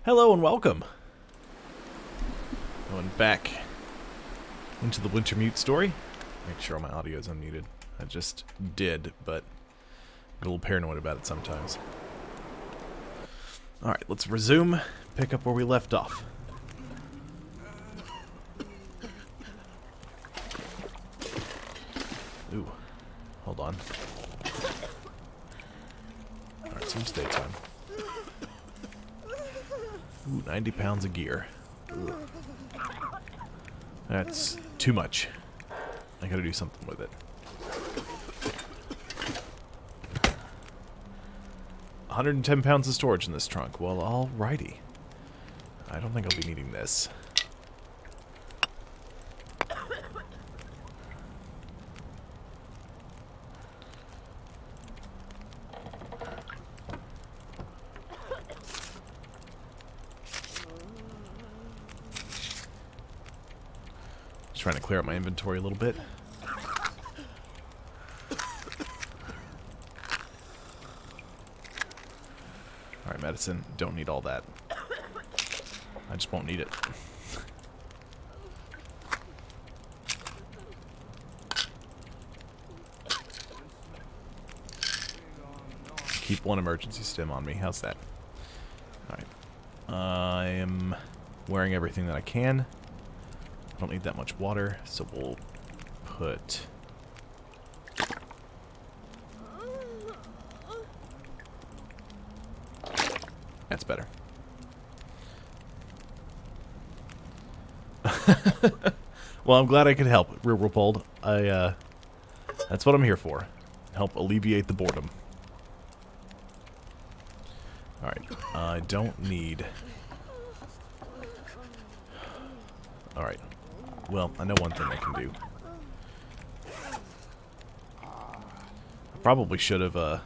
Hello and welcome. Going back into the Wintermute story. Make sure my audio is unmuted. I just did, but I'm a little paranoid about it sometimes. Alright, let's resume. Pick up where we left off. Ooh, hold on. Alright, seems daytime. Ooh, 90 pounds of gear. Ugh. That's too much. I gotta do something with it. 110 pounds of storage in this trunk. Well, alrighty. I don't think I'll be needing this. Trying to clear out my inventory a little bit. Alright, medicine. Don't need all that. I just won't need it. Keep one emergency stim on me. How's that? Alright. I am wearing everything that I can. I don't need that much water, so we'll put... That's better. Well, I'm glad I could help, Real Repulsed. That's what I'm here for. Help alleviate the boredom. Alright, I don't need... Alright. Well, I know one thing I can do. I probably should have,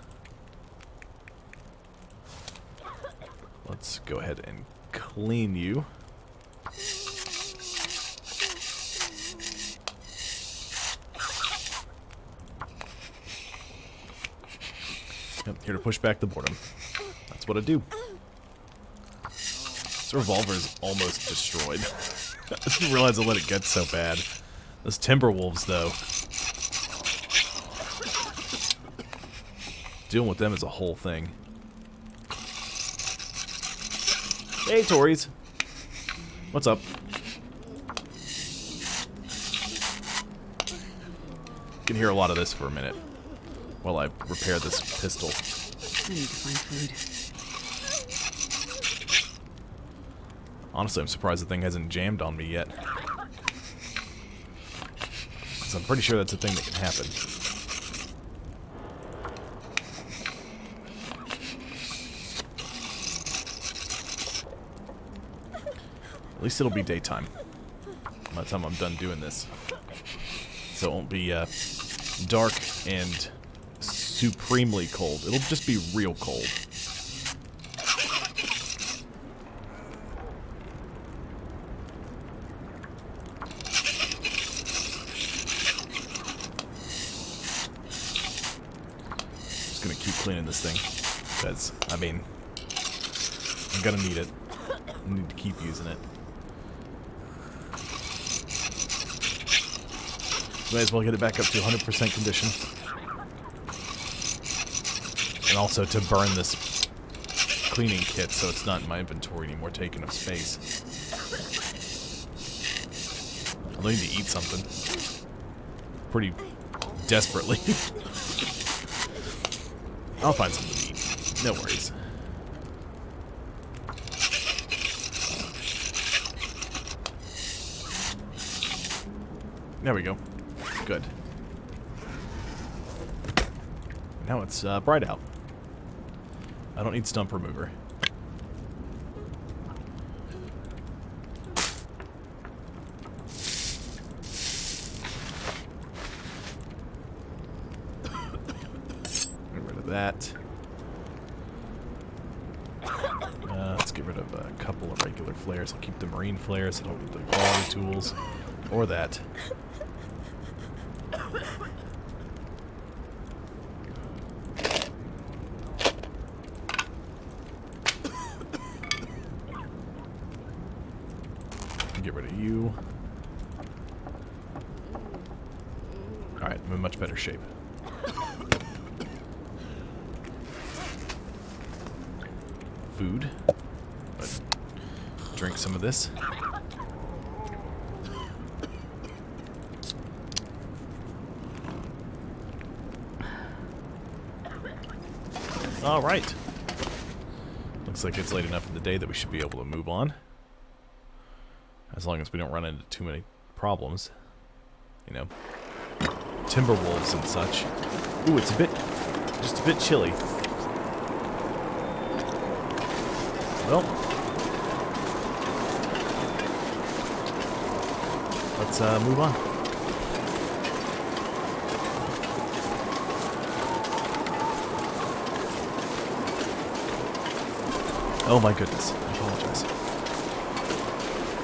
Let's go ahead and clean you. Yep, here to push back the boredom. That's what I do. This revolver is almost destroyed. I didn't realize I let it get so bad. Those Timberwolves, though. Dealing with them is a whole thing. Hey, Tories. What's up? You can hear a lot of this for a minute while I repair this pistol. I need to find food. Honestly, I'm surprised the thing hasn't jammed on me yet. Because I'm pretty sure that's a thing that can happen. At least it'll be daytime by the time I'm done doing this. So it won't be dark and supremely cold. It'll just be real cold. Gonna keep cleaning this thing because, I mean, I'm gonna need it. I need to keep using it. Might as well get it back up to 100% condition. And also to burn this cleaning kit so it's not in my inventory anymore, taking up space. I'll need to eat something. Pretty desperately. I'll find something to eat. No worries. There we go. Good. Now it's bright out. I don't need stump remover. That. Let's get rid of a couple of regular flares. I'll keep the marine flares. I don't need the quality tools or that. Get rid of you. Alright, I'm in much better shape. Food. But drink some of this. Alright. Looks like it's late enough in the day that we should be able to move on. As long as we don't run into too many problems. You know, timber wolves and such. Ooh, it's just a bit chilly. Well, let's move on. Oh my goodness, I apologize.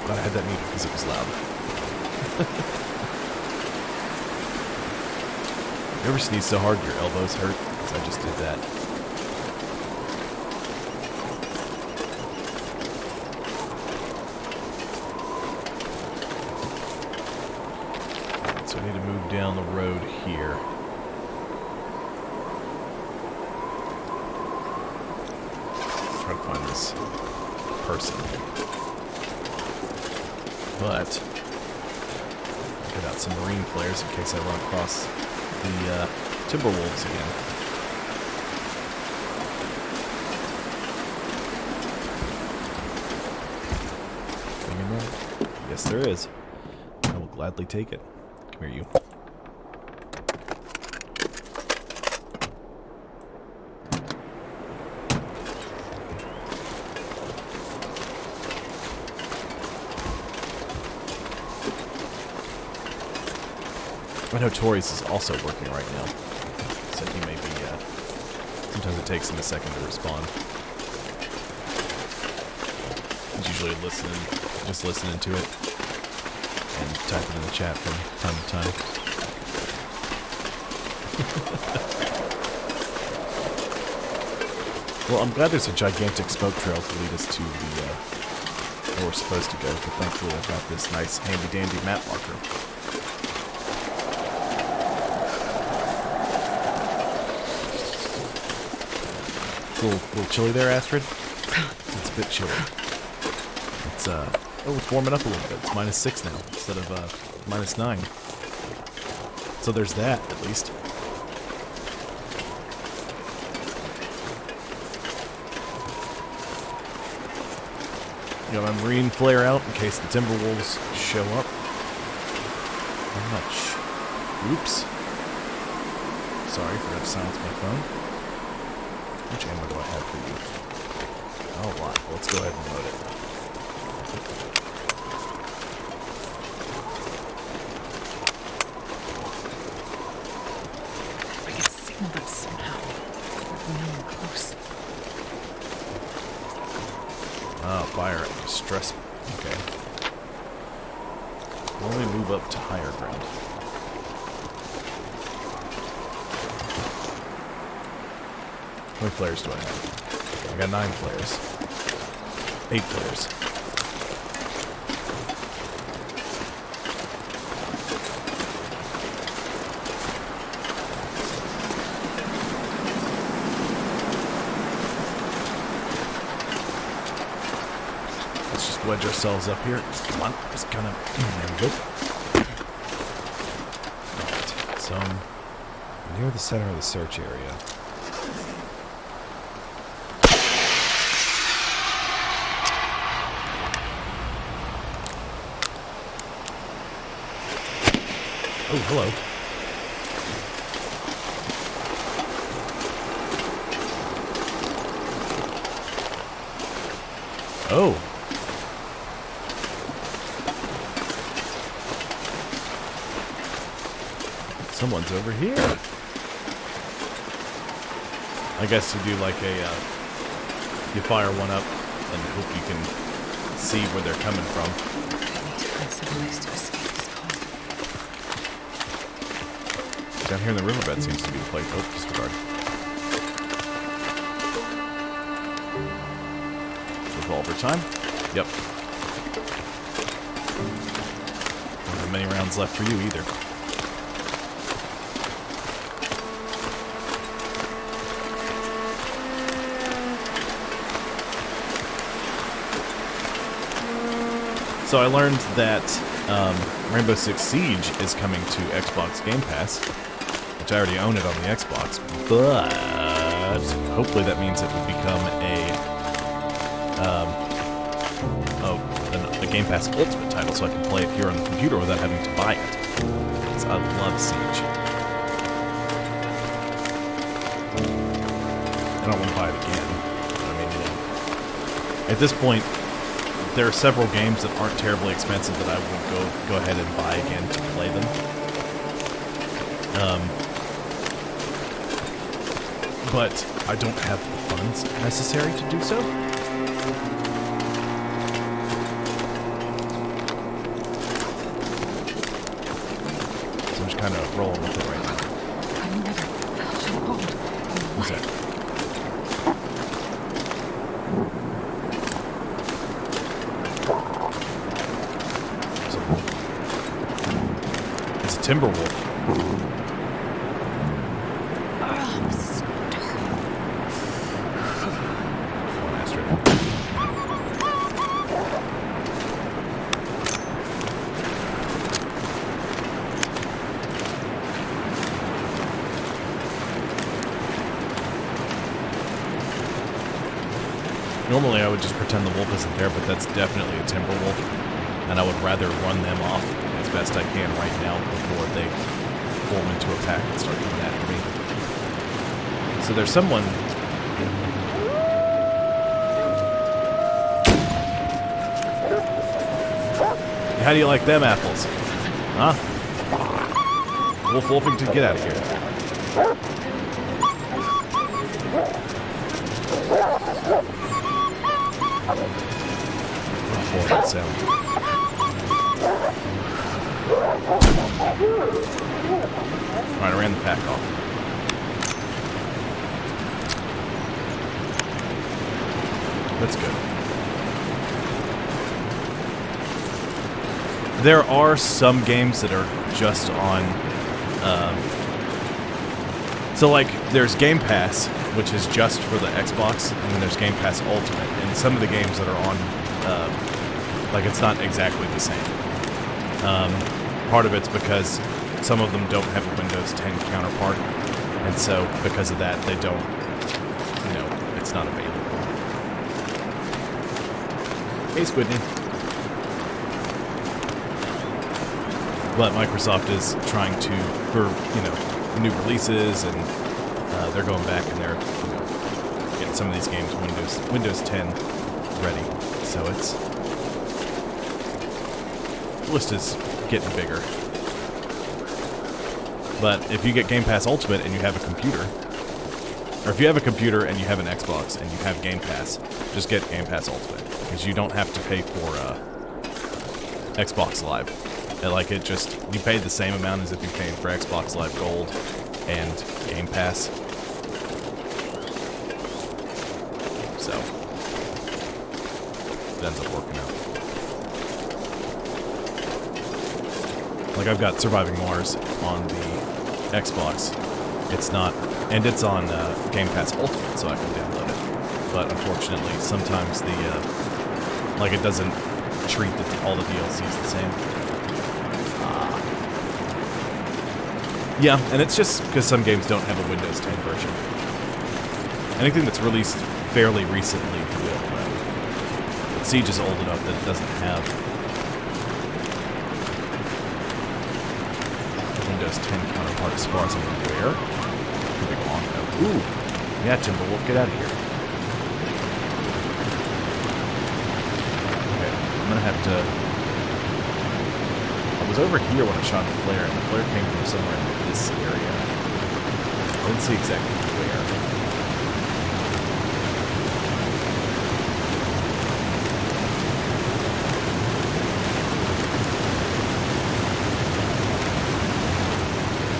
Thought I had that muted because it was loud. You ever sneeze so hard your elbows hurt? Because I just did that. Alright, so I need to move down the road here. Try to find this person. But I'll get out some marine flares in case I run across the timber wolves again. Anything in there? Yes, there is. I will gladly take it. Come here, you. I know Tori's is also working right now, so he may be, sometimes it takes him a second to respond. He's usually just listening to it, and typing in the chat from time to time. Well, I'm glad there's a gigantic smoke trail to lead us to the, where we're supposed to go, but thankfully I've got this nice handy-dandy map marker. A little chilly there, Astrid? It's a bit chilly. It's, oh, it's warming up a little bit. It's -6 now, instead of, -9. So there's that, at least. Got my marine flare out in case the timber wolves show up. How much? Oops. Sorry, forgot to silence my phone. How much ammo do I have for you? Oh, a lot. Let's go ahead and load it. If I could signal them somehow, we know we're close. Oh, fire at distress. Okay. We'll only move up to higher ground. How many flares do I have? I got 9 flares. 8 flares. Let's just wedge ourselves up here. Come on, just kind of... There we go. Alright, so I'm near the center of the search area. Oh, hello. Oh. Someone's over here. I guess you do like a, you fire one up and hope you can see where they're coming from. I need to find some ways to escape this cold. Down here in the riverbed seems to be the place. Oh, disregard. Revolver time. Yep. have many rounds left for you either. So I learned that Rainbow Six Siege is coming to Xbox Game Pass, which I already own it on the Xbox, but hopefully that means it will become a Game Pass Ultimate title, so I can play it here on the computer without having to buy it. Because I love Siege. I don't want to buy it again. I mean, you know, at this point, there are several games that aren't terribly expensive that I would go ahead and buy again to play them. But I don't have the funds necessary to do so. So I'm just kind of rolling with it right now. I never felt so cold in my What's life. that? It's a timber wolf. I'm starving. One asterisk. Normally I would just pretend the wolf isn't there, but that's definitely a timber wolf, and I would rather run them off as best I can right now before they form into a pack and start coming after me. So there's someone... How do you like them apples? Huh? Wolf Wolfington, get out of here. Oh, that sound. Alright, I ran the pack off. That's good. There are some games that are just on... so, like, there's Game Pass, which is just for the Xbox, and then there's Game Pass Ultimate. And some of the games that are on, like, it's not exactly the same. Part of it's because some of them don't have a Windows 10 counterpart, and so because of that, they don't, you know, it's not available. Hey, Squidney. But Microsoft is trying to, for, you know, new releases, and they're going back and they're, you know, getting some of these games Windows 10 ready. So it's, the list is getting bigger. But if you get Game Pass Ultimate and you have a computer, or if you have a computer and you have an Xbox and you have Game Pass, just get Game Pass Ultimate, because you don't have to pay for Xbox Live. Like, it just, you pay the same amount as if you're paying for Xbox Live Gold and Game Pass. So, it ends up working out. Like, I've got Surviving Mars on the Xbox. It's not, and it's on Game Pass Ultimate, so I can download it. But unfortunately, sometimes the, like, it doesn't treat all the DLCs the same. Yeah, and it's just because some games don't have a Windows 10 version. Anything that's released fairly recently will. But Siege is old enough that it doesn't have a Windows 10 counterpart as far as I'm aware. Could be wrong, though. Ooh! Yeah, Timberwolf, get out of here. Okay, I'm gonna have to... I was over here when I shot the flare, and the flare came from somewhere in this area. I didn't see exactly where.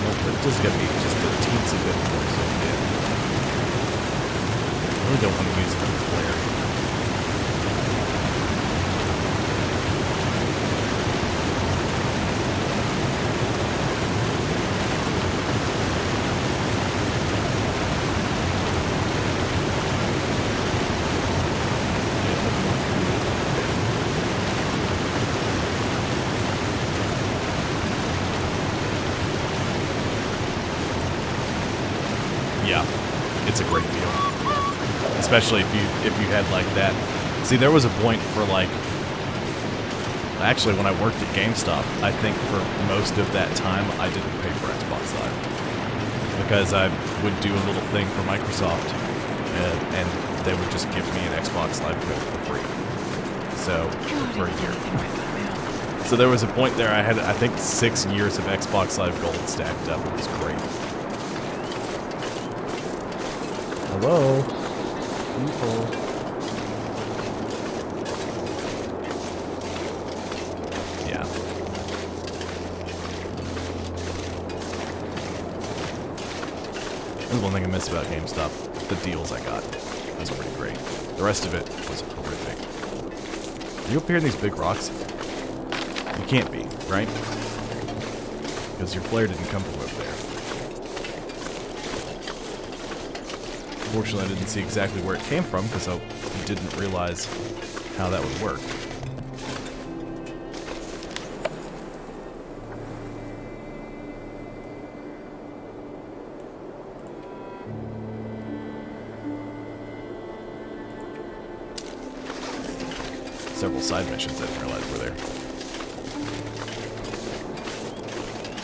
Well, it does get me just a teensy bit more zoomed in. I really don't want to use another flare. It's a great deal. Especially if you had like that. See, there was a point for like, actually when I worked at GameStop, I think for most of that time I didn't pay for Xbox Live. Because I would do a little thing for Microsoft and they would just give me an Xbox Live code for free. So, for a year. So there was a point there I had, I think, 6 years of Xbox Live Gold stacked up. It was great. Hello? People. Yeah. That's one thing I miss about GameStop. The deals I got. Those were pretty great. The rest of it was horrific. Are you up here in these big rocks? You can't be, right? Because your flare didn't come from over there. Fortunately, I didn't see exactly where it came from because I didn't realize how that would work. Several side missions I didn't realize were there.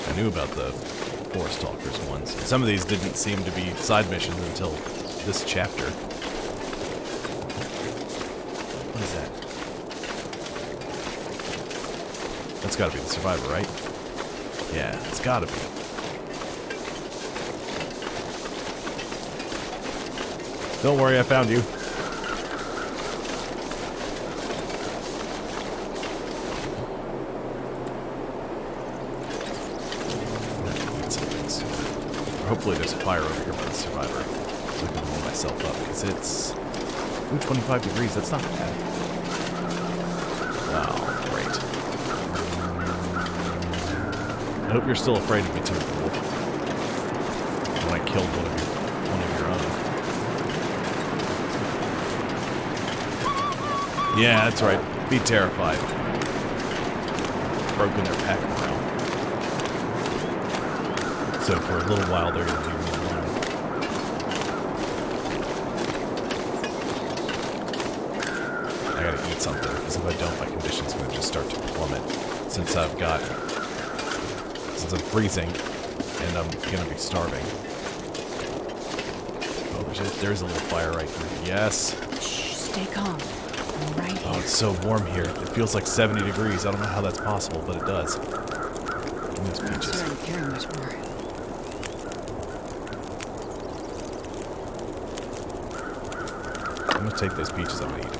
I knew about the Forest Talkers ones. Some of these didn't seem to be side missions until this chapter. What is that? That's gotta be the survivor, right? Yeah, it's gotta be. Don't worry, I found you. Hopefully there's a fire over here by the survivor, so I can warm myself up, because it's... Ooh, 25 degrees, that's not bad. Oh, great. I hope you're still afraid of me too, Wolf. When I killed one of your own. Yeah, that's right. Be terrified. Broken their pack morale. So for a little while they're going to leave me alone. I gotta eat something, because if I don't, my condition's going to just start to plummet. Since I'm freezing, and I'm going to be starving. Oh, there's a little fire right here. Yes! Shh, stay calm. I'm right here. Oh, it's so warm here. It feels like 70 degrees. I don't know how that's possible, but it does. Give me those peaches. I'm sure I'm carrying much more. I'm gonna take those peaches, I'm gonna eat them.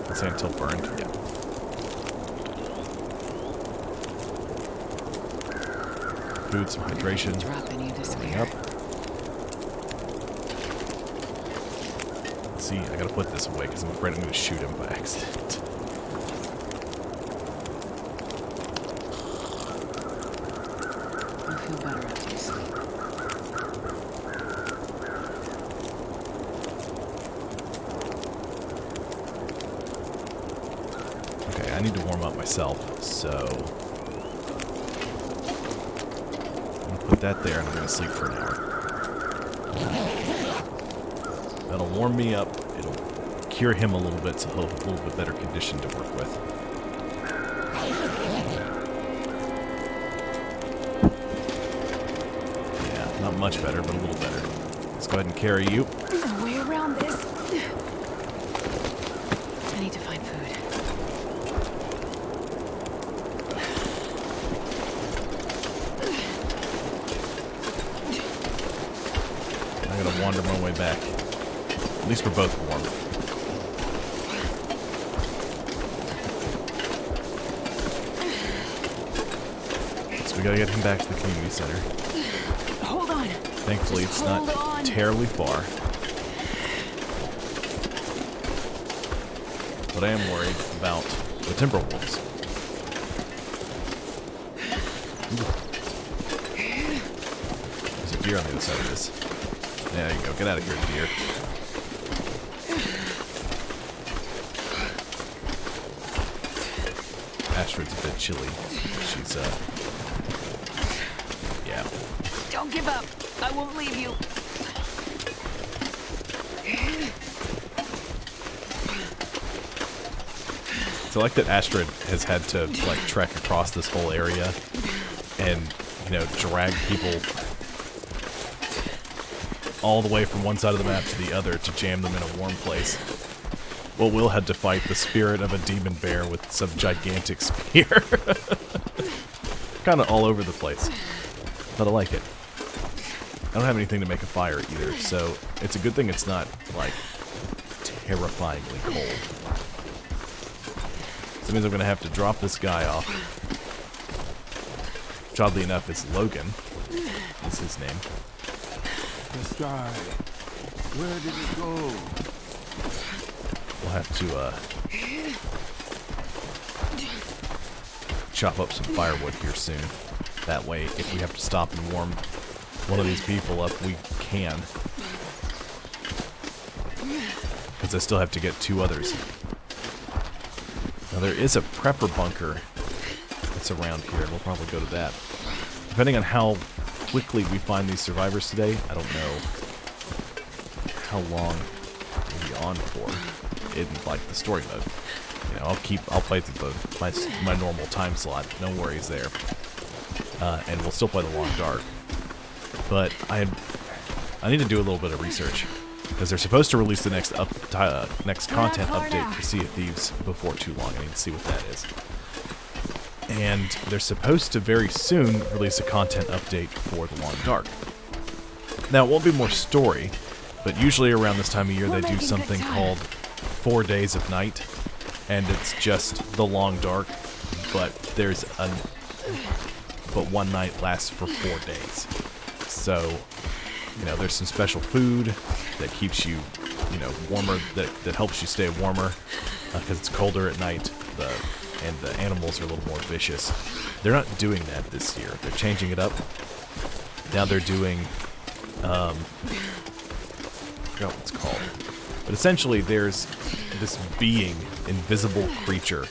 Let's say until burned. Yeah. Food, some hydration. Drop any of this Yep. See, I gotta put this away because I'm afraid I'm gonna shoot him by accident. You'll feel better after you sleep. Okay, I need to warm up myself, so I'm gonna put that there and I'm gonna sleep for an hour. That'll warm me up. It'll cure him a little bit, so he'll have a little bit better condition to work with. Yeah, not much better, but a little better. Let's go ahead and carry you. There's a way around this. I need to find food. I'm gonna wander my way back. At least we're both warm. So we gotta get him back to the community center. Hold on. Thankfully, it's not terribly far. But I am worried about the timber wolves. Ooh. There's a deer on the other side of this. There you go. Get out of here, deer. Astrid's a bit chilly. She's, yeah. Don't give up. I won't leave you. So I like that Astrid has had to, like, trek across this whole area and, you know, drag people all the way from one side of the map to the other to jam them in a warm place. Well, Will had to fight the spirit of a demon bear with some gigantic spear. Kind of all over the place. But I like it. I don't have anything to make a fire either, so it's a good thing it's not, like, terrifyingly cold. So that means I'm going to have to drop this guy off. Which, oddly enough, is Logan. Is his name. The sky. Where did it go? We'll have to, chop up some firewood here soon. That way, if we have to stop and warm one of these people up, we can. Because I still have to get 2 others. Now, there is a prepper bunker that's around here, and we'll probably go to that. Depending on how quickly we find these survivors today, I don't know how long we'll be on for in, like, the story mode. You know, I'll play through my normal time slot, no worries there. And we'll still play the Long Dark. But I need to do a little bit of research, because they're supposed to release the next content update for Sea of Thieves before too long. I need to see what that is. And they're supposed to very soon release a content update for the Long Dark. Now, it won't be more story, but usually around this time of year they do something called 4 Days of Night, and it's just the Long Dark, but one night lasts for 4 days. So, you know, there's some special food that keeps you, you know, warmer, that helps you stay warmer, because it's colder at night, and the animals are a little more vicious. They're not doing that this year. They're changing it up. Now they're doing, I forgot what it's called. But essentially there's this invisible creature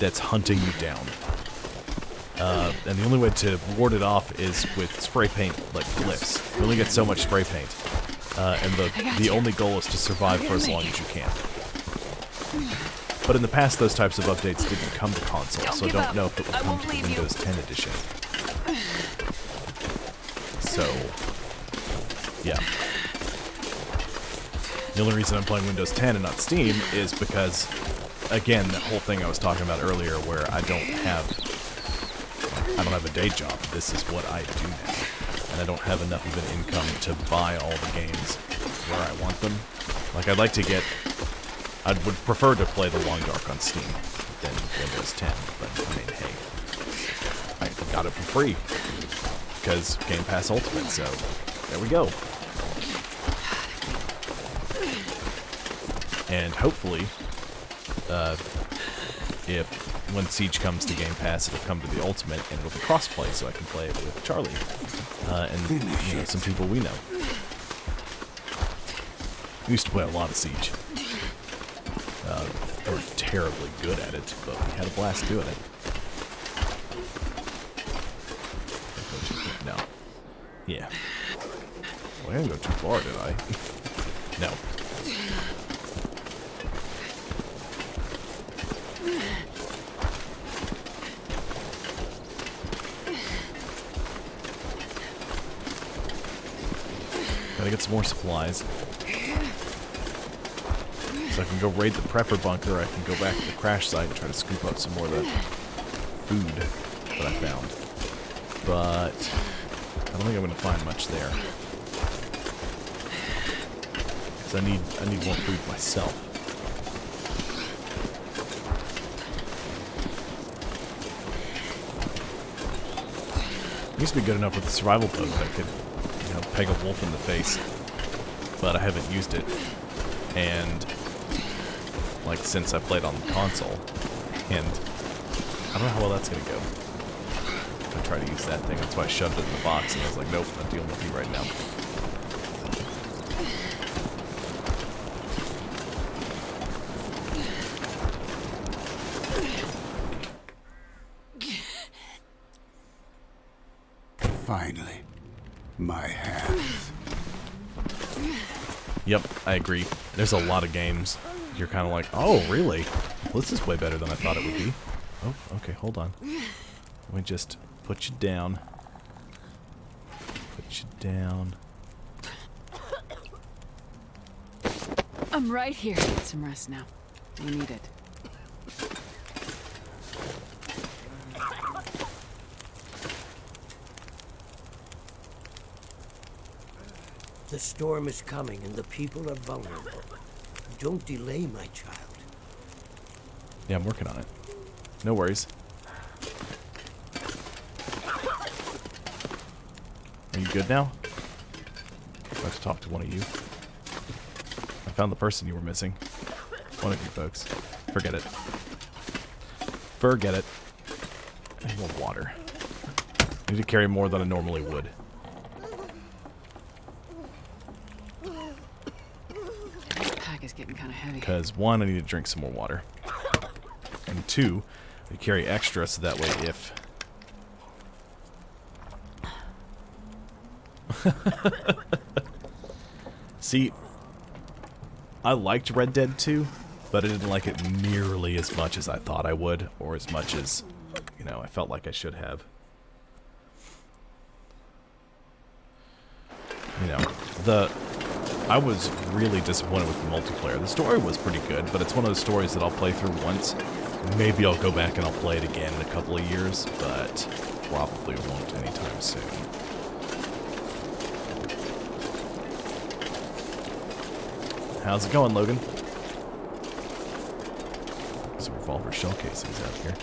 that's hunting you down. And the only way to ward it off is with spray paint, like glyphs. You only get so much spray paint. And the only goal is to survive for as long as you can. But in the past, those types of updates didn't come to console, so I don't know if it will come to the Windows 10 edition. So, yeah. The only reason I'm playing Windows 10 and not Steam is because, again, that whole thing I was talking about earlier where I don't have a day job. This is what I do now. And I don't have enough of an income to buy all the games where I want them. Like, I would prefer to play the Long Dark on Steam than Windows 10, but I mean, hey, I got it for free because Game Pass Ultimate, so there we go. And hopefully, when Siege comes to Game Pass, it'll come to the Ultimate and it'll be crossplay, so I can play it with Charlie and you know, some people we know. We used to play a lot of Siege. We were terribly good at it, but we had a blast doing it. No. Yeah. Well, I didn't go too far, did I? No. Gotta get some more supplies. So I can go raid the prepper bunker, I can go back to the crash site and try to scoop up some more of the food that I found. But I don't think I'm going to find much there. Because I need more food myself. It used to be good enough with the survival boat that I could, you know, peg a wolf in the face. But I haven't used it. And like since I played on the console, and I don't know how well that's gonna go. If I try to use that thing, that's why I shoved it in the box, and I was like, nope, not dealing with you right now. Finally, my hands. Yep, I agree. There's a lot of games. You're kind of like, oh, really? Well, this is way better than I thought it would be. Oh, okay, hold on. Let me just put you down. Put you down. I'm right here. Get some rest now. You need it. The storm is coming and the people are vulnerable. Don't delay, my child. Yeah, I'm working on it. No worries. Are you good now? I have to talk to one of you. I found the person you were missing. One of you folks. Forget it. Forget it. I need more water. I need to carry more than I normally would. This pack is getting kind of heavy. Because, one, I need to drink some more water. And two, I carry extra so that way if... See, I liked Red Dead 2, but I didn't like it nearly as much as I thought I would, or as much as, you know, I felt like I should have. You know, I was really disappointed with the multiplayer. The story was pretty good, but it's one of those stories that I'll play through once. Maybe I'll go back and I'll play it again in a couple of years, but probably won't anytime soon. How's it going, Logan? Some revolver shell casings out here.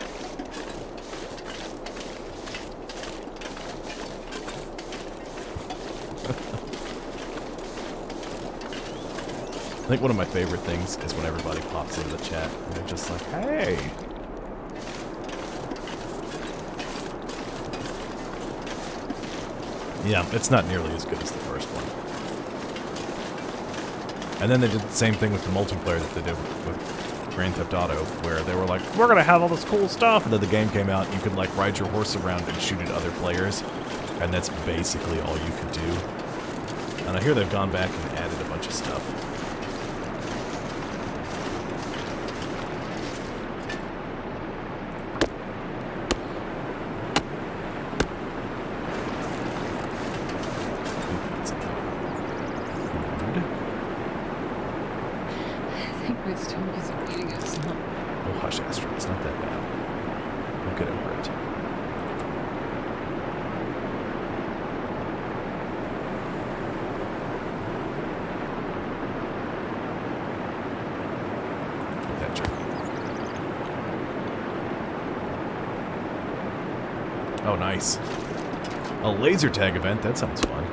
I think one of my favorite things is when everybody pops into the chat and they're just like, hey! Yeah, it's not nearly as good as the first one. And then they did the same thing with the multiplayer that they did with Grand Theft Auto, where they were like, we're gonna have all this cool stuff, and then the game came out, you could like ride your horse around and shoot at other players, and that's basically all you could do. And I hear they've gone back and added a bunch of stuff. Oh, hush, Astrid. It's not that bad. We'll get over it. Get that jerky. Oh, nice. A laser tag event. That sounds fun.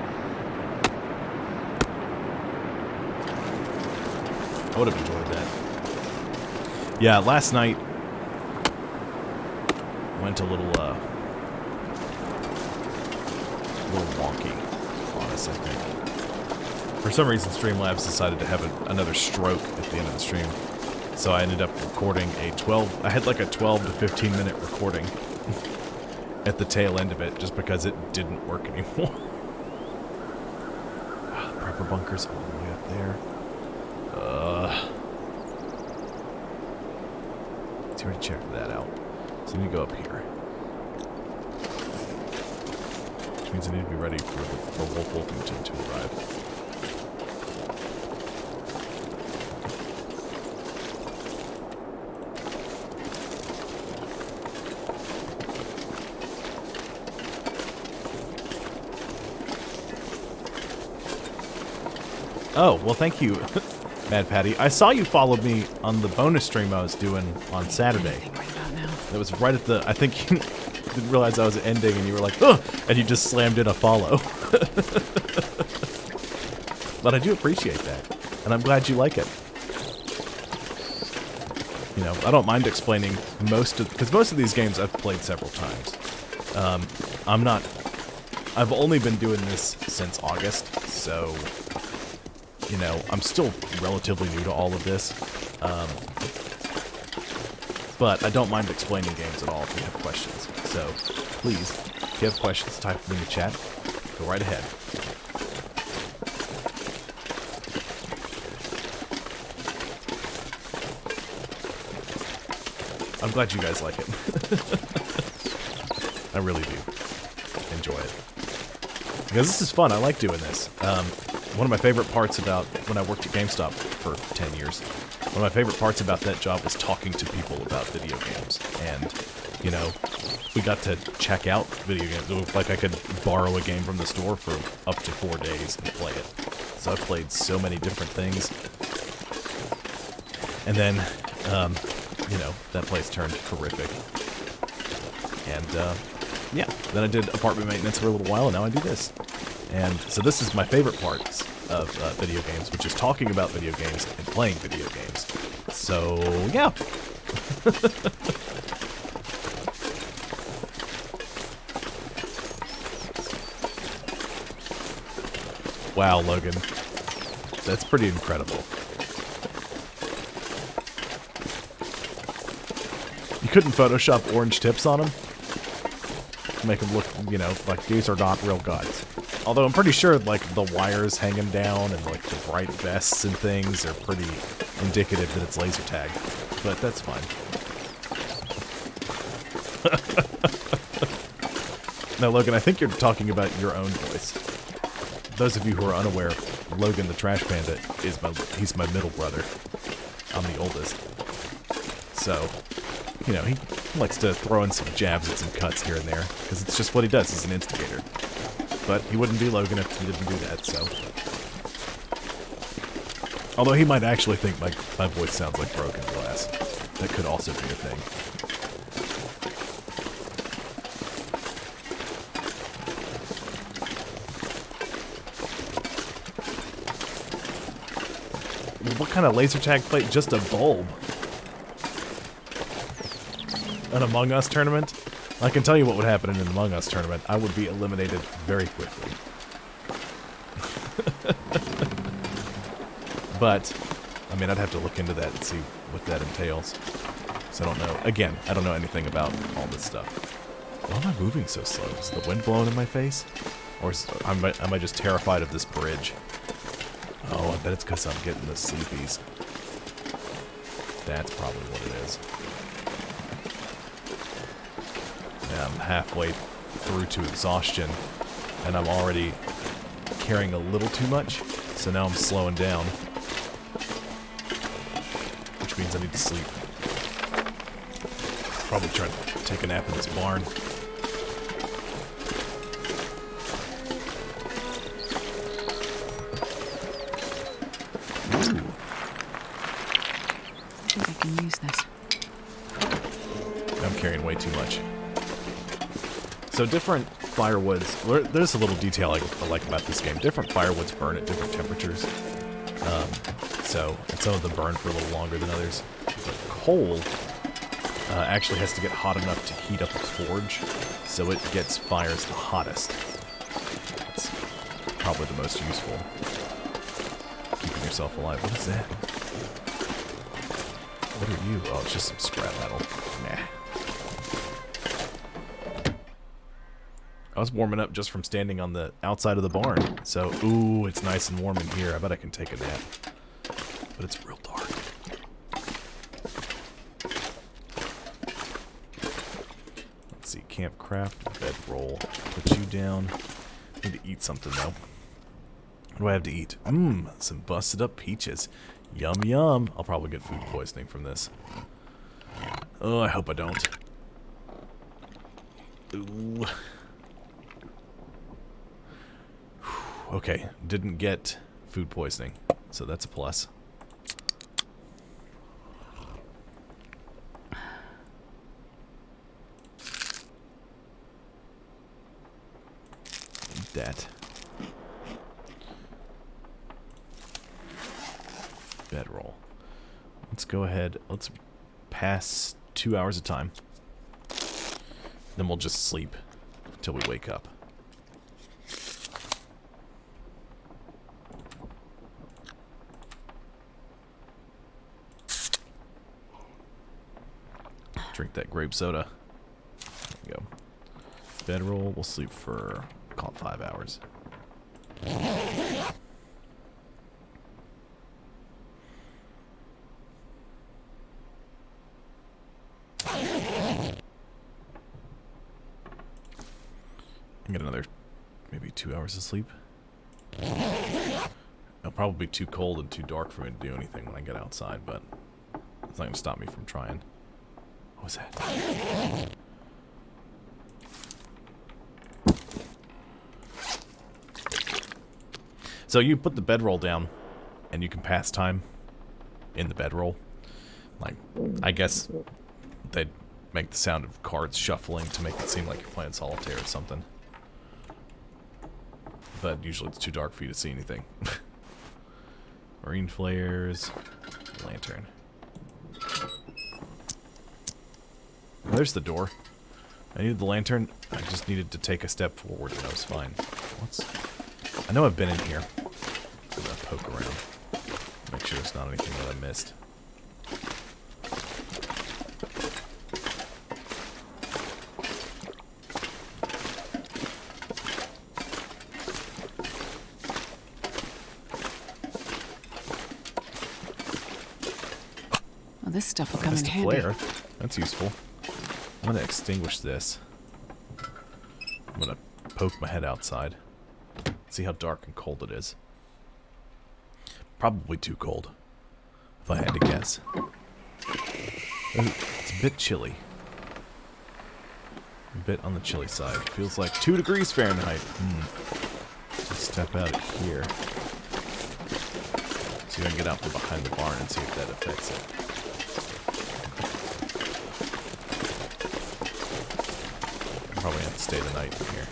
I would have enjoyed that. Yeah, last night went a little wonky on us, I think. For some reason, Streamlabs decided to have another stroke at the end of the stream. So I ended up recording I had like a 12 to 15 minute recording at the tail end of it, just because it didn't work anymore. Prepper bunkers all the way up there. Let's already check that out. So I need to go up here. Which means I need to be ready for Wolfington to arrive. Oh, well thank you, Mad Patty. I saw you followed me on the bonus stream I was doing on Saturday. That was right at the, I think you didn't realize I was ending and you were like, ugh, and you just slammed in a follow. But I do appreciate that, and I'm glad you like it. You know, I don't mind explaining because most of these games I've played several times. I've only been doing this since August, so, you know, I'm still relatively new to all of this. But I don't mind explaining games at all if you have questions. So, please, If you have questions, type them in the chat. Go right ahead. I'm glad you guys like it. I really do enjoy it. Because this is fun. I like doing this. One of my favorite parts about when I worked at GameStop for 10 years, one of my favorite parts about that job was talking to people about video games. And, you know, we got to check out video games. Like, I could borrow a game from the store for up to 4 days and play it. So I've played so many different things. And then, you know, that place turned horrific. And, yeah, then I did apartment maintenance for a little while, and now I do this. And so this is my favorite parts of video games, which is talking about video games and playing video games. So, yeah. Wow, Logan. That's pretty incredible. You couldn't Photoshop orange tips on them? Make them look, you know, like these are not real guns. Although I'm pretty sure, like, the wires hanging down and, like, the bright vests and things are pretty indicative that it's laser tag. But that's fine. Now, Logan, I think you're talking about your own voice. Those of you who are unaware, Logan the Trash Panda is he's my middle brother. I'm the oldest. So, you know, he likes to throw in some jabs and some cuts here and there, because it's just what he does. He's an instigator. But he wouldn't be Logan if he didn't do that, so. Although he might actually think my voice sounds like broken glass. That could also be a thing. What kind of laser tag plate? Just a bulb. An Among Us tournament? I can tell you what would happen in an Among Us tournament. I would be eliminated very quickly. But, I mean, I'd have to look into that and see what that entails. So I don't know. Again, I don't know anything about all this stuff. Why am I moving so slow? Is the wind blowing in my face? Or am I just terrified of this bridge? Oh, I bet it's because I'm getting the sleepies. That's probably what it is. Yeah, I'm halfway through to exhaustion, and I'm already carrying a little too much, so now I'm slowing down. Which means I need to sleep. Probably try to take a nap in this barn. I think I can use this. I'm carrying way too much. So different firewoods, there's a little detail I like about this game. Different firewoods burn at different temperatures. And some of them burn for a little longer than others. But coal actually has to get hot enough to heat up a forge, so it gets fires the hottest. That's probably the most useful. Keeping yourself alive. What is that? What are you? Oh, it's just some scrap metal. Nah. I was warming up just from standing on the outside of the barn. So, ooh, it's nice and warm in here. I bet I can take a nap. But it's real dark. Let's see. Camp craft, bedroll. Put you down. Need to eat something, though. What do I have to eat? Some busted up peaches. Yum, yum. I'll probably get food poisoning from this. Oh, I hope I don't. Ooh. Okay, didn't get food poisoning, so that's a plus. Need that. Bedroll. Let's go ahead. Let's pass 2 hours of time. Then we'll just sleep until we wake up. Drink that grape soda. There we go. bedroll. We'll sleep for, call it 5 hours. Get another maybe 2 hours of sleep. It'll probably be too cold and too dark for me to do anything when I get outside, but it's not going to stop me from trying. What was that? So you put the bedroll down, and you can pass time in the bedroll. Like, I guess they'd make the sound of cards shuffling to make it seem like you're playing solitaire or something. But usually it's too dark for you to see anything. Marine flares, lantern. Well, there's the door. I needed the lantern. I just needed to take a step forward and I was fine. I know I've been in here. I'm gonna poke around. Make sure there's not anything that I missed. Well, this stuff will come in Missed a handy. flare. That's useful. I'm gonna extinguish this. I'm gonna poke my head outside. See how dark and cold it is. Probably too cold, if I had to guess. It's a bit chilly. A bit on the chilly side. Feels like 2 degrees Fahrenheit. Let's step out of here. See if I can get out from behind the barn and see if that affects it. I'll probably have to stay the night in here.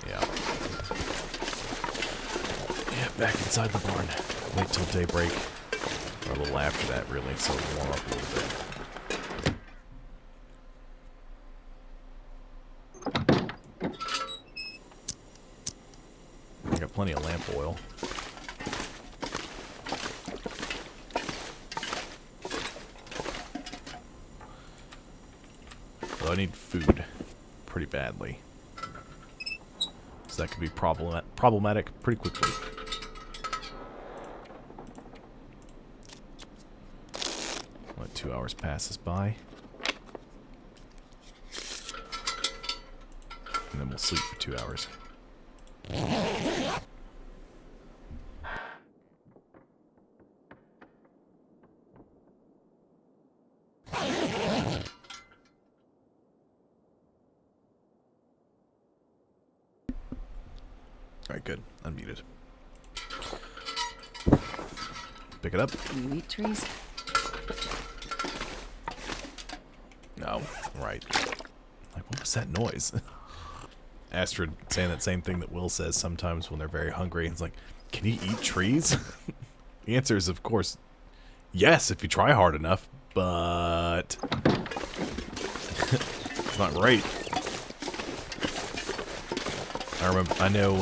Yeah, back inside the barn. Wait till daybreak. Or a little after that, really, so it'll warm up a little bit. I got plenty of lamp oil. Though I need food pretty badly. So that could be problematic pretty quickly. Let 2 hours pass us by. And then we'll sleep for 2 hours. Alright, good. Unmuted. Pick it up. Any wheat trees? No. Right. Like, what was that noise? Astrid saying that same thing that Will says sometimes when they're very hungry. It's like, can you eat trees? The answer is, of course, yes, if you try hard enough, but it's not great. I know,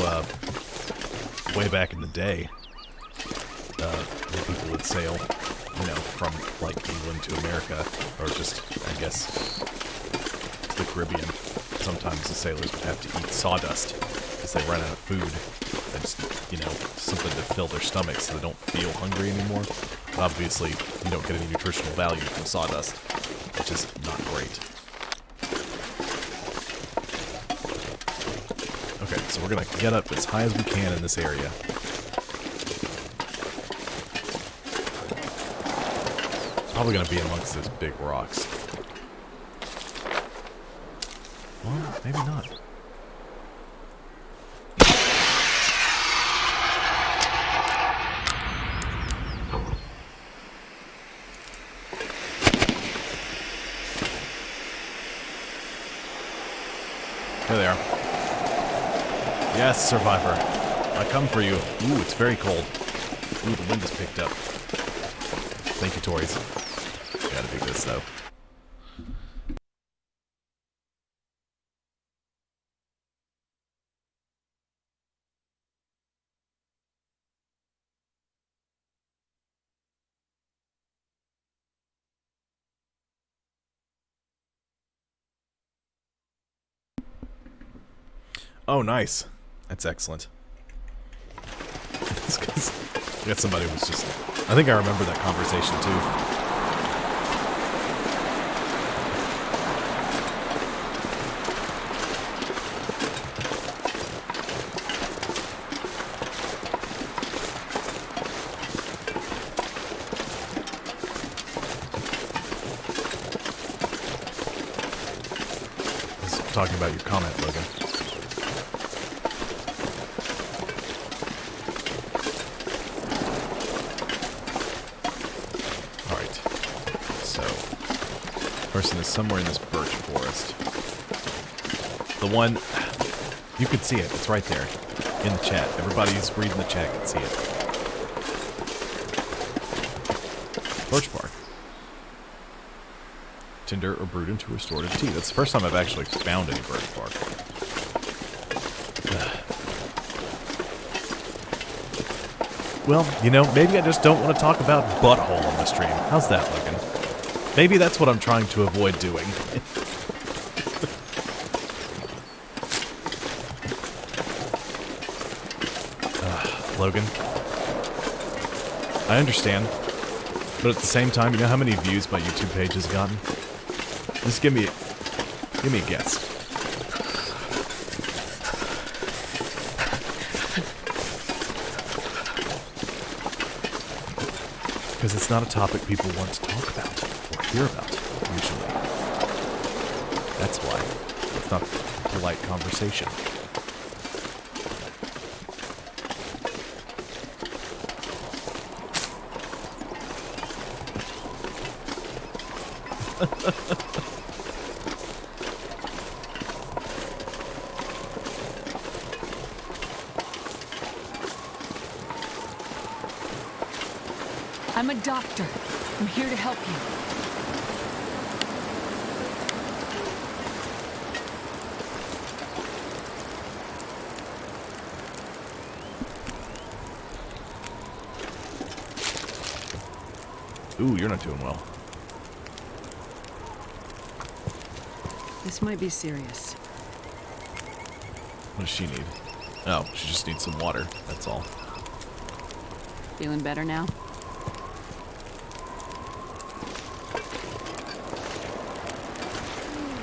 way back in the day, when people would sail, you know, from, like, England to America, or just, I guess, to the Caribbean. Sometimes the sailors would have to eat sawdust because they run out of food. They just, you know, something to fill their stomachs so they don't feel hungry anymore. But obviously, you don't get any nutritional value from sawdust, which is not great. Okay, so we're gonna get up as high as we can in this area. Probably gonna be amongst those big rocks. Well, maybe not. There they are. Yes, survivor. I come for you. Ooh, it's very cold. Ooh, the wind has picked up. Thank you, toys. Gotta do this, though. Oh, nice. That's excellent. It's 'cause I got somebody who was just... I think I remember that conversation, too. Talking about your comment, Logan. Alright. So, person is somewhere in this birch forest. The one... You can see it. It's right there. In the chat. Everybody who's reading the chat can see it. Birch bark. Tinder or brewed into restorative tea. That's the first time I've actually found any birch bark. Well, you know, maybe I just don't want to talk about butthole on the stream. How's that looking? Maybe that's what I'm trying to avoid doing. Logan. I understand. But at the same time, you know how many views my YouTube page has gotten? Just give me a guess. Because it's not a topic people want to talk about or hear about, usually. That's why. It's not polite conversation. I'm a doctor. I'm here to help you. Ooh, you're not doing well. This might be serious. What does she need? Oh, she just needs some water. That's all. Feeling better now?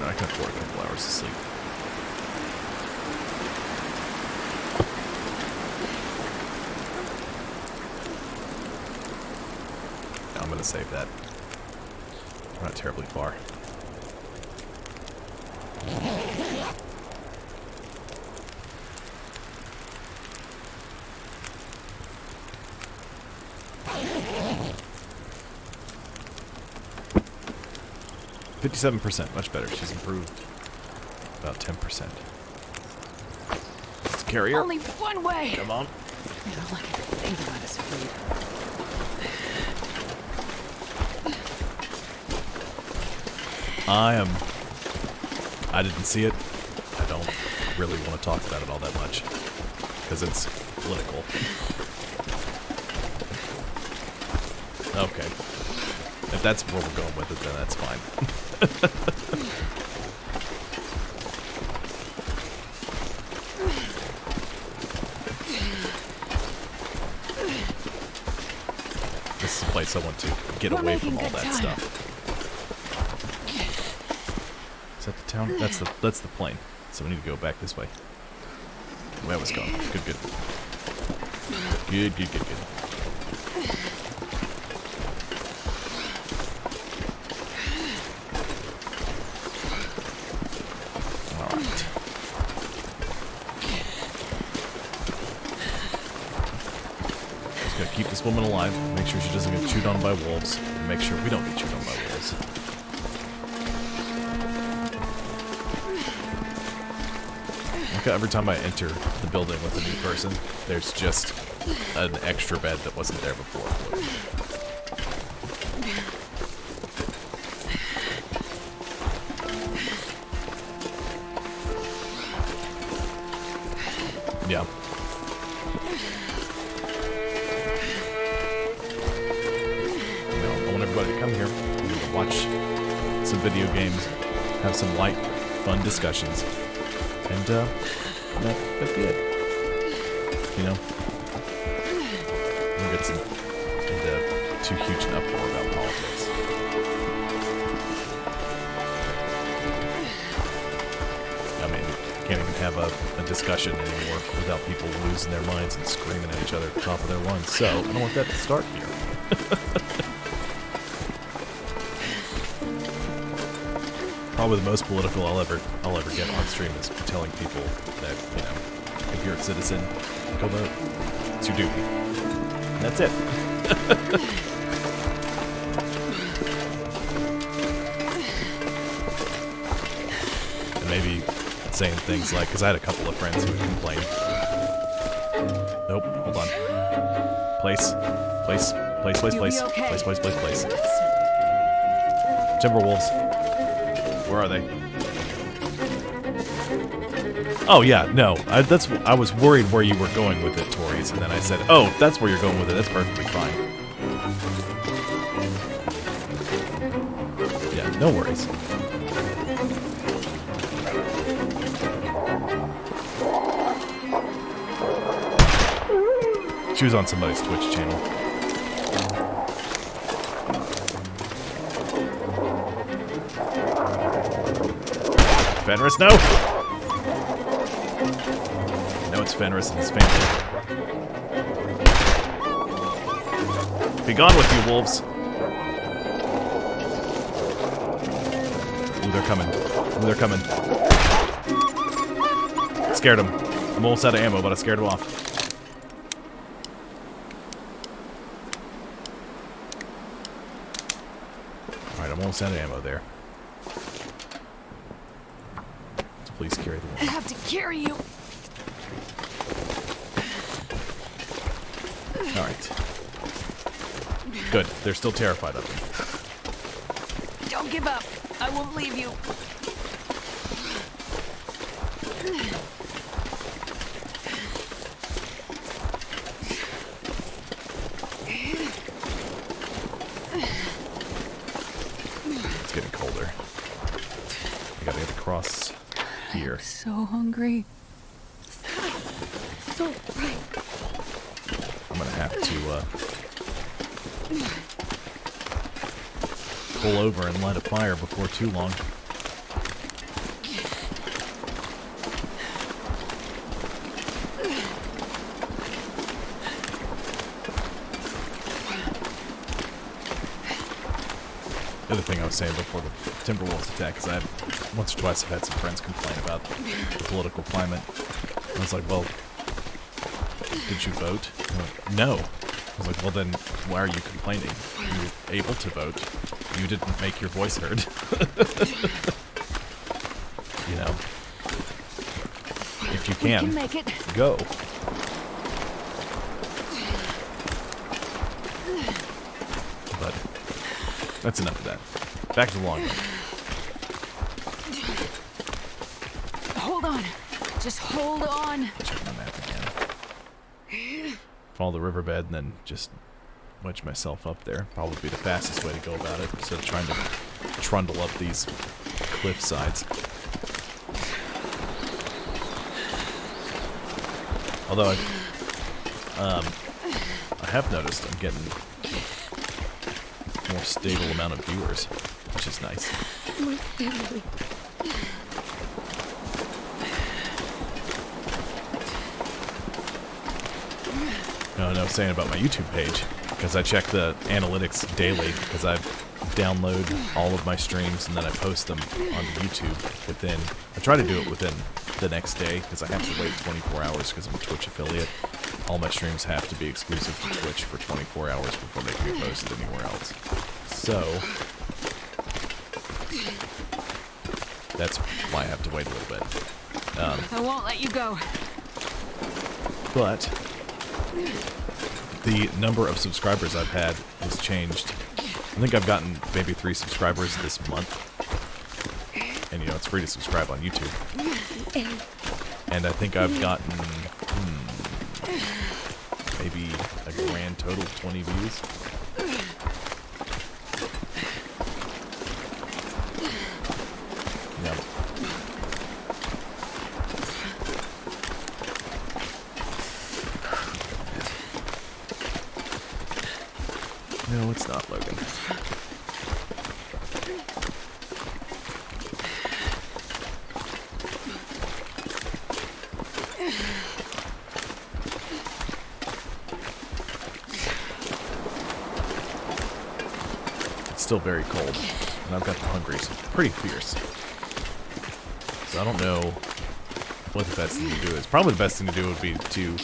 No, I can afford a couple hours of sleep. I'm gonna save that. We're not terribly far. %, much better. She's improved about 10%. Let's carry her. Only one way. Come on. I don't like to think about his food. I didn't see it. I don't really want to talk about it all that much because it's political. Okay. If that's where we're going with it, then that's fine. This is a place I want to get away from all that stuff. Is that the town? That's the plane. So we need to go back this way. Where was going? Good, good. Good, good, good, good. Alright. Just gotta keep this woman alive. Make sure she doesn't get chewed on by wolves. And make sure we don't get chewed on by wolves. Every time I enter the building with a new person, there's just an extra bed that wasn't there before. Yeah. You know, I want everybody to come here, watch some video games, have some light, fun discussions. And And that'd be it. You know? We'll get into too huge an uproar about politics. I mean, can't even have a discussion anymore without people losing their minds and screaming at each other at the top of their lungs. So, I don't want that to start here. Probably the most political I'll ever get on stream is telling people that, you know, if you're a citizen, go vote. It's your duty. And that's it. And maybe saying things like, because I had a couple of friends who would complain. Nope, hold on. Place. Timberwolves. Where are they? Oh yeah, no. I was worried where you were going with it, Tories, and then I said, oh, if that's where you're going with it, that's perfectly fine. Yeah, no worries. She was on somebody's Twitch channel. Fenris, no! No, it's Fenris and his family. Be gone with you, wolves! Ooh, they're coming. Ooh, they're coming. Scared him. I'm almost out of ammo, but I scared him off. Alright, I'm almost out of ammo there. Please carry the one. I have to carry you. Alright. Good. They're still terrified of me. Don't give up. I won't leave you. It's getting colder. I gotta get across here. I'm so hungry. So bright. I'm gonna have to pull over and light a fire before too long. The other thing I was saying before the Timberwolves attack is once or twice I've had some friends complain about the political climate. I was like, well, did you vote? No. I was like, well then, why are you complaining? You were able to vote. You didn't make your voice heard. You know. If you can, make it. go. But that's enough of that. Back to the long run. Hold on. Just hold on. Check my map again. Follow the riverbed and then just wedge myself up there. Probably be the fastest way to go about it instead of trying to trundle up these cliff sides. Although I have noticed I'm getting a more stable amount of viewers, which is nice. My family. No, I was saying about my YouTube page, because I check the analytics daily, because I download all of my streams and then I post them onto YouTube within, I try to do it within the next day, because I have to wait 24 hours because I'm a Twitch affiliate. All my streams have to be exclusive to Twitch for 24 hours before they can be posted anywhere else. So, that's why I have to wait a little bit. I won't let you go. But the number of subscribers I've had has changed. I think I've gotten maybe 3 subscribers this month. And you know, it's free to subscribe on YouTube. And I think I've gotten maybe a grand total of 20 views. Yeah. it's not, Logan. It's still very cold, and I've got the hungries pretty fierce. So I don't know what the best thing to do is. Probably the best thing to do would be to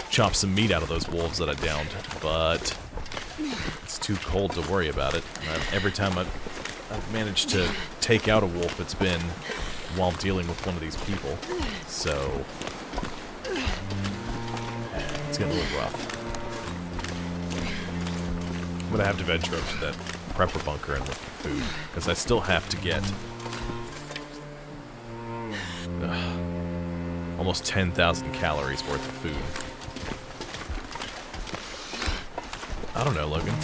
chop some meat out of those wolves that I downed, but it's too cold to worry about it. Every time I've managed to take out a wolf, it's been while dealing with one of these people. So it's getting a little rough. I'm gonna have to venture up to that prepper bunker and look for food, because I still have to get almost 10,000 calories worth of food. I don't know, Logan.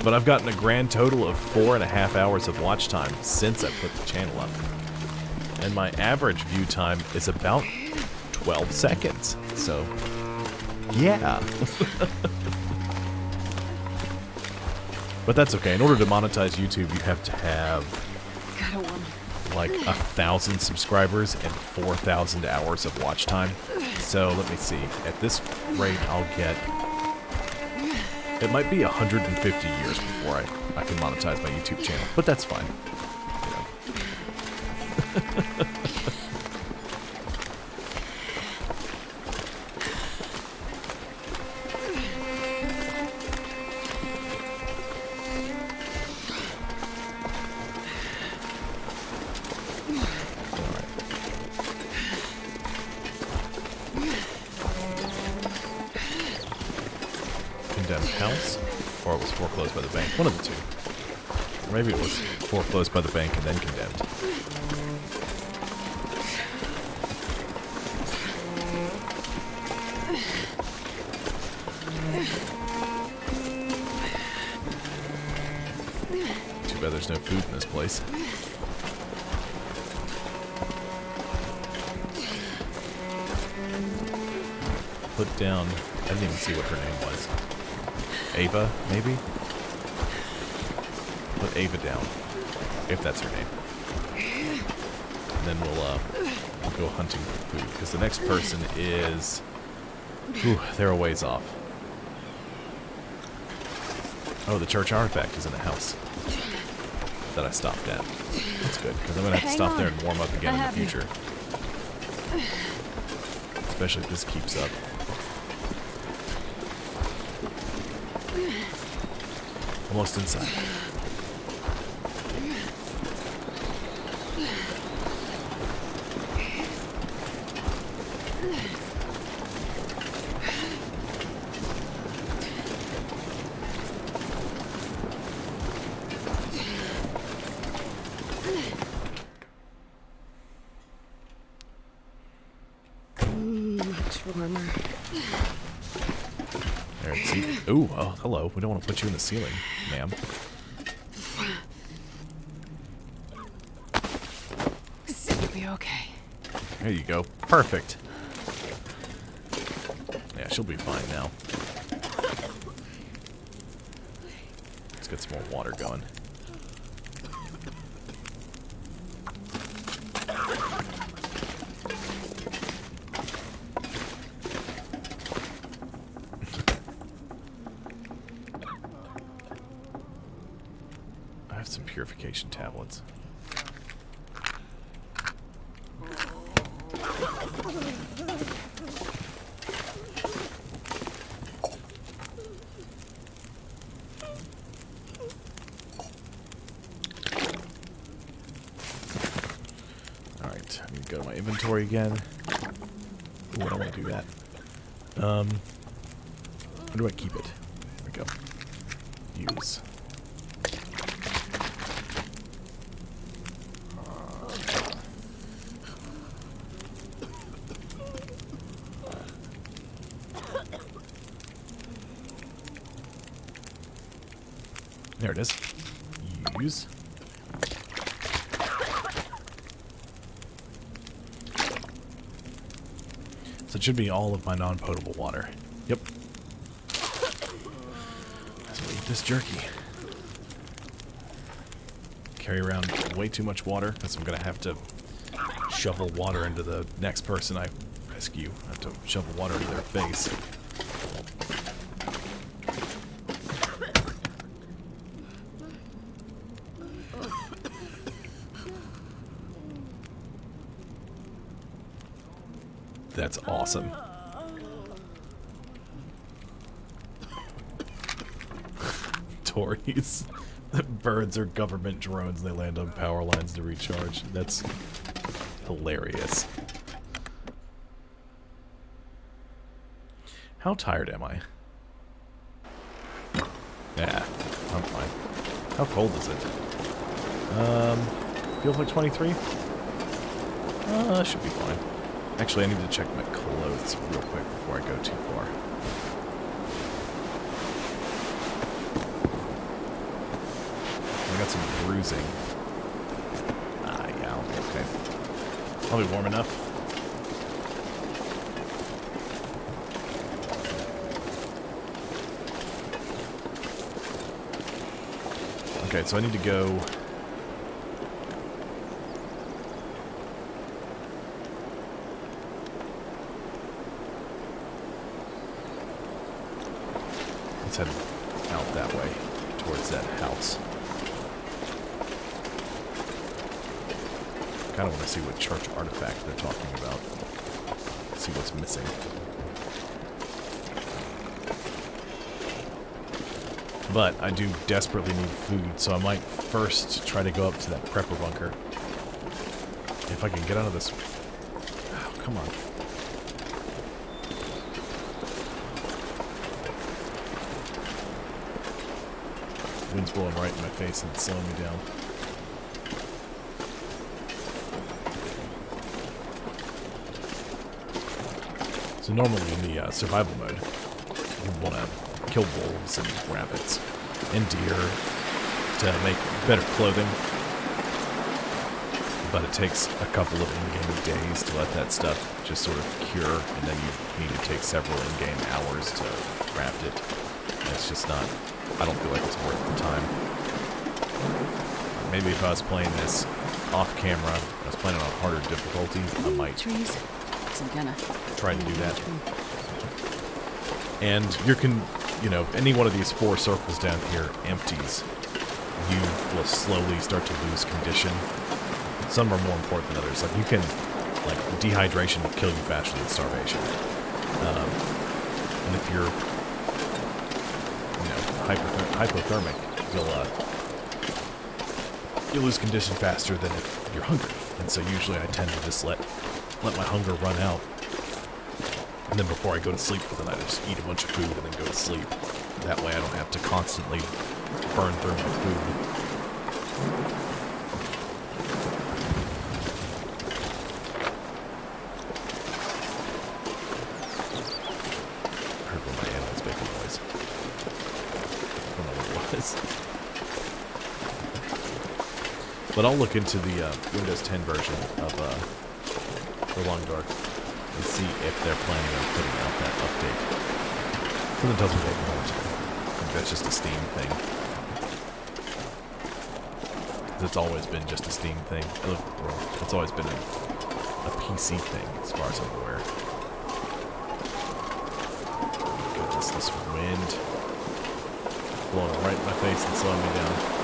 But I've gotten a grand total of 4.5 hours of watch time since I put the channel up. And my average view time is about 12 seconds. So, yeah. But that's okay. In order to monetize YouTube, you have to have like 1,000 subscribers and 4,000 hours of watch time. So let me see. At this rate, I'll get... It might be 150 years before I can monetize my YouTube channel, but that's fine. You know. House, or it was foreclosed by the bank. One of the two. Or maybe it was foreclosed by the bank and then condemned. Too bad there's no food in this place. Put down... I didn't even see what her name was. Ava, maybe? Put Ava down, if that's her name. And then we'll go hunting for food, because the next person is... Whew, they're a ways off. Oh, the church artifact is in the house that I stopped at. That's good, because I'm going to have to stop there and warm up again in the future. Especially if this keeps up. Almost inside. Much warmer. There, see. Ooh, oh, hello. We don't want to put you in the ceiling, ma'am. It'll be okay. There you go. Perfect. Yeah, she'll be fine now. Let's get some more water going. I have some purification tablets. Alright, I need to go to my inventory again. Ooh, I don't want to do that. Where do I keep it? There we go. Use. There it is. Use. So it should be all of my non-potable water. Yep. Eat this jerky. Carry around way too much water, because I'm going to have to shovel water into the next person I rescue. I have to shovel water into their face. That's awesome. Tories. Birds are government drones. They land on power lines to recharge. That's hilarious. How tired am I? Yeah, I'm fine. How cold is it? Feels like 23? Should be fine. Actually, I need to check my clothes real quick before I go too far. I got some bruising. Ah, yeah, I'll be okay. I'll be warm enough. Okay, so I need to go... Let's head out that way, towards that house. Kind of want to see what church artifact they're talking about. See what's missing. But I do desperately need food, so I might first try to go up to that prepper bunker. If I can get out of this... Oh, come on. Wind's blowing right in my face and it's slowing me down. So normally in the survival mode, you want to kill wolves and rabbits and deer to make better clothing. But it takes a couple of in-game days to let that stuff just sort of cure, and then you need to take several in-game hours to craft it. And it's just not... I don't feel like it's worth the time. Maybe if I was playing this off camera, I was playing on harder difficulty, I might try to do that. And you know, any one of these 4 circles down here empties. You will slowly start to lose condition. Some are more important than others. Like you can, like dehydration will kill you faster than starvation. And if you're hypothermic, you'll lose condition faster than if you're hungry. And so usually I tend to just let my hunger run out. And then before I go to sleep for the night, I just eat a bunch of food and then go to sleep. That way I don't have to constantly burn through my food. But I'll look into the Windows 10 version of The Long Dark and see if they're planning on putting out that update. Something tells me they won't. I think that's just a Steam thing. It's always been just a Steam thing. It's always been a PC thing, as far as I'm aware. Goodness, this wind blowing right in my face and slowing me down.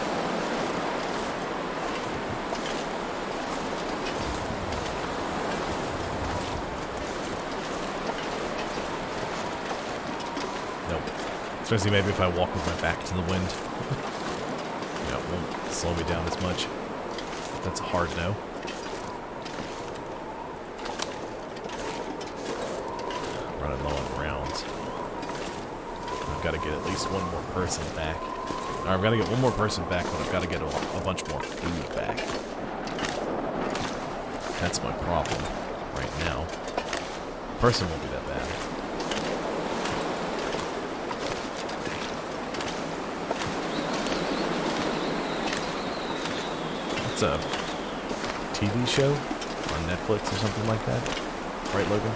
Especially maybe if I walk with my back to the wind. Yeah, it won't slow me down as much. That's a hard no. Running low on rounds. I've got to get at least one more person back. Or I've got to get one more person back, but I've got to get a bunch more food back. That's my problem right now. Person won't be that bad. It's a TV show on Netflix or something like that. Right, Logan?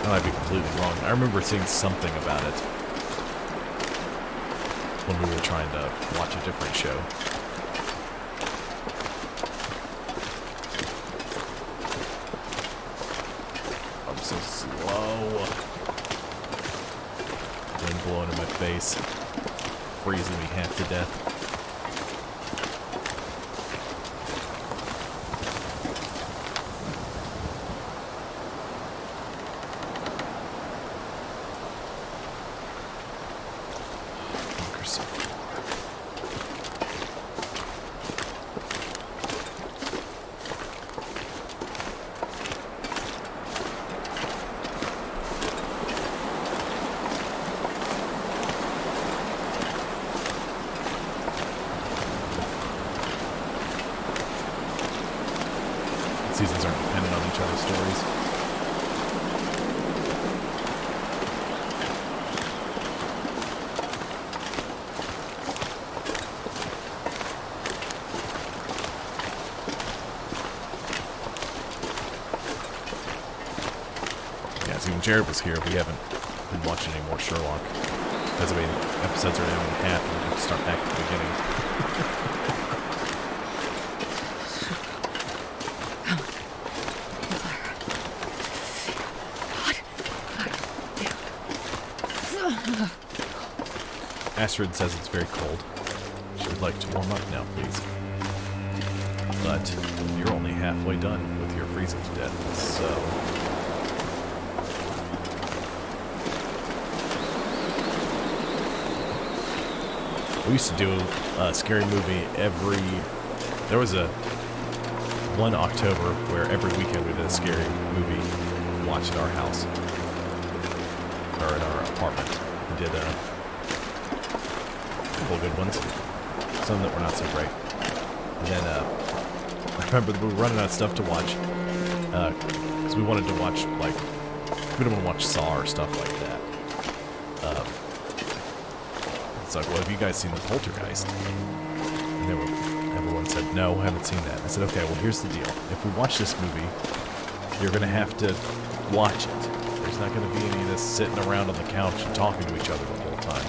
I might be completely wrong. I remember seeing something about it. when we were trying to watch a different show. I'm so slow. Wind blowing in my face. Freezing me half to death. Seasons aren't dependent on each other's stories. Yeah, see, when Jared was here, we haven't been watching any more Sherlock. Because, I mean, episodes are an hour and a half, and we have to start back at the beginning. Astrid says it's very cold. She would like to warm up now, please. But you're only halfway done with your freezing to death, so... We used to do a scary movie every... There was a... one October where every weekend we did a scary movie watch at our house. Or in our apartment. We did a... couple good ones, some that were not so great. And then I remember we were running out of stuff to watch because we wanted to watch, like, we didn't want to watch Saw or stuff like that. It's like, well, have you guys seen The Poltergeist? And everyone said, no, haven't seen that. I said, okay, well, here's the deal. If we watch this movie, you're going to have to watch it. There's not going to be any of this sitting around on the couch and talking to each other the whole time.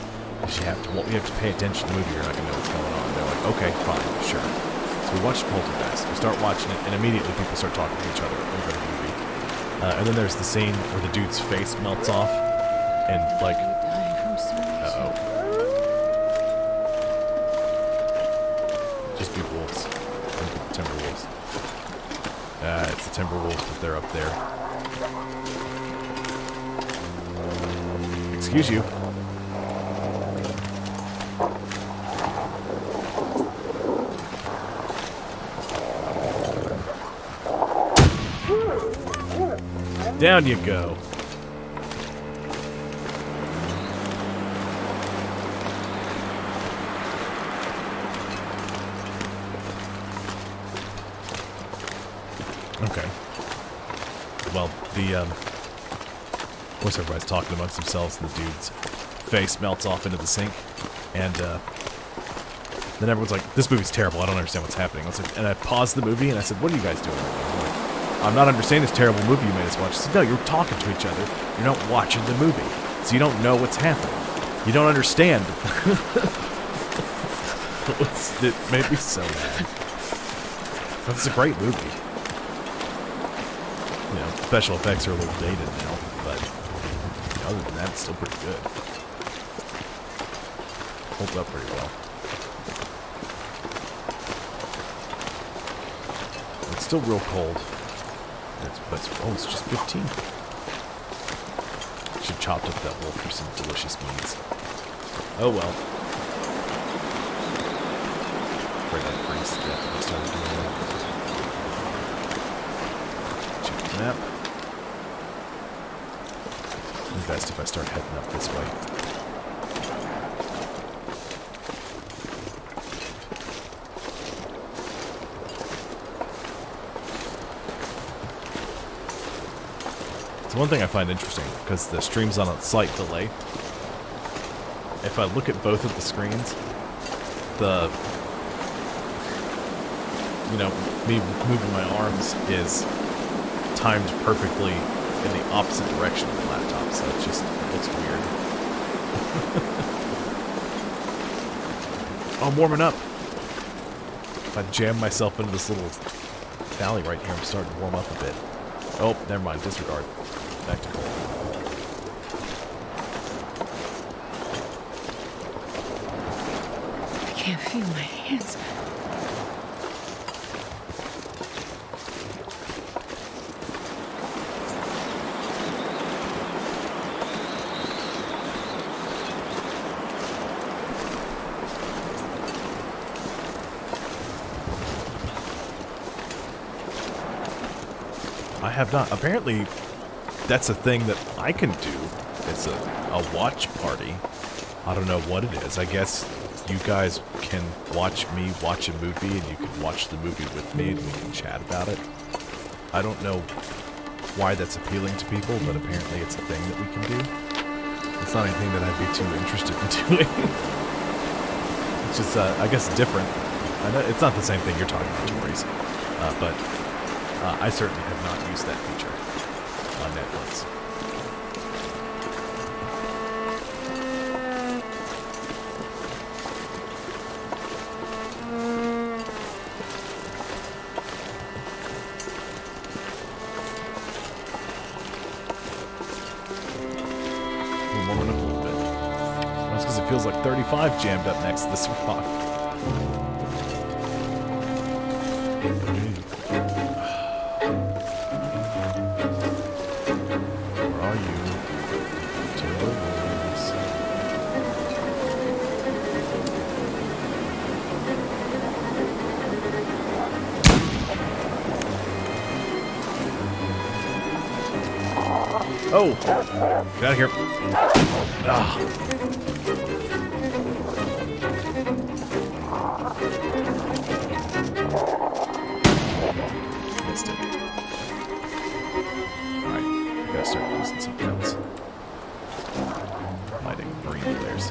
You have to pay attention to the movie, you're not going to know what's going on. They're like, okay, fine, sure. So we watch Poltergeist, we start watching it, and immediately people start talking to each other over the movie. And then there's the scene where the dude's face melts off, and like, uh-oh. Just be wolves. Timberwolves. It's the Timberwolves, but they're up there. Excuse you. Down you go. Okay. Well, of course everybody's talking amongst themselves, and the dude's face melts off into the sink, and then everyone's like, this movie's terrible, I don't understand what's happening. I was like, and I paused the movie, and I said, what are you guys doing right now? I'm like, I'm not understanding this terrible movie you made us watch. I said, no, you're talking to each other. You're not watching the movie. So you don't know what's happening. You don't understand. It made me so mad. That's a great movie. You know, special effects are a little dated now, but other than that, it's still pretty good. Holds up pretty well. It's still real cold. Oh, it's just 15. Should have chopped up that wolf for some delicious meats. Oh well. Afraid I'd freeze to death if I started doing that. Check the map. It'd be best if I start heading up this way. One thing I find interesting, because the stream's on a slight delay, if I look at both of the screens, me moving my arms is timed perfectly in the opposite direction of the laptop, so it looks weird. Oh, I'm warming up. If I jam myself into this little valley right here, I'm starting to warm up a bit. Oh, never mind. Disregard. Back to cold. I can't feel my hands. I have not. Apparently, that's a thing that I can do. It's a watch party. I don't know what it is. I guess you guys can watch me watch a movie, and you can watch the movie with me, and we can chat about it. I don't know why that's appealing to people, but apparently it's a thing that we can do. It's not anything that I'd be too interested in doing. It's just, I guess, different. I know it's not the same thing you're talking about, Tories, but I certainly have not used that feature on Netflix. We're warming up a little bit. That's because it feels like 35 jammed up next to this rock. Oh! Get out of here. Ah. Missed it. Alright, I gotta start using something else. Lighting green flares.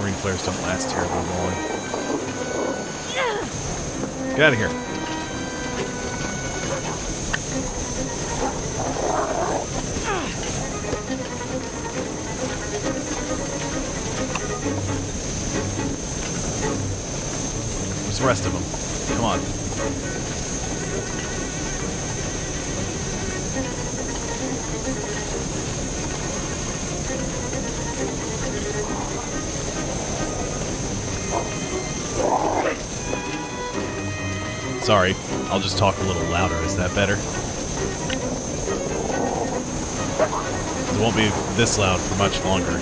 Green flares don't last terribly long. Get out of here. Where's the rest of them? Come on. Sorry, I'll just talk a little louder. Is that better? It won't be this loud for much longer.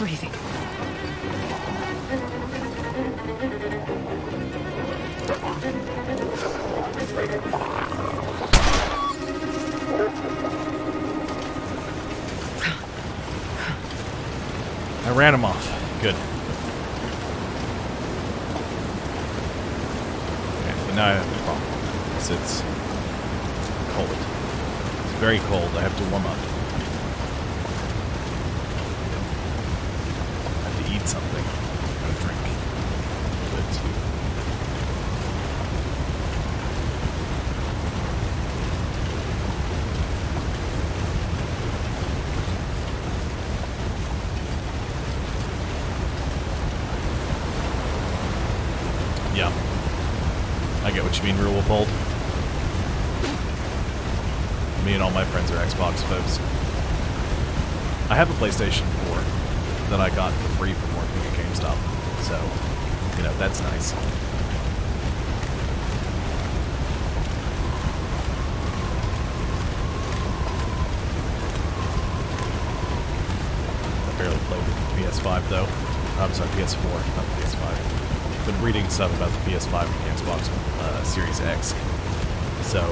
Freezing. I ran him off. Good. Okay, but now I have a problem. It's cold. It's very cold. I have to warm up. I have to eat something. I have to drink. But yeah. I get what you mean, Real Wolfold. Me and all my friends are Xbox folks. I have a PlayStation 4 that I got for free from working at GameStop. So, you know, that's nice. barely played the PS5 though. I'm sorry, PS4, not the PS5. Been reading stuff about the PS5 and the Xbox Series X. So,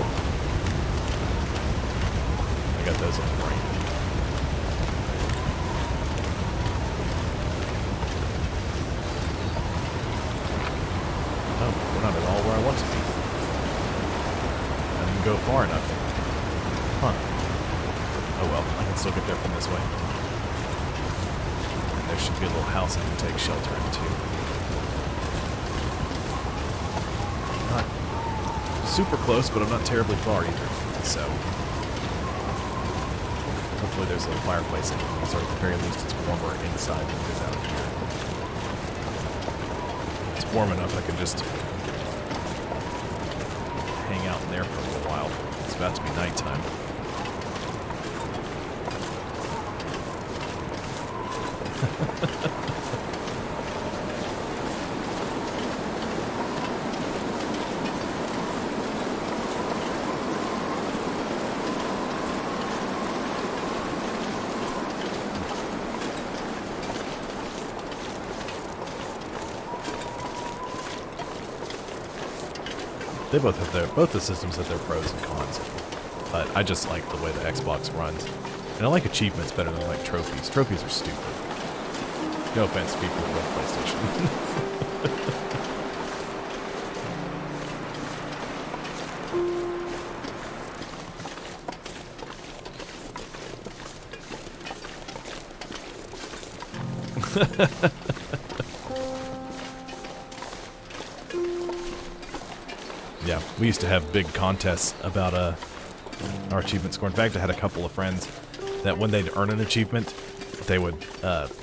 I got those on the brain. Oh, we're not at all where I want to be. I didn't go far enough. Huh. Oh well, I can still get there from this way. And there should be a little house I can take shelter into. Not super close, but I'm not terribly far either. So, hopefully there's a little fireplace in it. So at the very least it's warmer inside than it is out here. It's warm enough I can just hang out in there for a little while. It's about to be nighttime. They both have both the systems have their pros and cons, but I just like the way the Xbox runs, and I like achievements better than I like trophies. Trophies are stupid. No offense to people who love PlayStation. Yeah, we used to have big contests about our achievement score. In fact, I had a couple of friends that when they'd earn an achievement, they would,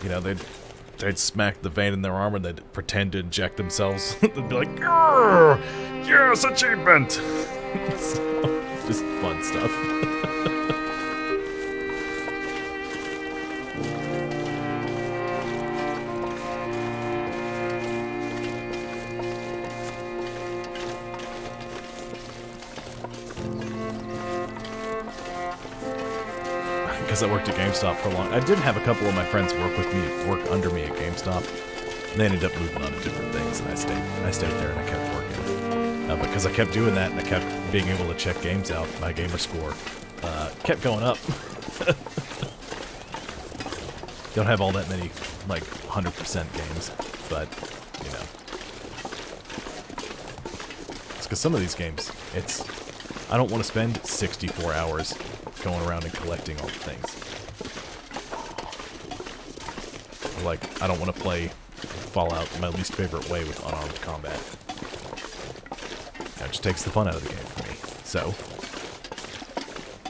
you know, they'd smack the vein in their arm and they'd pretend to inject themselves. They'd be like, "Grr, yes, achievement!" So, just fun stuff. Because I worked at GameStop for a long. I did have a couple of my friends work under me at GameStop. And they ended up moving on to different things, and I stayed there and I kept working. Because I kept doing that and I kept being able to check games out, my gamer score kept going up. Don't have all that many like 100% games, but you know, it's because some of these games, I don't want to spend 64 hours going around and collecting all the things. Like, I don't want to play Fallout my least favorite way with unarmed combat. That just takes the fun out of the game for me. So,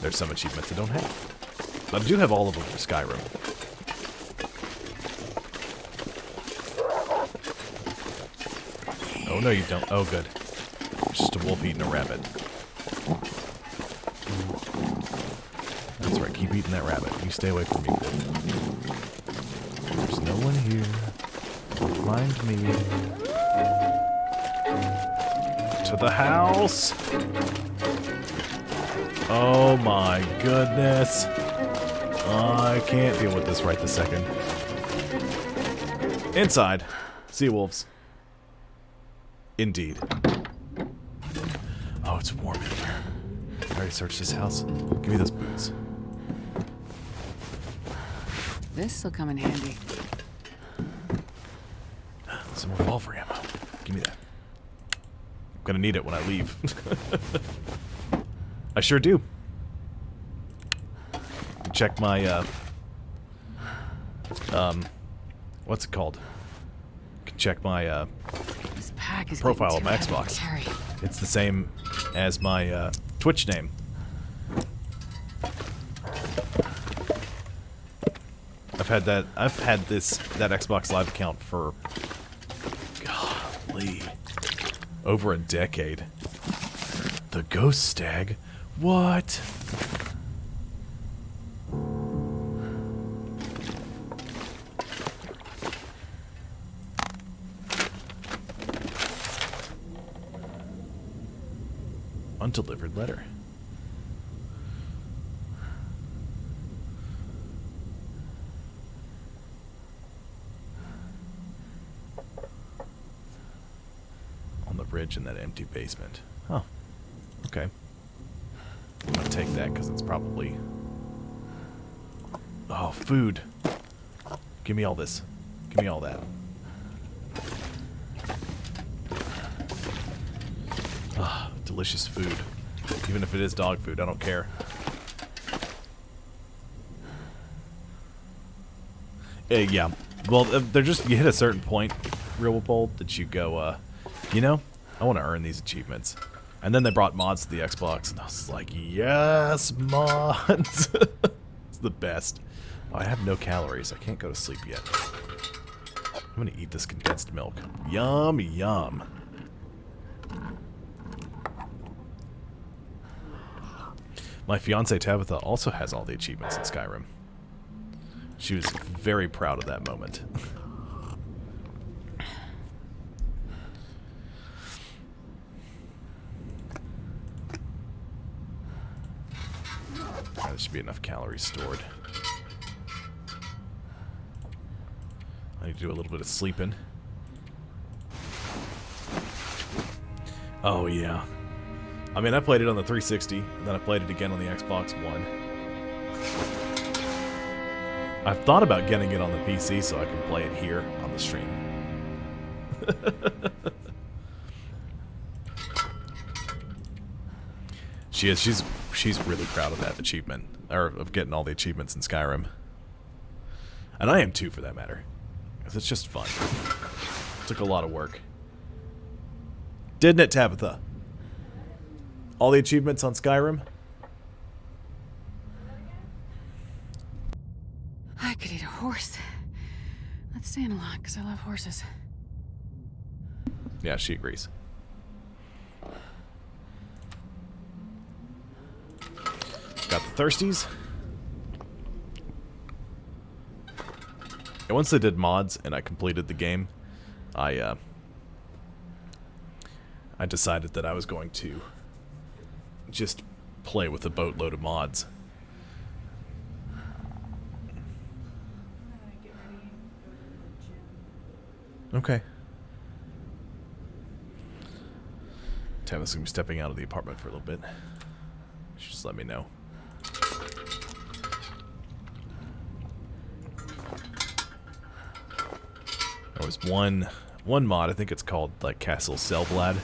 there's some achievements I don't have. But I do have all of them for Skyrim. Oh, no you don't. Oh, good. It's just a wolf eating a rabbit. That's right, keep eating that rabbit. You stay away from me, wolf. There's no one here. Don't mind me. To the house! Oh my goodness. I can't deal with this right this second. Inside. Sea wolves. Indeed. Oh, it's warm in here. I already searched this house. Give me those boots. This'll come in handy. Some revolver ammo. Give me that. I'm gonna need it when I leave. I sure do. Check my, what's it called? Check my, This pack is profile on getting my too heavy Xbox. to carry. It's the same as my, Twitch name. I've had that Xbox Live account for, golly, over a decade. The Ghost Stag? What? Undelivered letter. ridge in that empty basement. Huh. Okay. I'm gonna take that because it's probably... Oh, food. Give me all this. Give me all that. Ah, delicious food. Even if it is dog food, I don't care. Yeah. Well, they're just... You hit a certain point, Real Bold, that you go, you know, I want to earn these achievements. And then they brought mods to the Xbox, and I was like, yes, mods! It's the best. Oh, I have no calories. I can't go to sleep yet. I'm gonna eat this condensed milk. Yum, yum. My fiancée Tabitha also has all the achievements in Skyrim. She was very proud of that moment. There should be enough calories stored. I need to do a little bit of sleeping. Oh, yeah. I mean, I played it on the 360, and then I played it again on the Xbox One. I've thought about getting it on the PC so I can play it here on the stream. She's really proud of that achievement, or of getting all the achievements in Skyrim. And I am too, for that matter. Because it's just fun. It took a lot of work. Didn't it, Tabitha? All the achievements on Skyrim? I could eat a horse. That's saying a lot, because I love horses. Yeah, she agrees. Got the thirsties. And once they did mods and I completed the game, I decided that I was going to just play with a boatload of mods. Okay. Tabitha's gonna be stepping out of the apartment for a little bit. Just let me know. There was one mod, I think it's called like Castle Selblad.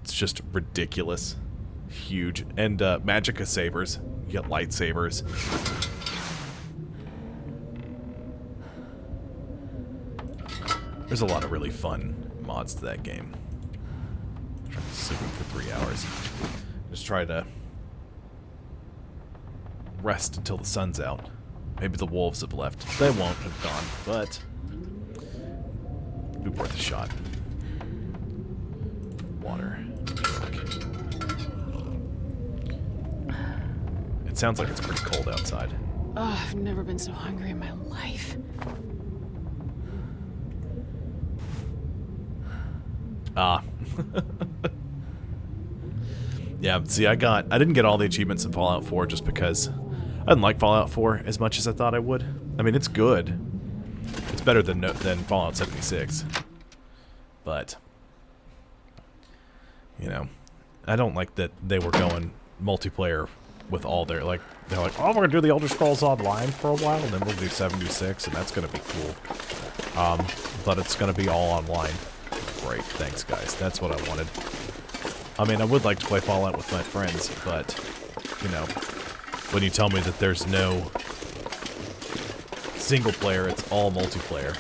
It's just ridiculous. Huge. And Magicka sabers. You get lightsabers. There's a lot of really fun mods to that game. I'm sleeping for 3 hours. Just try to rest until the sun's out. Maybe the wolves have left. They won't have gone, but it'd be worth a shot. Water. It sounds like it's pretty cold outside. Oh, I've never been so hungry in my life. Ah. Yeah, see, I didn't get all the achievements in Fallout 4 just because I didn't like Fallout 4 as much as I thought I would. I mean, it's good. It's better than Fallout 76. But, you know, I don't like that they were going multiplayer with all their, like, they're like, oh, we're going to do the Elder Scrolls Online for a while, and then we'll do 76, and that's going to be cool. But it's going to be all online. Great, thanks, guys. That's what I wanted. I mean, I would like to play Fallout with my friends, but, you know, when you tell me that there's no single player, it's all multiplayer.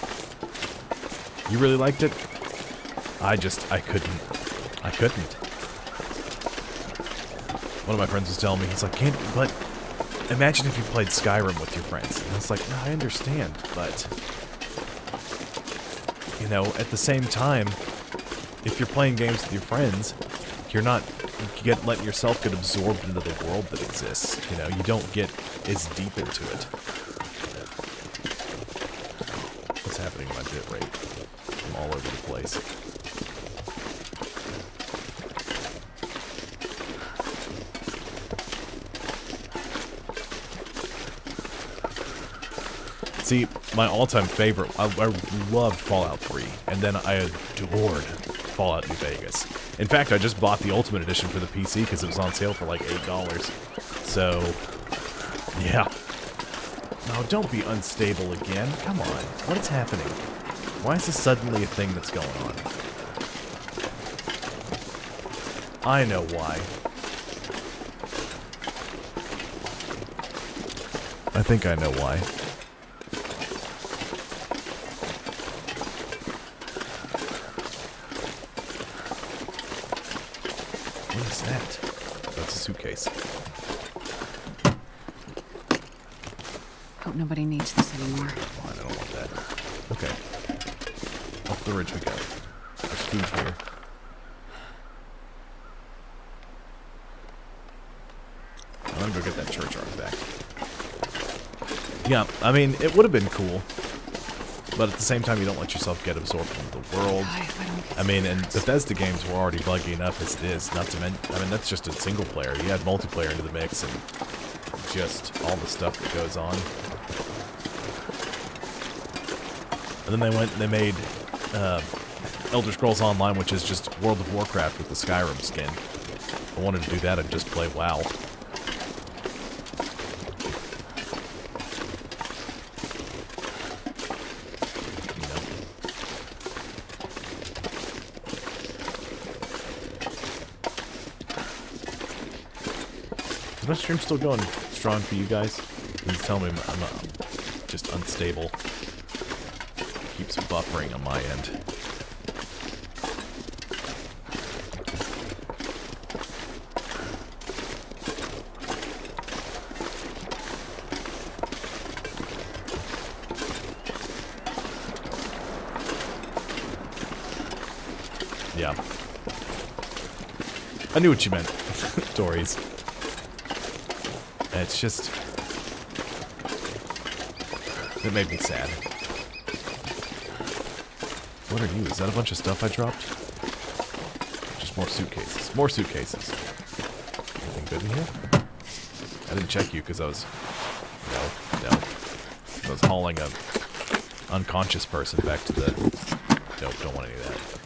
You really liked it? I couldn't. One of my friends was telling me, he's like, but imagine if you played Skyrim with your friends. And I was like, no, I understand, but, you know, at the same time, if you're playing games with your friends, you're not letting yourself get absorbed into the world that exists. You know, you don't get as deep into it. What's happening to my bit rate? I'm all over the place. See, my all-time favorite, I loved Fallout 3, and then I adored Fallout New Vegas. In fact, I just bought the Ultimate Edition for the PC because it was on sale for like $8. So, yeah. No, don't be unstable again. Come on. What is happening? Why is this suddenly a thing that's going on? I know why. I think I know why. What is that? That's a suitcase. Hope nobody needs this anymore. Fine, I don't want that. Okay. Up the ridge we go. There's food here. I'm gonna go get that church artifact. Yeah, I mean, it would have been cool. But at the same time, you don't let yourself get absorbed into the world. I mean, and Bethesda games were already buggy enough as it is. Not to mention, I mean, that's just a single player. You add multiplayer into the mix and just all the stuff that goes on. And then they made Elder Scrolls Online, which is just World of Warcraft with the Skyrim skin. If I wanted to do that, I'd just play WoW. Is my stream still going strong for you guys? Please tell me I'm just unstable. Keeps buffering on my end. Yeah. I knew what you meant, Dories. It's just... it made me sad. What are you? Is that a bunch of stuff I dropped? Just more suitcases. More suitcases. Anything good in here? I didn't check you because I was... No. I was hauling a unconscious person back to the... Nope, don't want any of that.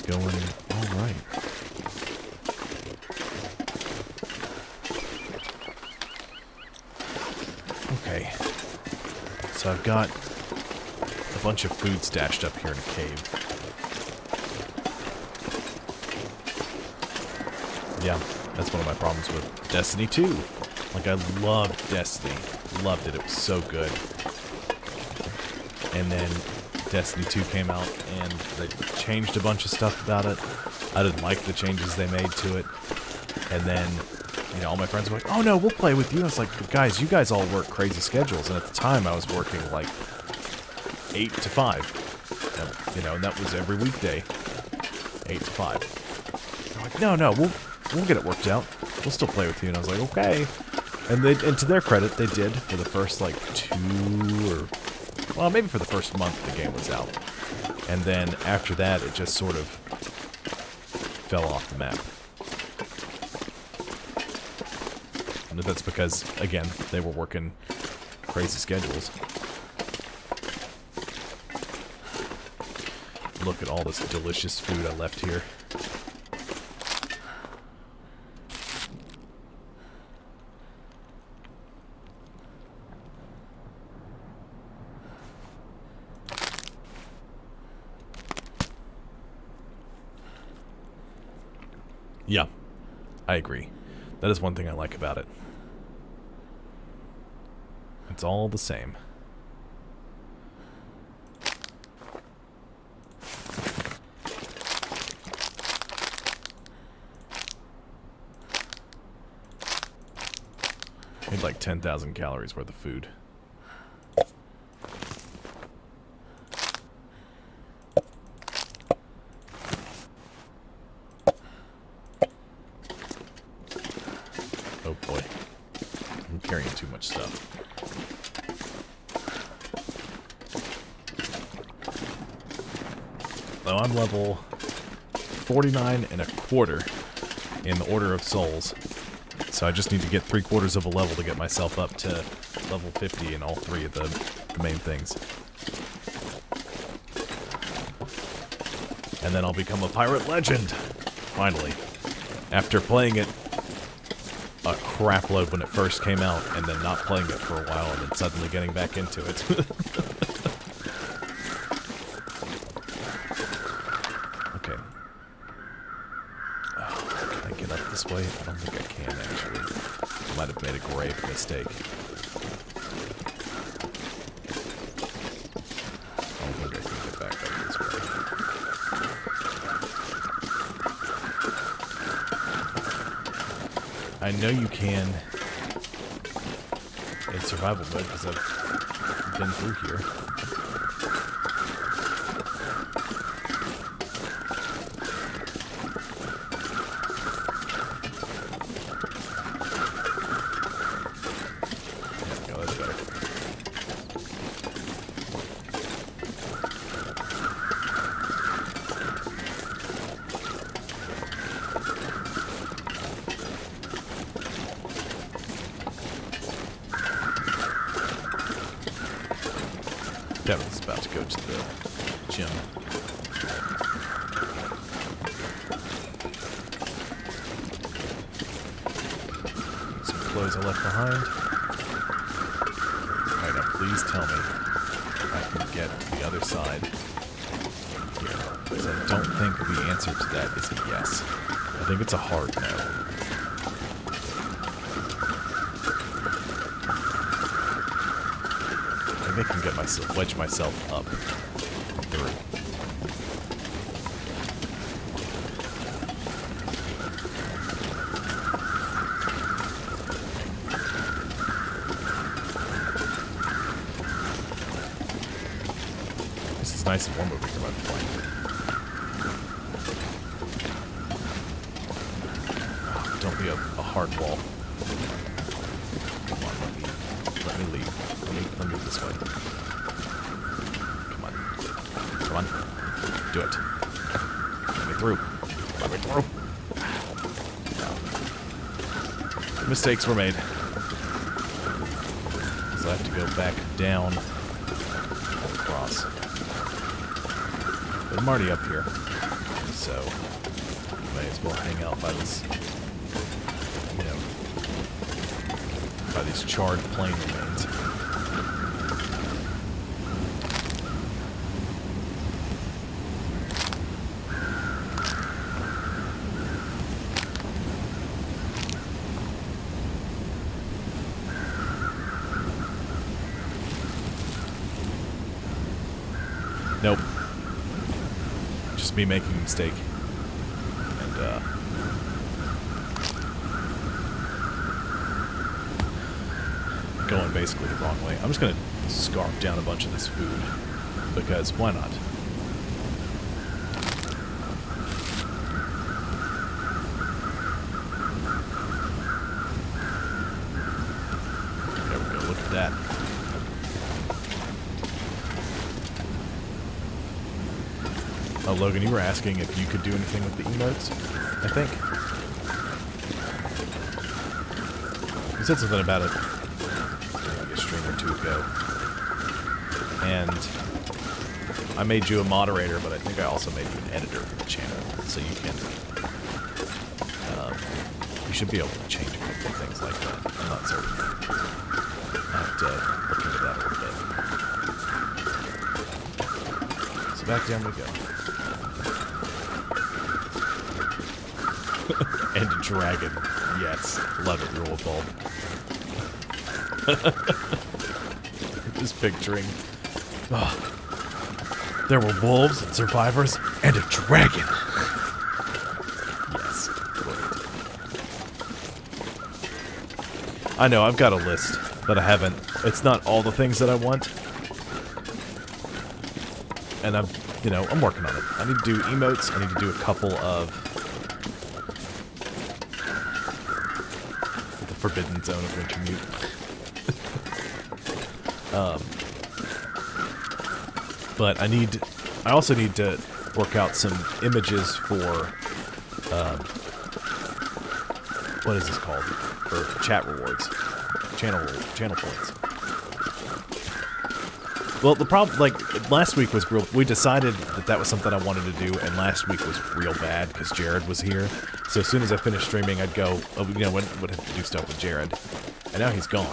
Going all right. Okay. So I've got a bunch of food stashed up here in a cave. Yeah, that's one of my problems with Destiny 2. Like, I loved Destiny. Loved it. It was so good. And then Destiny 2 came out, and they changed a bunch of stuff about it. I didn't like the changes they made to it. And then, you know, all my friends were like, oh no, we'll play with you. And I was like, guys, you guys all work crazy schedules. And at the time, I was working like 8 to 5. And, you know, and that was every weekday. 8 to 5. They're like, no, we'll get it worked out. We'll still play with you. And I was like, okay. And to their credit, they did for the first like 2 or... well, maybe for the first month the game was out. And then after that, it just sort of fell off the map. And that's because, again, they were working crazy schedules. Look at all this delicious food I left here. Yeah, I agree. That is one thing I like about it. It's all the same. Need like 10,000 calories worth of food. Oh boy. I'm carrying too much stuff. So I'm level 49 and a quarter in the Order of Souls. So I just need to get 3/4 of a level to get myself up to level 50 in all three of the main things. And then I'll become a pirate legend, finally. After playing it a crap load when it first came out, and then not playing it for a while, and then suddenly getting back into it. Okay. Oh, can I get up this way? I don't think I can, actually. I might have made a grave mistake. I don't think I can get back up this way. I know you can in survival mode because I've been through here. There we go, that's better. Devin's about to go to the gym. Some clothes I left behind. Alright, now please tell me I can get to the other side here. Because I don't think the answer to that is a yes. I think it's a hard no. I can get myself, wedge myself up through. This is nice and warm over here by the point. Oh, don't be a hard wall. Come on, let me leave. Let me this way. Come on. Come on. Do it. Let me through. Let me through. No. Mistakes were made. So I have to go back down across. But I'm already up here. So may as well hang out by this, you know, by these charred plain remains. Nope. Just me making a mistake. And, going basically the wrong way. I'm just gonna scarf down a bunch of this food. Because why not? There we go, look at that. Oh, Logan, you were asking if you could do anything with the emotes, I think. You said something about it maybe a stream or two ago. And I made you a moderator, but I think I also made you an editor for the channel. So you can, you should be able to change a couple of things like that. I'm not certain. I have to look into that a little bit. So back down we go. And a dragon. Yes. Love it, Rule Bulb. Just picturing. Oh, there were wolves and survivors and a dragon. Yes. Great. I know, I've got a list, but I haven't. It's not all the things that I want. And I'm, you know, I'm working on it. I need to do emotes. I need to do a couple of the Forbidden Zone of Wintermute. But I also need to work out some images for, what is this called? For chat rewards. Channel points. Well, the problem, like, last week was real, we decided that that was something I wanted to do, and last week was real bad because Jared was here. So as soon as I finished streaming, I'd go, you know, would have to do stuff with Jared. And now he's gone.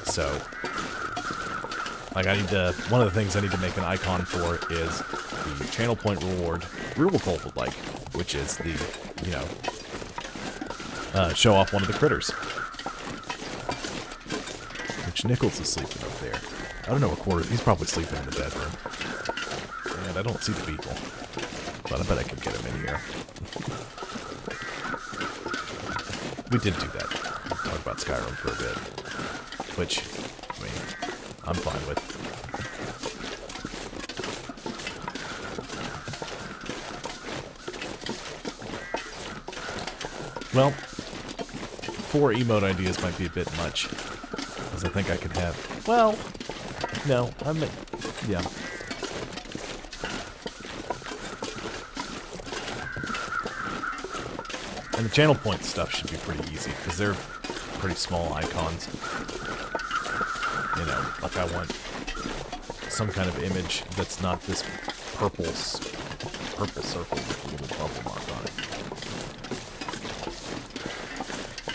So, like, I need to, one of the things I need to make an icon for is the channel point reward Real-Cold would like, which is the, you know, show off one of the critters. Which Nichols is sleeping up there. I don't know what quarter, he's probably sleeping in the bedroom. And I don't see the beagle. But I bet I could get him in here. We did do that. Talk about Skyrim for a bit. Which, I mean, I'm fine with. Well, 4 emote ideas might be a bit much. Because I think I could have... Well, no, yeah. And the channel point stuff should be pretty easy, because they're pretty small icons. You know, like I want some kind of image that's not this purple circle with a little bubble mark on it.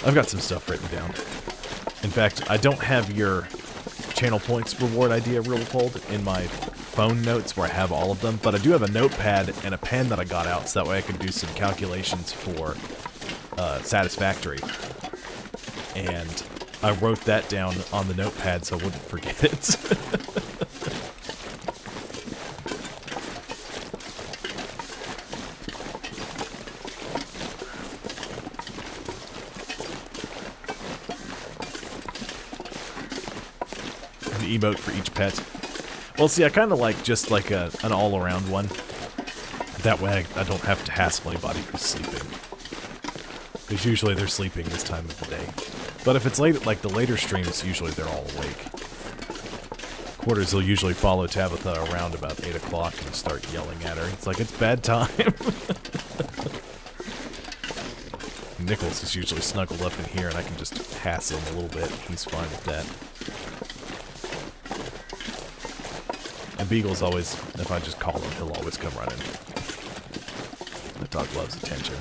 I've got some stuff written down. In fact, I don't have your channel points reward idea real cold in my phone notes where I have all of them, but I do have a notepad and a pen that I got out so that way I can do some calculations for Satisfactory. And I wrote that down on the notepad so I wouldn't forget it. An emote for each pet. Well, see, I kind of like just like an all-around one. That way I don't have to hassle anybody who's sleeping. Because usually they're sleeping this time of the day. But if it's late, like the later streams, usually they're all awake. Quarters will usually follow Tabitha around about 8 o'clock and start yelling at her. It's like, it's bad time. Nichols is usually snuggled up in here and I can just hassle him a little bit. He's fine with that. And Beagle's always, if I just call him, he'll always come running. The dog loves attention.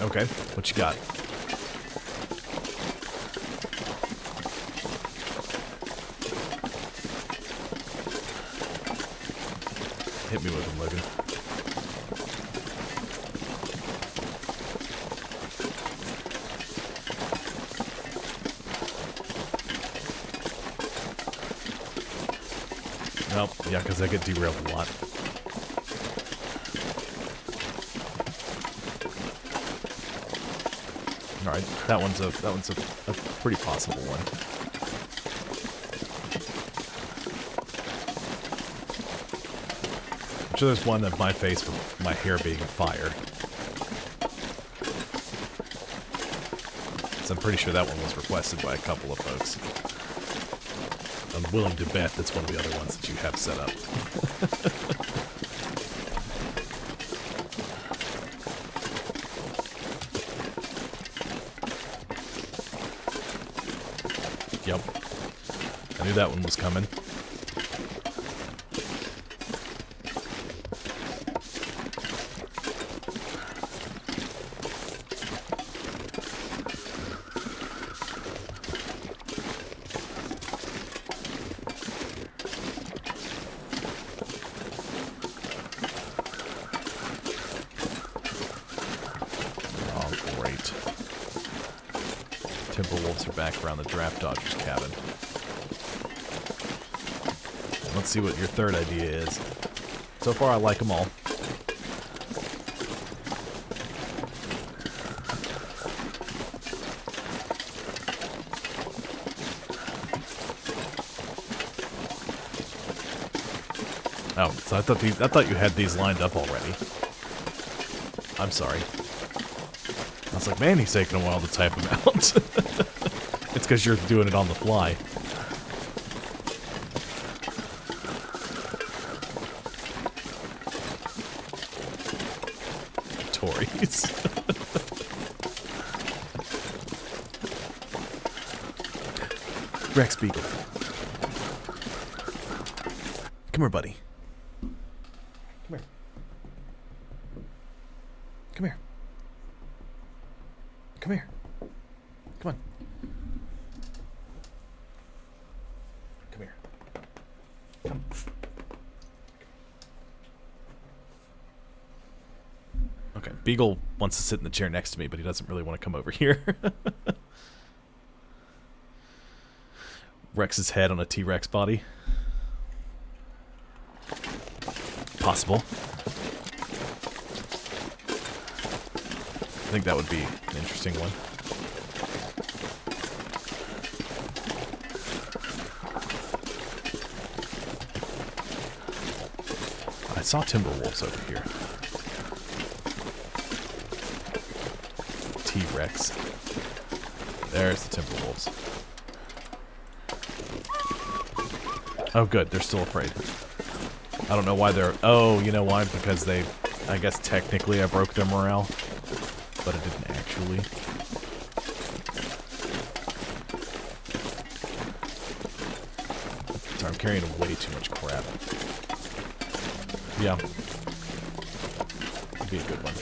Okay, what you got? Hit me with him, Logan. Nope, yeah, because I get derailed a lot. Alright, that one's a pretty possible one. I'm sure there's one of my face with my hair being fire. So I'm pretty sure that one was requested by a couple of folks. I'm willing to bet that's one of the other ones that you have set up. Yep. I knew that one was coming. Timberwolves are back around the Draft Dodgers cabin. Let's see what your third idea is. So far, I like them all. Oh, so I thought you had these lined up already. I'm sorry. I was like, man, he's taking a while to type them out. It's because you're doing it on the fly. Tories. Rex Beagle. Come here, buddy. Come here. Come here. Come here. Come on. Come here. Come. Okay, Beagle wants to sit in the chair next to me, but he doesn't really want to come over here. Rex's head on a T-Rex body. Possible. I think that would be an interesting one. I saw Timberwolves over here. T-Rex. There's the Timberwolves. Oh good, they're still afraid. I don't know why they're... Oh, you know why? Because they... I guess technically I broke their morale. But I didn't actually. Sorry, I'm carrying way too much crap. Yeah. It'd be a good one.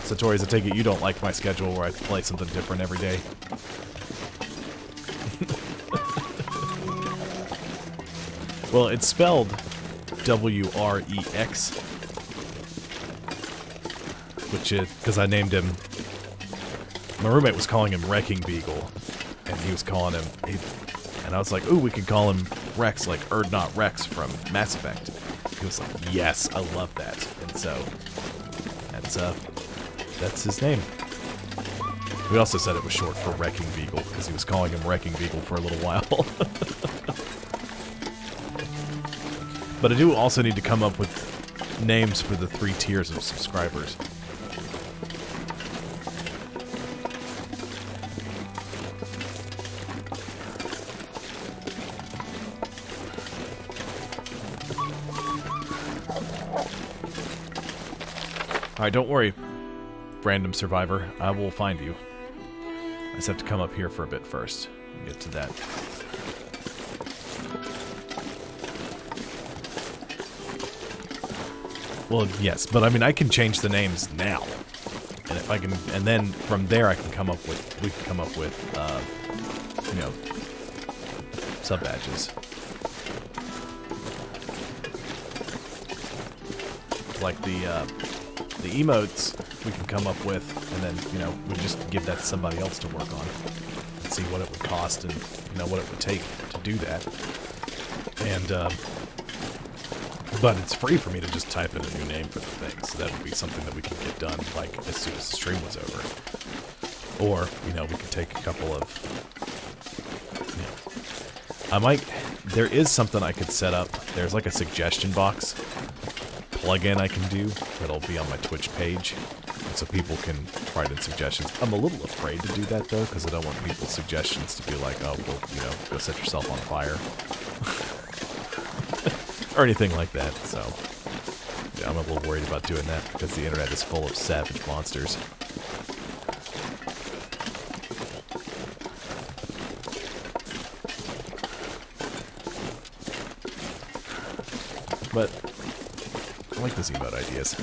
So, Tories, I take it you don't like my schedule where I play something different every day. Well, it's spelled W-R-E-X. Which is, because I named him, my roommate was calling him Wrecking Beagle, and he was calling him, and I was like, ooh, we could call him Rex, like Erdnot Rex from Mass Effect. He was like, yes, I love that, and so, that's his name. We also said it was short for Wrecking Beagle, because he was calling him Wrecking Beagle for a little while. But I do also need to come up with names for the 3 tiers of subscribers. Alright, don't worry, random survivor. I will find you. I just have to come up here for a bit first and get to that. Well, yes, but I mean, I can change the names now. And if I can, and then from there I can come up with, we can come up with, you know, sub-badges. Like the emotes we can come up with, and then, you know, we just give that to somebody else to work on. And see what it would cost and, you know, what it would take to do that. And, but it's free for me to just type in a new name for the thing, so that would be something that we can get done, like, as soon as the stream was over. Or, you know, we could take a couple of, you know, I might, there is something I could set up. There's like a suggestion box plugin I can do that'll be on my Twitch page, and so people can write in suggestions. I'm a little afraid to do that, though, because I don't want people's suggestions to be like, oh, well, you know, go set yourself on fire. Or anything like that, so yeah, I'm a little worried about doing that because the internet is full of savage monsters. But I like those emote ideas.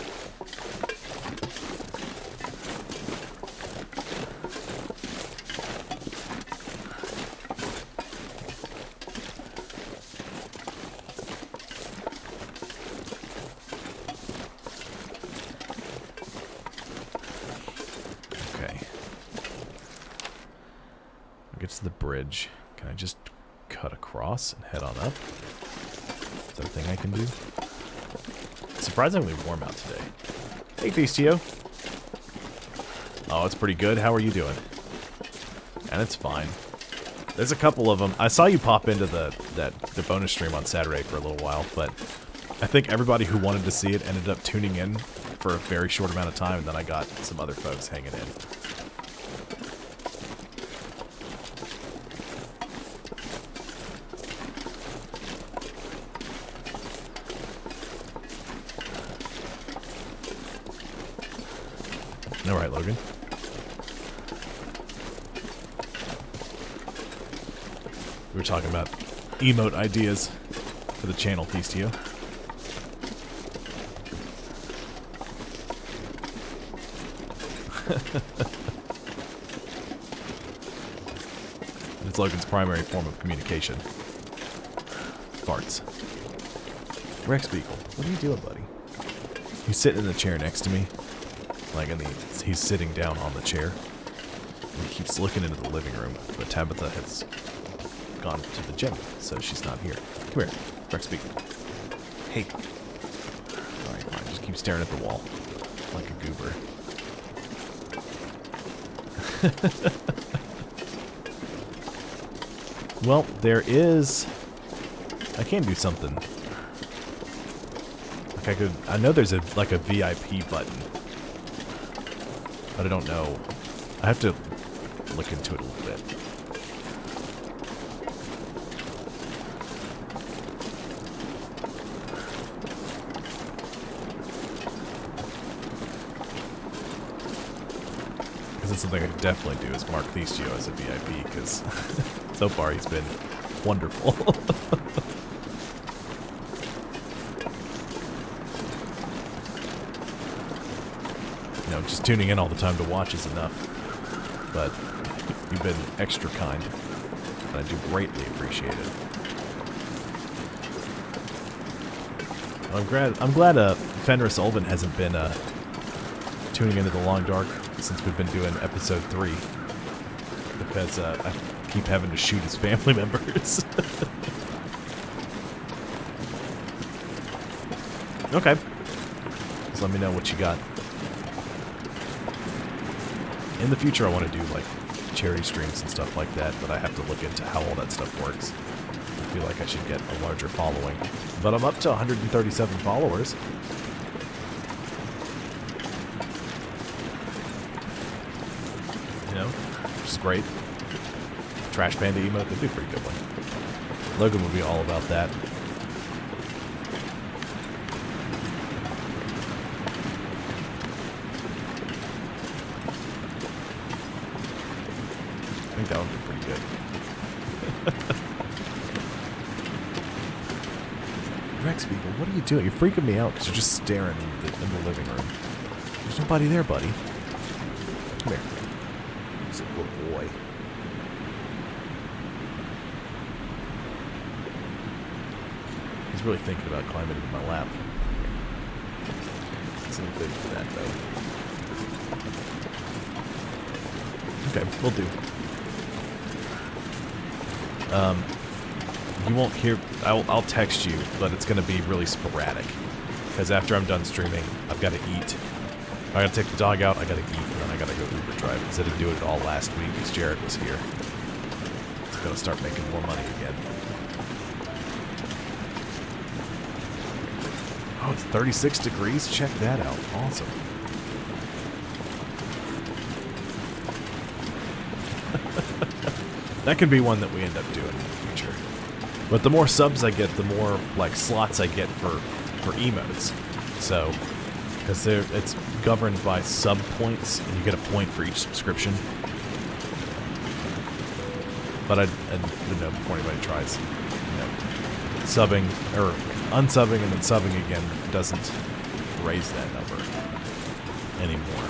To the bridge. Can I just cut across and head on up? Is that a thing I can do? surprisingly warm out today. Hey, Beastio. Oh, it's pretty good. How are you doing? And it's fine. There's a couple of them. I saw you pop into the bonus stream on Saturday for a little while, but I think everybody who wanted to see it ended up tuning in for a very short amount of time, and then I got some other folks hanging in. All right, Logan. We were talking about emote ideas for the channel, Feastio. It's Logan's primary form of communication. Farts. Rex Beagle, what are you doing, buddy? He's sitting in the chair next to me. Like, he's sitting down on the chair. And he keeps looking into the living room, but Tabitha has gone to the gym, so she's not here. Come here, Rex Beagle. Hey. Alright, fine. Just keep staring at the wall. Like a goober. Well, there is... I can do something. Like I know there's a VIP button. But I don't know. I have to look into it a little bit. Because it's something I could definitely do is mark Theistio as a VIP, because so far he's been wonderful. You know, just tuning in all the time to watch is enough. But you've been extra kind, and I do greatly appreciate it. I'm glad Fenris Ulvin hasn't been tuning into the Long Dark since we've been doing episode 3, because I keep having to shoot his family members. Okay. Just let me know what you got. In the future, I want to do, like, charity streams and stuff like that, but I have to look into how all that stuff works. I feel like I should get a larger following. But I'm up to 137 followers. You know, which is great. Trash Panda emote, that'd be a pretty good one. Logan would be all about that. I think that would be pretty good. Rex Beagle, what are you doing? You're freaking me out because you're just staring in the living room. There's nobody there, buddy. Come here. He's a good boy. He's really thinking about climbing into my lap. It's a little big for that, though. Okay, we'll do. You won't hear... I'll text you, but it's going to be really sporadic. Because after I'm done streaming, I've got to eat. I got to take the dog out, I got to eat, and then I got to go Uber drive. Because I didn't do it all last week because Jared was here. It's going to start making more money again. Oh, it's 36 degrees? Check that out. Awesome. That could be one that we end up doing in the future. But the more subs I get, the more, like, slots I get for emotes. So, because it's governed by sub points, and you get a point for each subscription. But I would know before anybody tries. You know, subbing, or unsubbing and then subbing again doesn't raise that number anymore.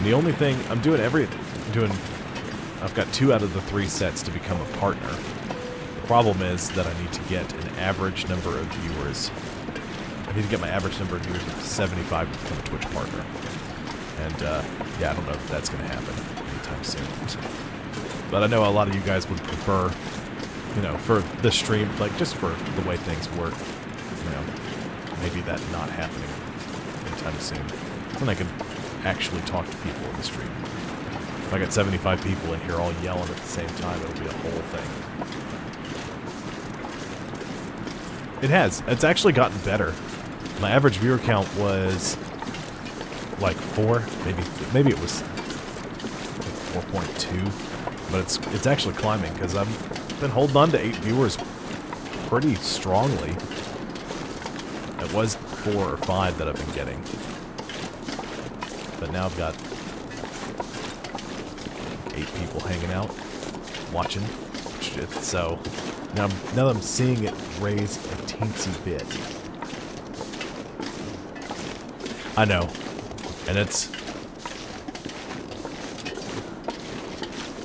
The only thing I'm doing, I've got 2 out of the 3 sets to become a partner. The problem is that I need to get an average number of viewers. I need to get my average number of viewers to 75 to become a Twitch partner. And, yeah, I don't know if that's going to happen anytime soon. But I know a lot of you guys would prefer, you know, for the stream, like, just for the way things work, you know, maybe that not happening anytime soon. When I can actually talk to people in the stream. If I got 75 people in here all yelling at the same time, it'll be a whole thing. It has. It's actually gotten better. My average viewer count was like 4, maybe it was like 4.2, but it's actually climbing because I've been holding on to 8 viewers pretty strongly. It was 4 or 5 that I've been getting, but now I've got 8 people hanging out, watching shit. So now that I'm seeing it raise a teensy bit. I know. And it's...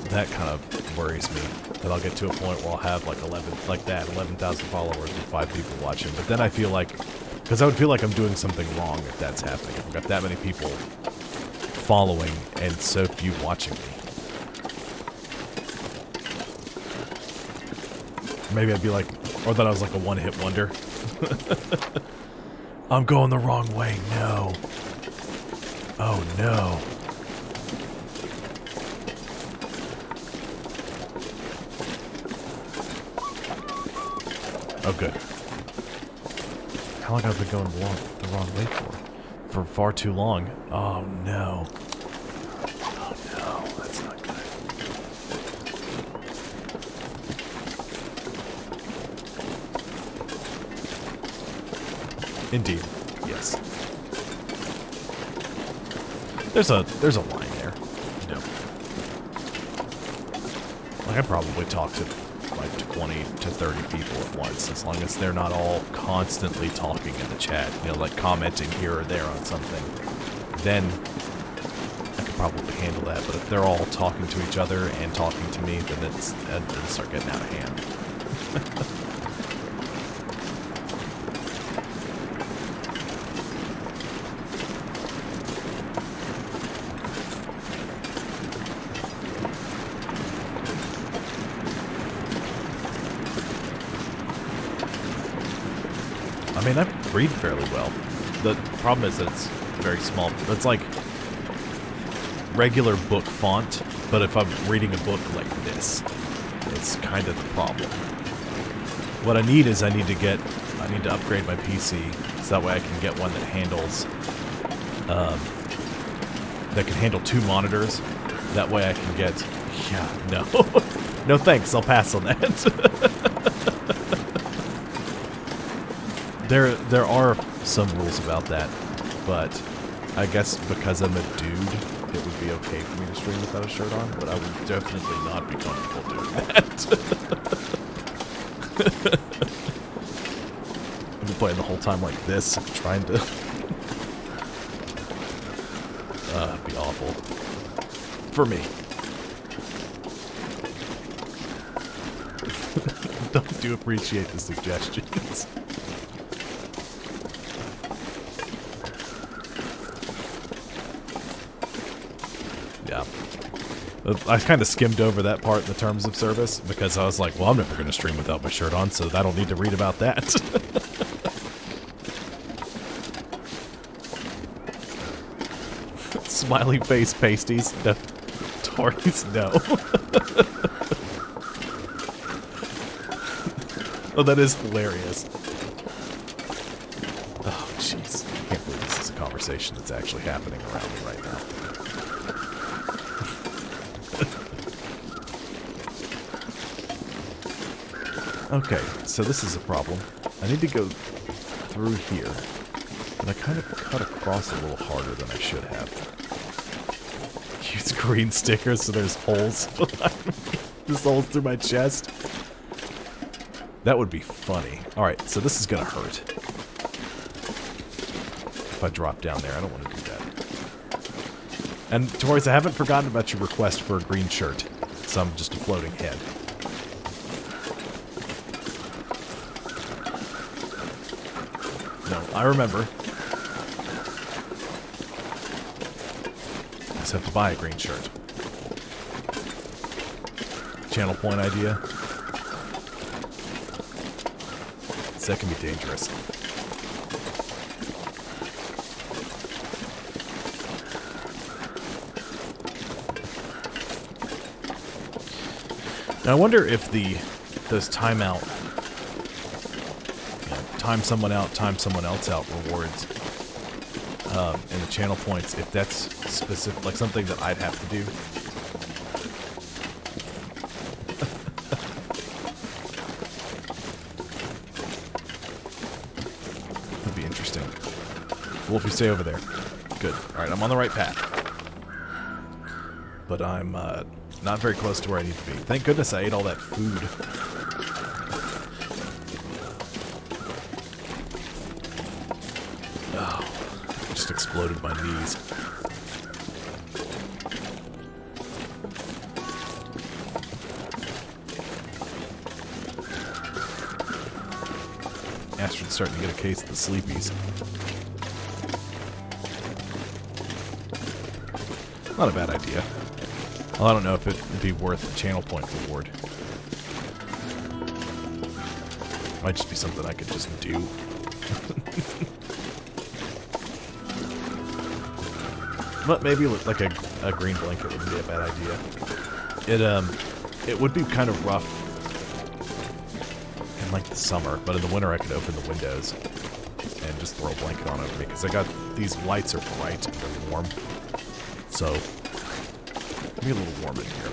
that kind of worries me. That I'll get to a point where I'll have like 11,000 followers and 5 people watching. But then I feel like... because I would feel like I'm doing something wrong if that's happening. I've got that many people following and so few watching me. Maybe I'd be like... or that I was like a one-hit wonder. I'm going the wrong way. No. Oh, no. Oh, good. How long have I been going the wrong way for? For far too long. Oh, no. Oh, no. That's not good. Indeed. Yes. There's a line there. You know. Like, I probably talk to like 20 to 30 people at once, as long as they're not all constantly talking in the chat, you know, like commenting here or there on something. Then I could probably handle that, but if they're all talking to each other and talking to me, then it'll start getting out of hand. I mean, I read fairly well. The problem is that it's very small. It's like regular book font, but if I'm reading a book like this, it's kind of the problem. What I need is I need to upgrade my PC, so that way I can get one that handles, that can handle 2 monitors. That way I can get, yeah, no. No thanks, I'll pass on that. There are some rules about that, but I guess because I'm a dude, it would be okay for me to stream without a shirt on, but I would definitely not be comfortable doing that. I've been playing the whole time like this, trying to... it'd be awful. For me. Do appreciate the suggestions. Yeah. I kind of skimmed over that part in the terms of service because I was like, well, I'm never going to stream without my shirt on, so I don't need to read about that. Smiley face pasties. No. Tories, no. Oh, that is hilarious. Oh, jeez. I can't believe this is a conversation that's actually happening around me right now. Okay, so this is a problem. I need to go through here, and I kind of cut across a little harder than I should have. Use green stickers so there's holes behind me. There's holes through my chest. That would be funny. Alright, so this is gonna hurt. If I drop down there, I don't want to do that. And, Tories, I haven't forgotten about your request for a green shirt. So I'm just a floating head. No, I remember. just have to buy a green shirt. Channel point idea. So that can be dangerous. Now I wonder if those timeout, time someone out, time someone else out rewards and the channel points, if that's specific, like something that I'd have to do. That'd be interesting. Wolf, you stay over there. Good. Alright, I'm on the right path. But I'm not very close to where I need to be. Thank goodness I ate all that food. Oh, just exploded my knees. Astrid's starting to get a case of the sleepies. Not a bad idea. Well, I don't know if it would be worth the channel point reward. Might just be something I could just do. But maybe like a green blanket wouldn't be a bad idea. It would be kind of rough in like the summer, but in the winter I could open the windows and just throw a blanket on over me because I got these lights are bright and they're warm. So be a little warm in here.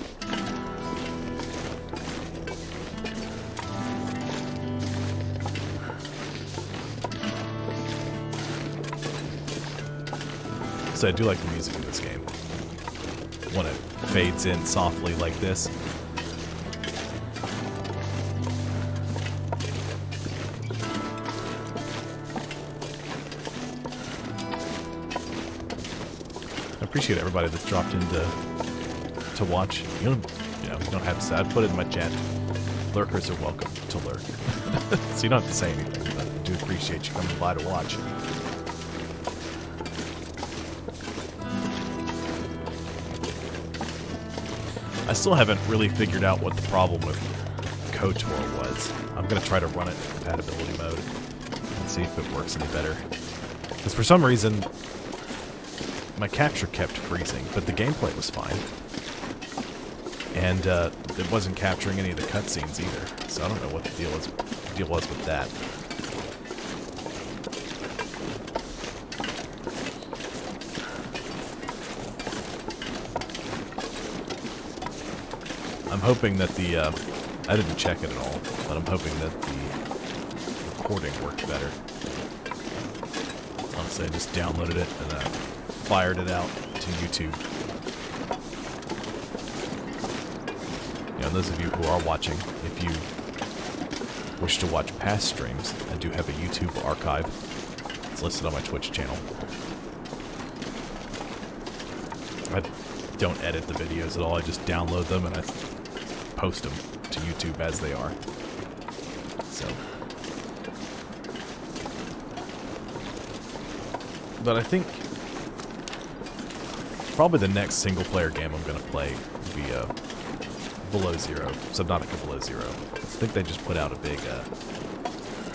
So I do like the music in this game. When it fades in softly like this. I appreciate everybody that's dropped in to watch. You don't have to say. I'd put it in my chat. Lurkers are welcome to lurk. So you don't have to say anything, but I do appreciate you coming by to watch. I still haven't really figured out what the problem with KOTOR was. I'm going to try to run it in compatibility mode and see if it works any better. Because for some reason, my capture kept freezing, but the gameplay was fine. And it wasn't capturing any of the cutscenes either, so I don't know what the deal was with that. I'm hoping that the I didn't check it at all, but I'm hoping that the recording worked better. Honestly, I just downloaded it and fired it out to YouTube. Those of you who are watching, if you wish to watch past streams, I do have a YouTube archive. It's listed on my Twitch channel. I don't edit the videos at all, I just download them and I post them to YouTube as they are. So. But I think probably the next single player game I'm going to play will be Below Zero, Subnautica Below Zero. I think they just put out a big,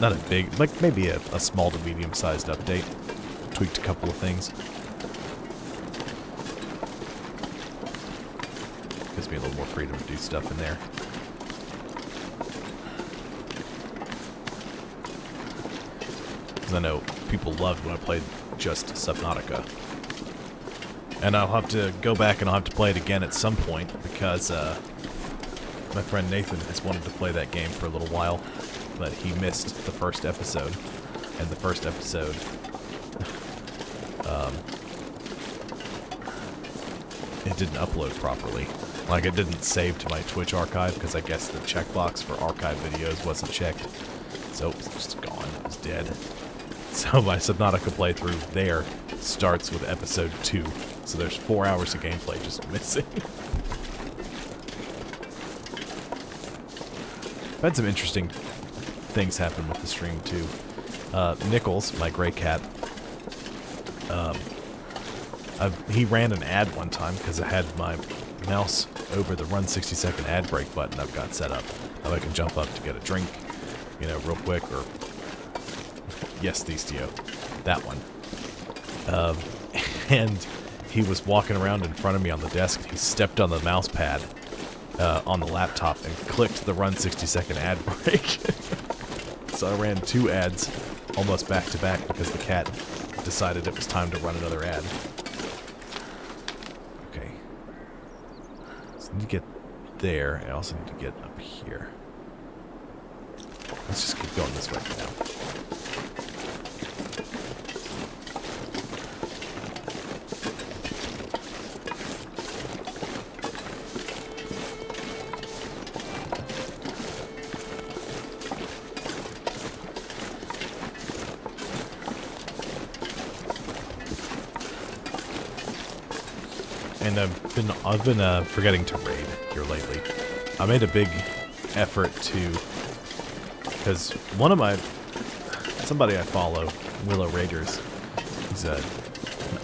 not a big, like maybe a small to medium-sized update. Tweaked a couple of things. Gives me a little more freedom to do stuff in there. Because I know people loved when I played just Subnautica. And I'll have to go back and I'll have to play it again at some point because, my friend Nathan has wanted to play that game for a little while, but he missed the first episode, and the first episode, it didn't upload properly. Like, it didn't save to my Twitch archive, because I guess the checkbox for archive videos wasn't checked, so it's just gone, it was dead. So my Subnautica playthrough there starts with episode 2, so there's 4 hours of gameplay just missing. I've had some interesting things happen with the stream, too. Nichols, my gray cat, He ran an ad one time because I had my mouse over the run 60-second ad break button I've got set up. Now I can jump up to get a drink, you know, real quick, or... yes, Thestio. That one. And he was walking around in front of me on the desk, and he stepped on the mouse pad on the laptop and clicked the run 60-second ad break. So I ran 2 ads almost back to back because the cat decided it was time to run another ad. Okay. So I need to get there. I also need to get up here. Let's just keep going this way for now. And I've been forgetting to raid here lately. I made a big effort to, because somebody I follow, Willow Raiders, he's an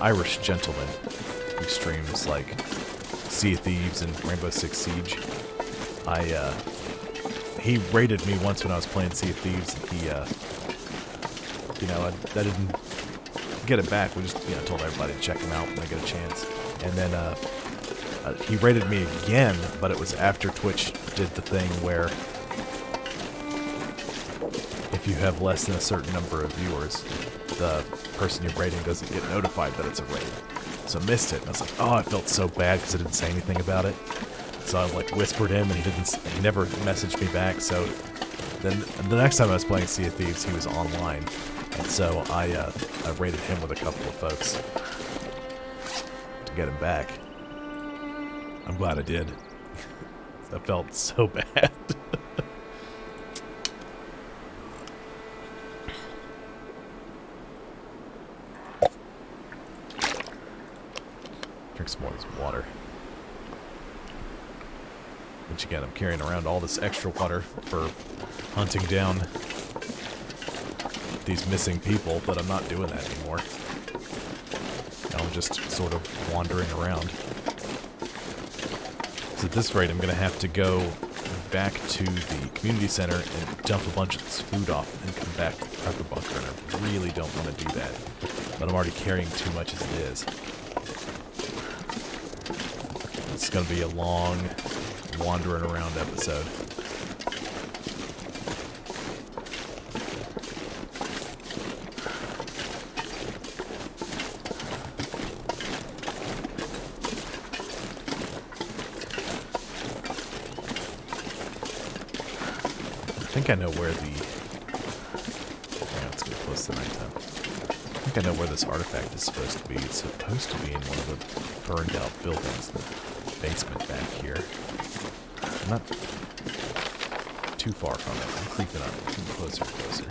Irish gentleman who streams like Sea of Thieves and Rainbow Six Siege. He raided me once when I was playing Sea of Thieves. And I didn't get it back. We just, told everybody to check him out when they get a chance. And then he raided me again, but it was after Twitch did the thing where if you have less than a certain number of viewers, the person you're raiding doesn't get notified that it's a raid. So I missed it, and I was like, oh, I felt so bad because I didn't say anything about it. So I whispered him, and he never messaged me back. So then the next time I was playing Sea of Thieves, he was online, and so I raided him with a couple of folks to get him back. I'm glad I did. I felt so bad. Drink some more of this water. Which again, I'm carrying around all this extra water for hunting down these missing people, but I'm not doing that anymore. Now I'm just sort of wandering around. So at this rate, I'm going to have to go back to the community center and dump a bunch of this food off and come back to the prepper bunker, and I really don't want to do that. But I'm already carrying too much as it is. It's going to be a long, wandering around episode. I think I know where let's get close to nighttime. I think I know where this artifact is supposed to be. It's supposed to be in one of the burned out buildings in the basement back here. I'm not too far from it. I'm creeping up, getting closer and closer.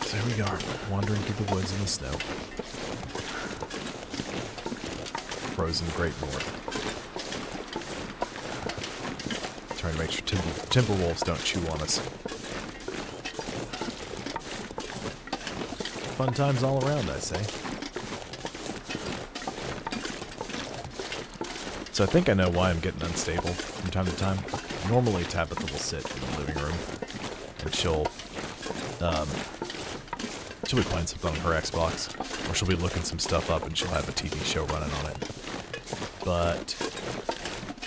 So here we are, wandering through the woods in the snow. Frozen Great North. Trying to make sure timber wolves don't chew on us. Fun times all around, I say. So I think I know why I'm getting unstable from time to time. Normally Tabitha will sit in the living room and she'll be playing something on her Xbox, or she'll be looking some stuff up and she'll have a TV show running on it. But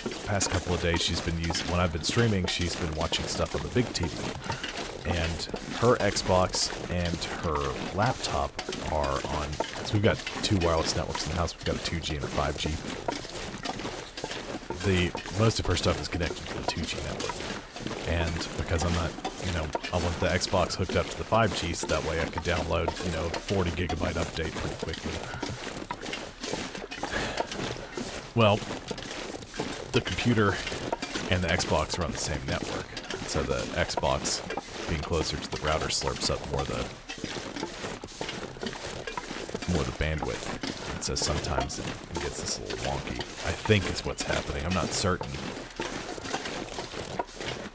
the past couple of days she's been when I've been streaming, she's been watching stuff on the big TV. And her Xbox and her laptop are on, so we've got 2 wireless networks in the house. We've got a 2G and a 5G. Most of her stuff is connected to the 2G network. And because I'm not, I want the Xbox hooked up to the 5G so that way I could download, 40 gigabyte update pretty quickly. Well, the computer and the Xbox are on the same network. So the Xbox being closer to the router slurps up more the bandwidth. And so sometimes it gets this little wonky. I think is what's happening. I'm not certain.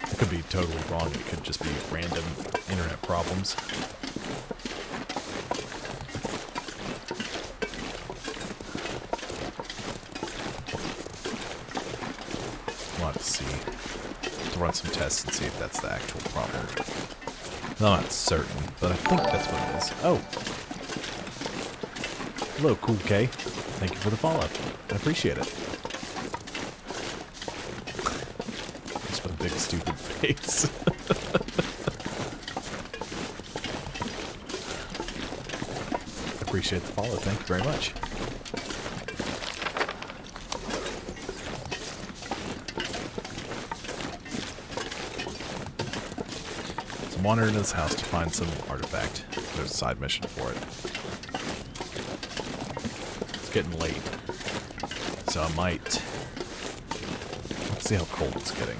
I could be totally wrong. It could just be random internet problems. We'll have to see. To run some tests and see if that's the actual problem. I'm not certain, but I think that's what it is. Oh! Hello, Cool K. Thank you for the follow. I appreciate it. Just with a big stupid face. Appreciate the follow. Thank you very much. So I'm wandering into this house to find some artifact. There's a side mission for it. It's getting late. So I might... Let's see how cold it's getting.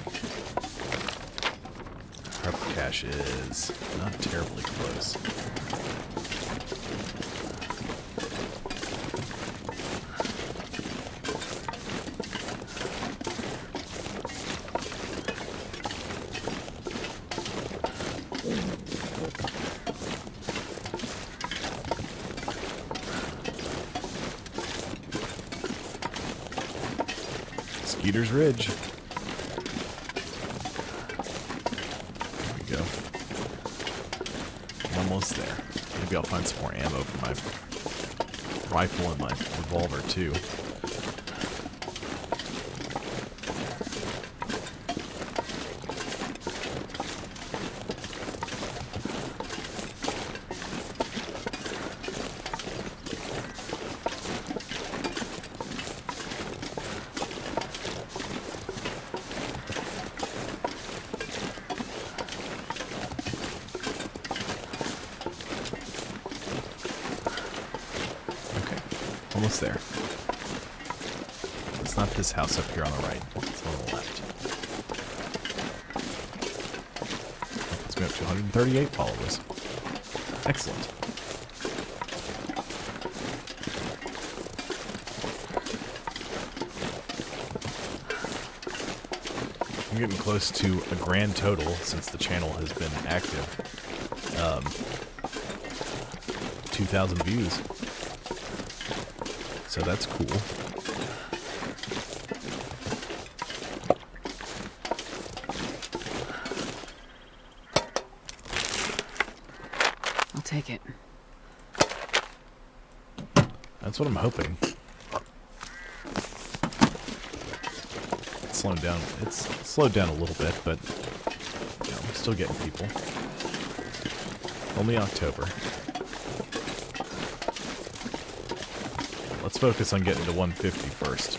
Purple cache is not terribly close. Skeeter's Ridge. There we go. I'm almost there. Maybe I'll find some more ammo for my rifle and my revolver too. Almost there. It's not this house up here on the right. It's on the left. That puts me up to 138 followers. Excellent. I'm getting close to a grand total since the channel has been active. 2,000 views. So that's cool. I'll take it. That's what I'm hoping. It's slowed down. It's slowed down a little bit, but you know, I'm still getting people. Only October. Let's focus on getting to 150 first.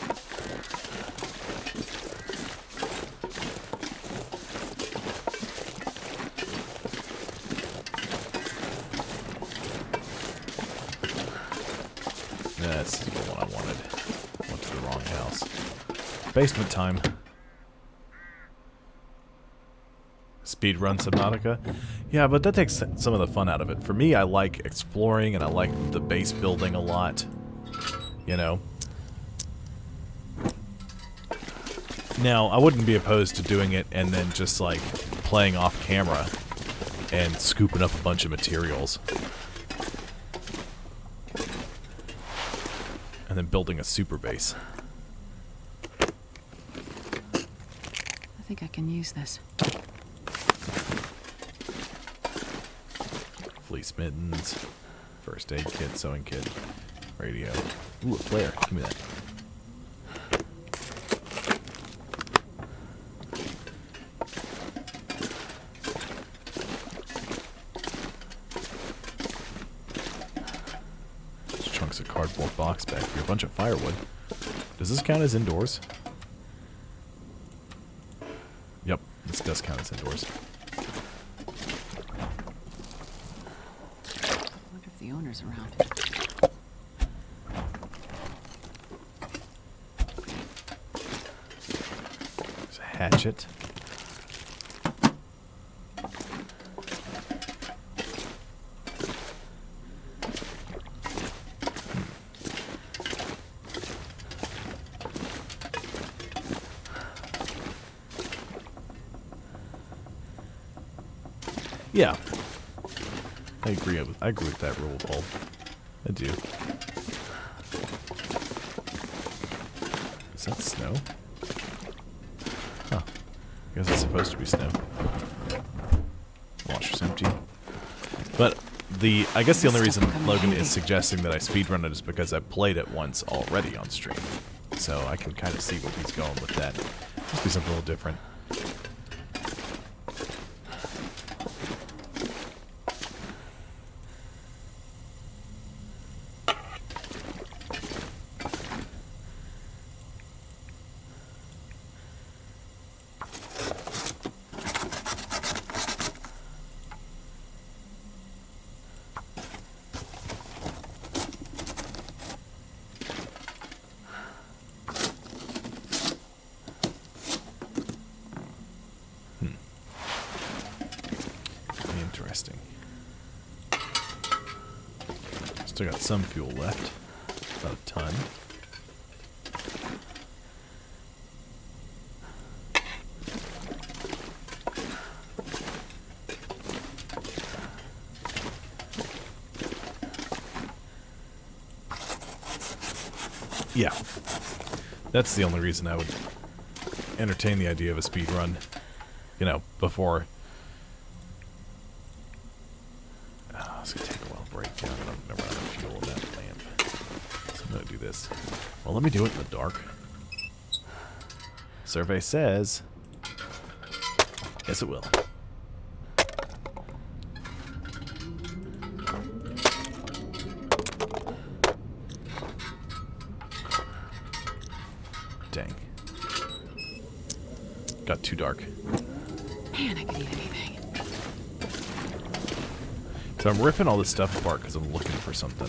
That's the one I wanted. Went to the wrong house. Basement time. Speedrun Subnautica. Yeah, but that takes some of the fun out of it. For me, I like exploring and I like the base building a lot. You know. Now, I wouldn't be opposed to doing it and then just like playing off camera and scooping up a bunch of materials. And then building a super base. I think I can use this. Fleece mittens, first aid kit, sewing kit, radio. Ooh, a flare. Give me that. Just chunks of cardboard box back here. A bunch of firewood. Does this count as indoors? Yep, this does count as indoors. I wonder if the owner's around. There's a hatchet. I agree with that rule, Paul. I do. Is that snow? Huh. I guess it's supposed to be snow. Washer's empty. But I guess the only reason Logan is suggesting that I speedrun it is because I played it once already on stream. So I can kind of see where he's going with that. Must be something a little different. Interesting. Still got some fuel left. About a ton. Yeah. That's the only reason I would entertain the idea of a speed run. You know, before... It's gonna take a while to break down. I don't never have enough fuel in that lamp. So I'm gonna do this. Well, let me do it in the dark. Survey says... Yes, it will. Dang. Got too dark. Man, I could eat anything. So I'm ripping all this stuff apart because I'm looking for something.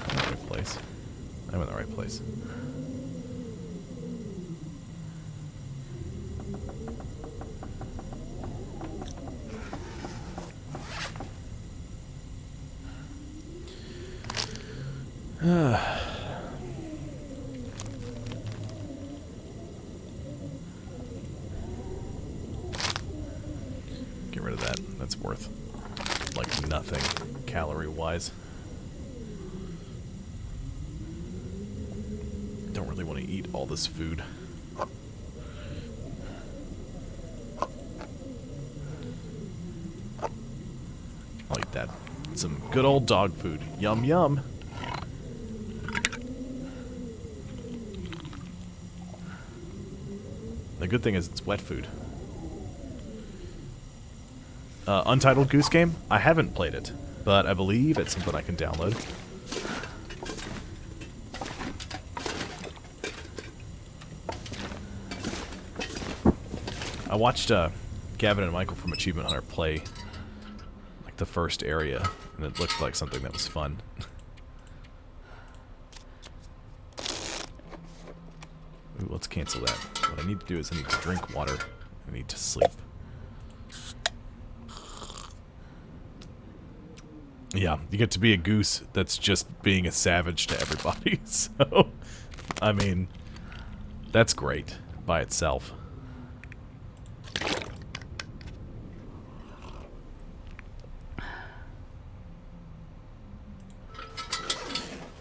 I'm in the right place. I'm in the right place. Get rid of that. That's worth, like, nothing calorie-wise. Don't really want to eat all this food. I'll eat that. Some good old dog food. Yum, yum. The good thing is it's wet food. Untitled Goose Game? I haven't played it, but I believe it's something I can download. I watched Gavin and Michael from Achievement Hunter play like the first area, and it looked like something that was fun. Ooh, let's cancel that. What I need to do is I need to drink water. I need to sleep. Yeah, you get to be a goose that's just being a savage to everybody. So, I mean, that's great by itself.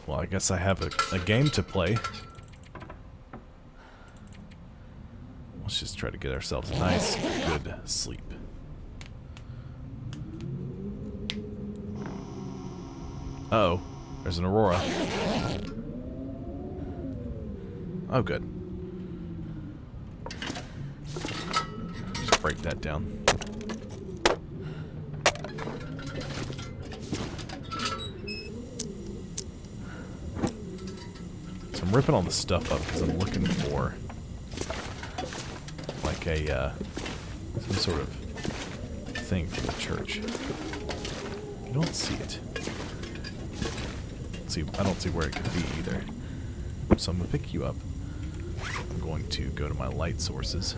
Well, I guess I have a game to play. Let's just try to get ourselves a nice, good sleep. Uh-oh, there's an aurora. Oh, good. Just break that down. So I'm ripping all this stuff up because I'm looking for like a some sort of thing for the church. I don't see it. I don't see where it could be either. So I'm going to pick you up. I'm going to go to my light sources.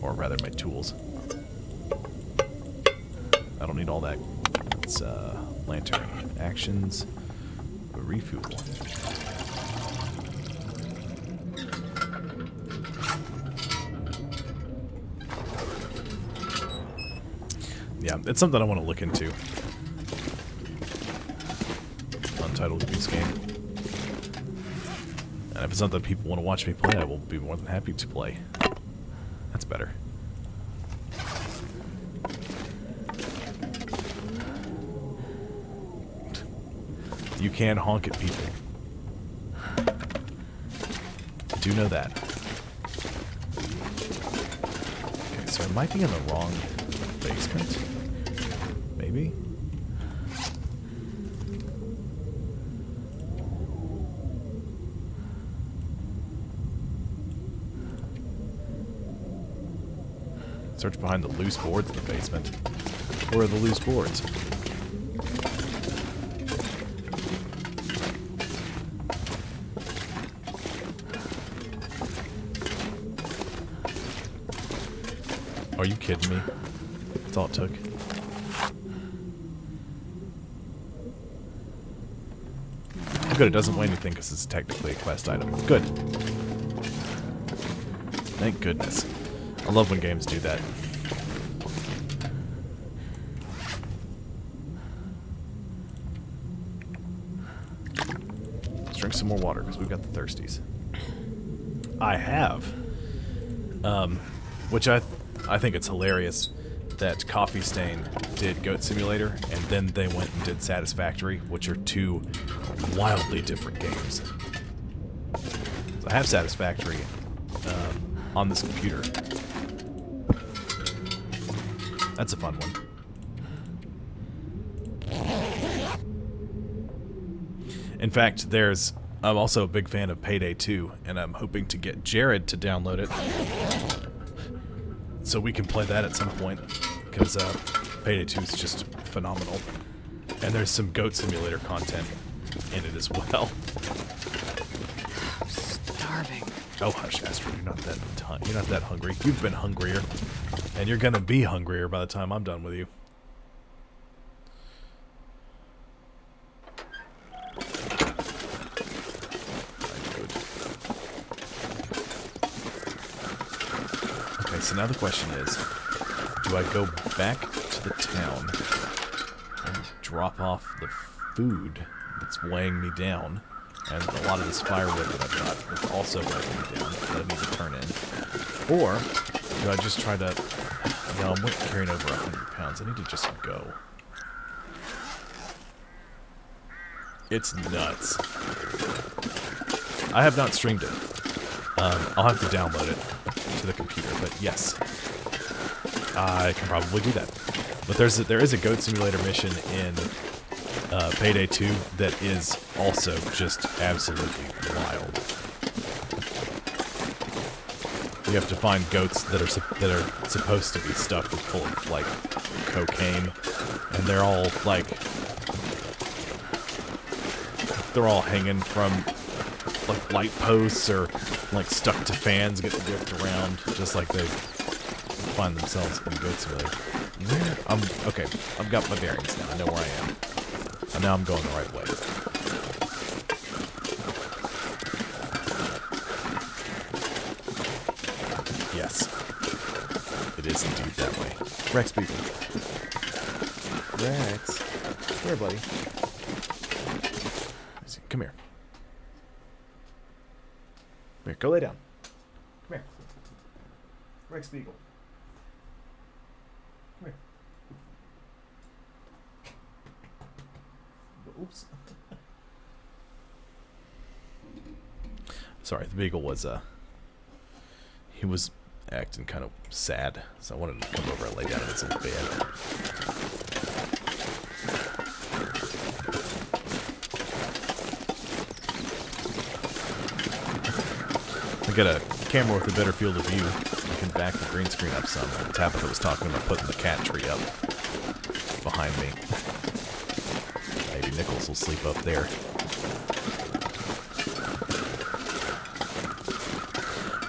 Or rather, my tools. I don't need all that. It's lantern. Actions. Refuel. Yeah, it's something I want to look into. Untitled Goose Game. And if it's something people want to watch me play, I will be more than happy to play. That's better. You can honk at people. I do know that. Okay, so I might be in the wrong basement. Maybe? Search behind the loose boards in the basement. Where are the loose boards? Are you kidding me? That's all it took. Good, it doesn't weigh anything because it's technically a quest item. Good. Thank goodness. I love when games do that. Let's drink some more water because we've got the thirsties. I have. Which I think it's hilarious that Coffee Stain did Goat Simulator, and then they went and did Satisfactory, which are two wildly different games. So I have Satisfactory on this computer. That's a fun one. In fact, I'm also a big fan of Payday 2, and I'm hoping to get Jared to download it so we can play that at some point, because Payday 2 is just phenomenal. And there's some Goat Simulator content in it as well. I'm starving. Oh, hush, Astrid, you're not that hungry. You've been hungrier, and you're gonna be hungrier by the time I'm done with you. Okay, so now the question is, do I go back to the town and drop off the food that's weighing me down, and a lot of this firewood that I've got is also weighing me down that I need to turn in? Or do I just try to... No, I'm carrying over 100 pounds. I need to just go. It's nuts. I have not streamed it. I'll have to download it to the computer, but yes. I can probably do that. But there is a Goat Simulator mission in Payday 2 that is also just absolutely wild. You have to find goats that are supposed to be stuffed full of like cocaine, and they're all like hanging from like light posts or like stuck to fans, getting whipped around, just like they find themselves in Goat Simulator. Okay, I've got my bearings now. I know where I am. And now I'm going the right way. Yes. It is indeed that way. Rex Beagle. Rex. Come here, buddy. Come here. Come here, go lay down. Come here. Rex Beagle. Come here. Oops. Sorry, the Beagle was, he was acting kind of sad, so I wanted to come over and lay down in his little bed. I got a camera with a better field of view. I can back the green screen up some. Tabitha was talking about putting the cat tree up behind me. Maybe Nichols will sleep up there.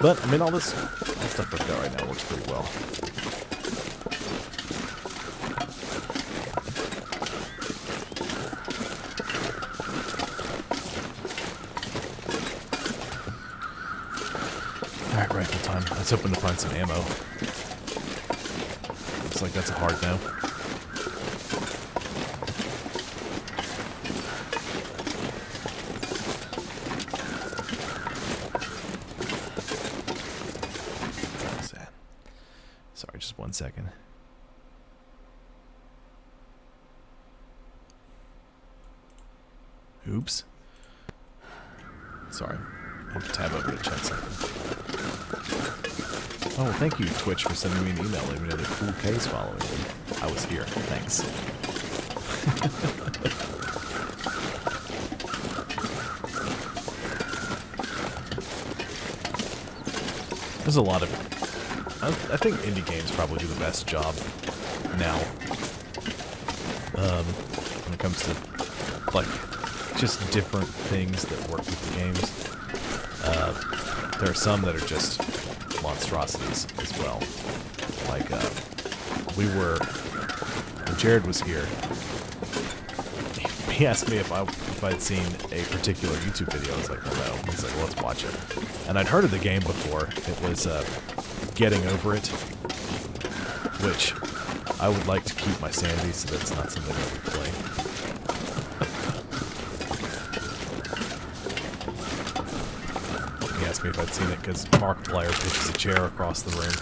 But, I mean, all this stuff I've got right now works pretty well. Alright, rifle time. Let's hoping to find some ammo. Looks like that's a hard no. 1 second. Oops. Sorry. I have to tab over to check something. Oh, well, thank you, Twitch, for sending me an email. Let me know the cool case following me. I was here. Thanks. There's a lot of... I think indie games probably do the best job now. When it comes to, like, just different things that work with the games. There are some that are just monstrosities as well. Like, when Jared was here, he asked me if I'd seen a particular YouTube video. I was like, well, no. He's like, well, let's watch it. And I'd heard of the game before. It was Getting Over It, which I would like to keep my sanity, so that's not something I would play. He asked me if I'd seen it because Markiplier pitches a chair across the room.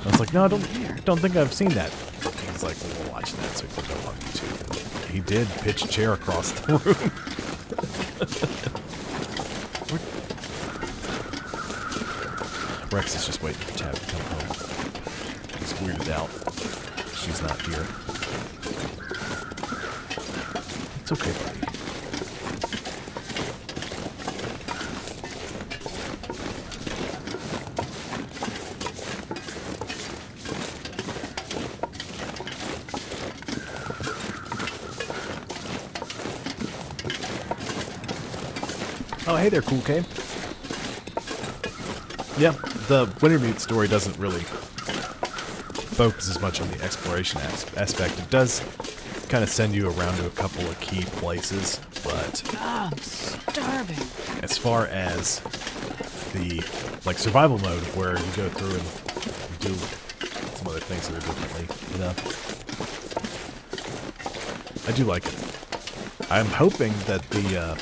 I was like, no, I don't think I've seen that. He's like, well, we'll watch that so we can go on YouTube. He did pitch a chair across the room. Rex is just waiting for Tab to come home. He's weirded out. She's not here. It's okay, buddy. Oh, hey there, Cool K. Yeah, the Wintermute story doesn't really focus as much on the exploration aspect. It does kind of send you around to a couple of key places, but I'm starving. as far as the survival mode where you go through and do some other things that are differently, you know, I do like it. I'm hoping that the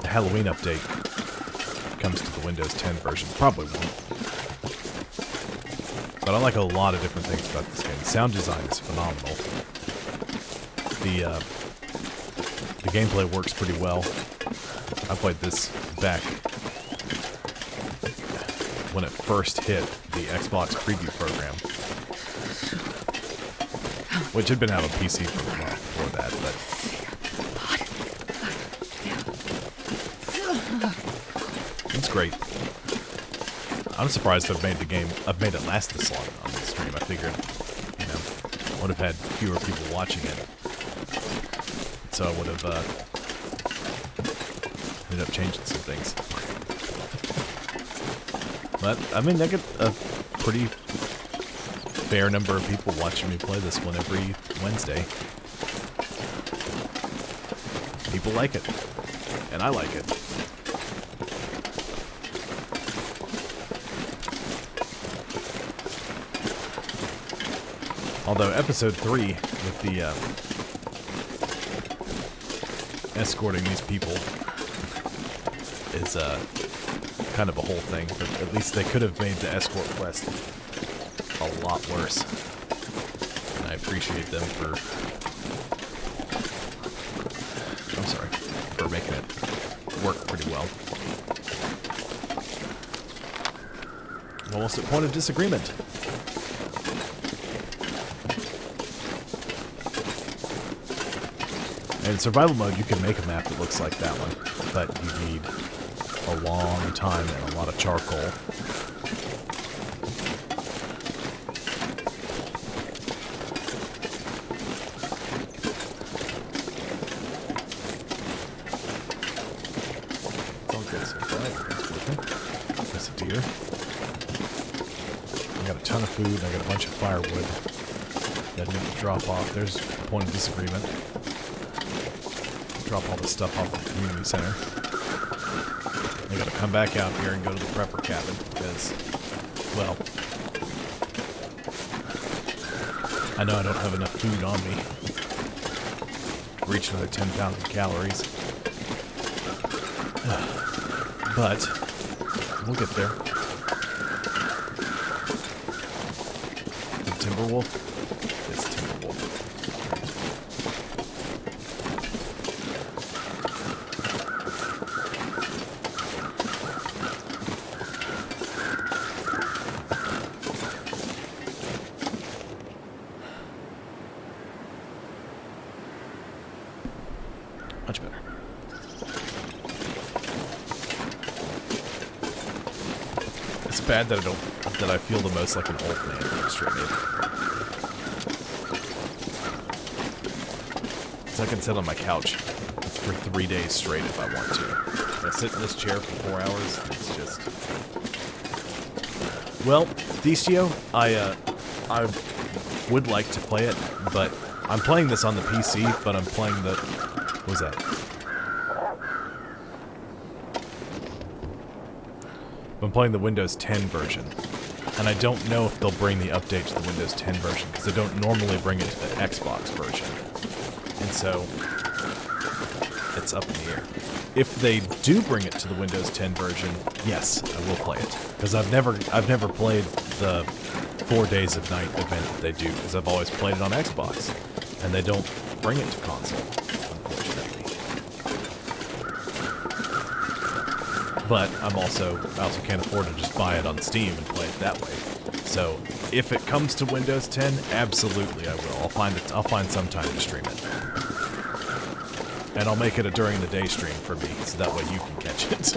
Halloween update comes to the Windows 10 version. Probably won't. But I like a lot of different things about this game. The sound design is phenomenal. The gameplay works pretty well. I played this back when it first hit the Xbox preview program, which had been out on PC for a while before that, but it's great. I'm surprised I've made it last this long on the stream. I figured, you know, I would have had fewer people watching it. So I would have ended up changing some things. But, I mean, I get a pretty fair number of people watching me play this one every Wednesday. People like it. And I like it. Although episode 3 with the escorting these people is kind of a whole thing, but at least they could have made the escort quest a lot worse. And I appreciate them for making it work pretty well. Almost at point of disagreement. In survival mode, you can make a map that looks like that one, but you need a long time and a lot of charcoal. It's all good so far. That's working. There's a deer. I got a ton of food, and I got a bunch of firewood that I need to drop off. There's a point of disagreement. Drop all this stuff off at the community center. I gotta come back out here and go to the prepper cabin because, well, I know I don't have enough food on me to reach another 10,000 calories. But we'll get there. Timberwolf? It's Timberwolf. Much better. It's bad that I feel the most like an old man being streaming. So I can sit on my couch for 3 days straight if I want to. I sit in this chair for 4 hours. It's just. Well, Decio, I would like to play it, but I'm playing this on the PC. But I'm playing the. What was that? I'm playing the Windows 10 version, and I don't know if they'll bring the update to the Windows 10 version, because they don't normally bring it to the Xbox version. And so, it's up in the air. If they do bring it to the Windows 10 version, yes, I will play it. Because I've never played the 4 Days of Night event that they do, because I've always played it on Xbox, and they don't bring it to console, unfortunately. But I also can't afford to just buy it on Steam and play it that way. So if it comes to Windows 10, absolutely I will. I'll find some time to stream it. And I'll make it a during the day stream for me, so that way you can catch it.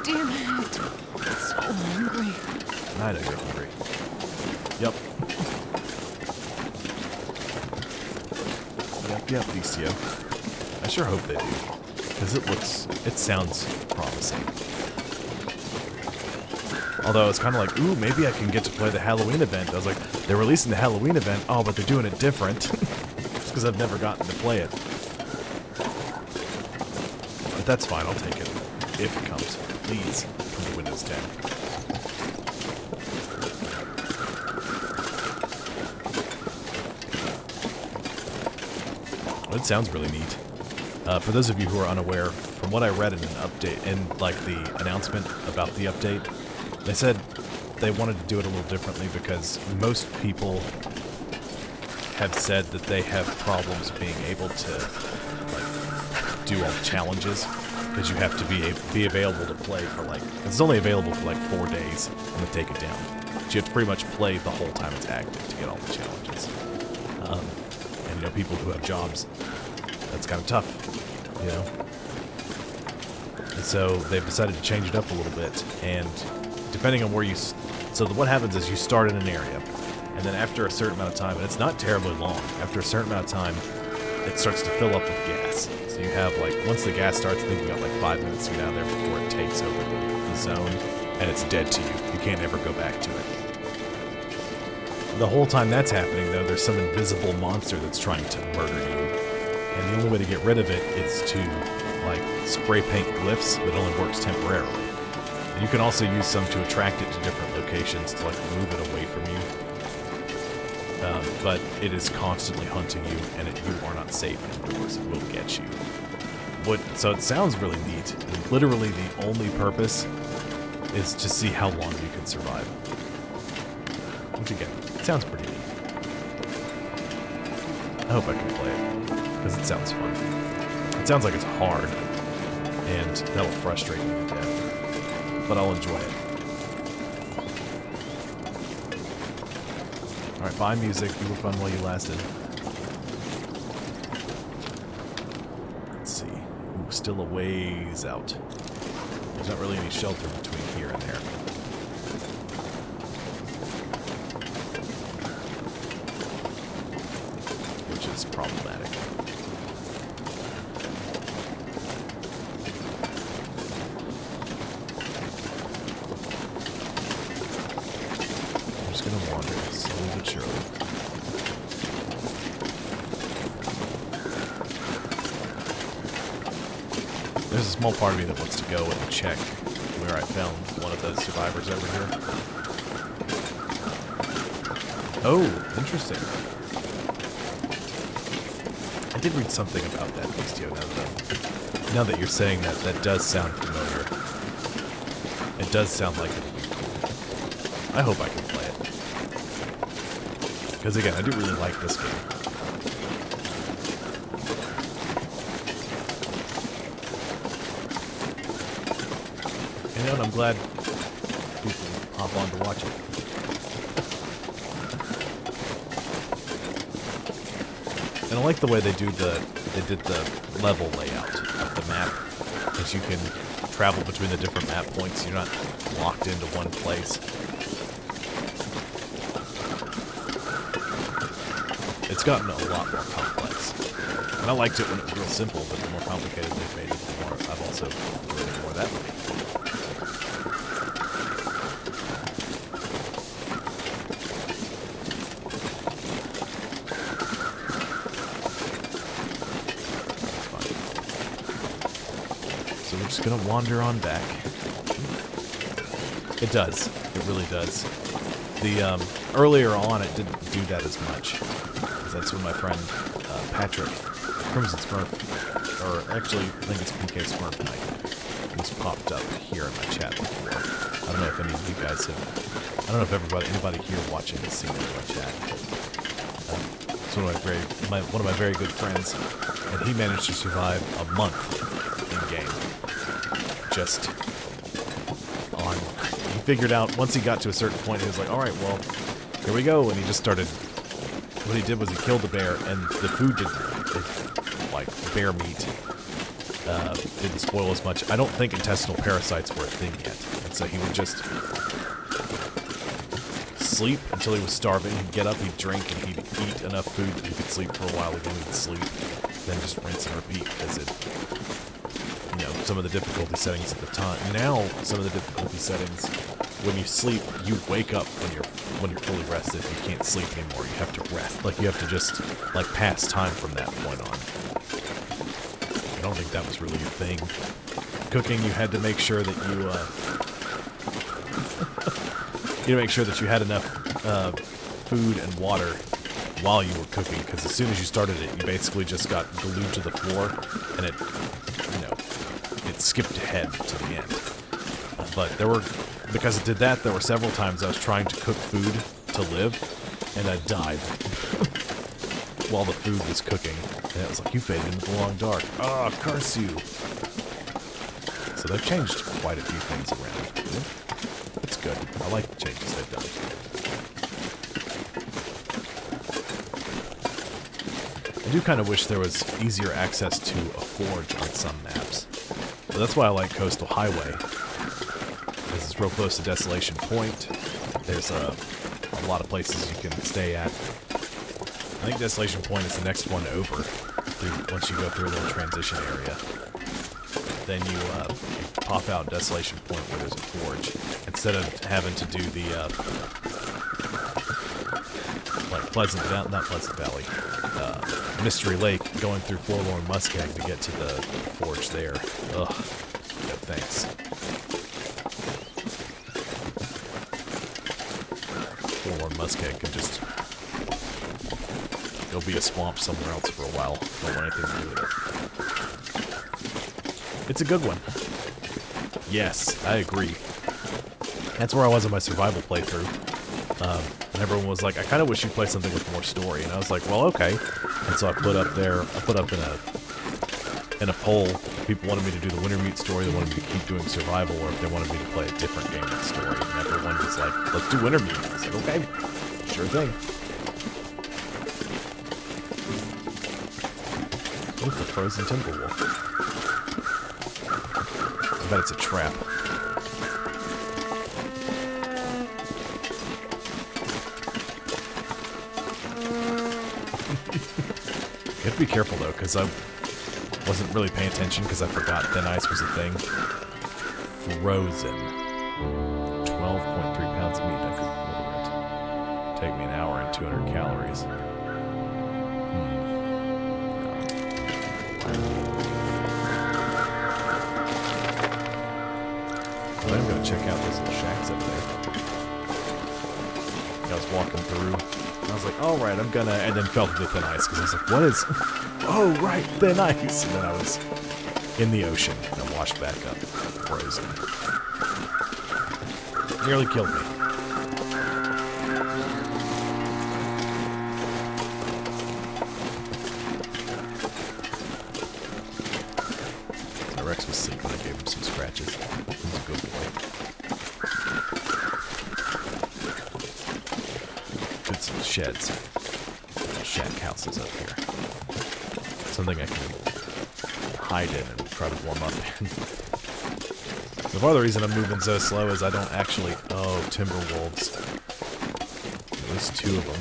Damn it. I'm so hungry. I know you're hungry. Yep. Yep, DCO. I sure hope they do. Because it sounds promising. Although it's kind of like, ooh, maybe I can get to play the Halloween event. I was like, they're releasing the Halloween event, oh, but they're doing it different. Just because I've never gotten to play it. But that's fine, I'll take it. If it comes. Please, come to Windows 10. It sounds really neat. For those of you who are unaware, from what I read in an update, in like the announcement about the update, they said they wanted to do it a little differently because most people have said that they have problems being able to like do all the challenges because you have to be available to play for like it's only available for like 4 days and they take it down. So you have to pretty much play the whole time it's active to get all the challenges. And you know, people who have jobs, that's kind of tough, you know. And so they've decided to change it up a little bit, and depending on where you... So what happens is you start in an area, and then after a certain amount of time, and it's not terribly long, after a certain amount of time, it starts to fill up with gas. So you have, like, once the gas starts, I think you got, like, 5 minutes to get out of there before it takes over the zone, and it's dead to you. You can't ever go back to it. The whole time that's happening, though, there's some invisible monster that's trying to murder you. And the only way to get rid of it is to, like, spray paint glyphs, but it only works temporarily. And you can also use some to attract it to different locations to, like, move it away from you. But it is constantly hunting you, and you are not safe indoors. It will get you. So it sounds really neat. And literally the only purpose is to see how long you can survive. Which, again, it sounds pretty neat. I hope I can play it. Because it sounds fun. It sounds like it's hard, and that'll frustrate me to death. But I'll enjoy it. Alright, bye music. You were fun while you lasted. Let's see. Ooh, still a ways out. There's not really any shelter between here and there. Which is problematic. Gonna wander slowly but surely. There's a small part of me that wants to go and check where I found one of those survivors over here. Oh, interesting. I did read something about that, Beastio, now that you're saying that. That does sound familiar. It does sound like it'll be cool. I hope I can play it. Because again, I do really like this game. And you know, I'm glad people hop on to watch it. And I like the way they did the level layout of the map, because you can travel between the different map points. You're not locked into one place. It's gotten a lot more complex. And I liked it when it was real simple, but the more complicated they've made it, the more I've also enjoyed it more that way. So we're just gonna wander on back. It does. It really does. The earlier on, it didn't do that as much. That's when my friend Patrick, Crimson Smurf, or actually I think it's PK Smurf Night, who's popped up here in my chat before. I don't know if any of you guys have. I don't know if anybody here watching has seen it in my chat. It's one of my very good friends, and he managed to survive a month in game. Just on. He figured out once he got to a certain point, he was like, "All right, well, here we go," and he just started. What he did was he killed the bear, and the food like bear meat, didn't spoil as much. I don't think intestinal parasites were a thing yet, and so he would just sleep until he was starving. He'd get up, he'd drink, and he'd eat enough food that he could sleep for a while. Again, he'd sleep, then just rinse and repeat, because it, you know, some of the difficulty settings at the time. Now, some of the difficulty settings, when you sleep, you wake up when you're fully rested. You can't sleep anymore. You have to rest. Like, you have to just, like, pass time from that point on. I don't think that was really a thing. Cooking, you had to make sure that you, you make sure that you had enough, food and water while you were cooking, because as soon as you started it, you basically just got glued to the floor, and it, you know, it skipped ahead to the end. But because it did that, there were several times I was trying to cook food to live, and I died while the food was cooking. And it was like, you faded into the long dark. Ah, curse you. So they've changed quite a few things around. It's good. I like the changes they've done. I do kind of wish there was easier access to a forge on some maps. But that's why I like Coastal Highway. Because it's real close to Desolation Point. There's a lot of places you can stay at. I think Desolation Point is the next one over. Once you go through a little transition area. Then you pop out Desolation Point where there's a forge. Instead of having to do the, like not Pleasant Valley, Mystery Lake, going through Forlorn Muskeg to get to the forge there. Ugh. No thanks. Forlorn Muskeg can just go be a swamp somewhere else for a while. Don't want anything to do with it. It's a good one. Yes, I agree. That's where I was in my survival playthrough. And everyone was like, I kind of wish you'd play something with more story. And I was like, well, okay. And so I put up in a poll, if people wanted me to do the Wintermute story, they wanted me to keep doing survival, or if they wanted me to play a different game with story. And everyone was like, let's do Wintermute. I was like, okay, sure thing. Look, the frozen timber wolf. I bet it's a trap. You have to be careful though, because I wasn't really paying attention because I forgot thin ice was a thing. Frozen. 12.3 pounds of meat I could order it. Take me an hour and 200 calories. But I'm going to check out those little shacks up there. I was walking through. I was like, alright, I'm gonna... And then fell through the thin ice, because I was like, what is... Oh, right, thin ice! And then I was in the ocean, and I washed back up, frozen. Nearly killed me. Rex was asleep when I gave him some scratches. He's a good boy. Did some sheds. Little shack houses up here. Something I can hide in and try to warm up in. The part of the reason I'm moving so slow is I don't actually... Oh, timber wolves. At least 2 of them.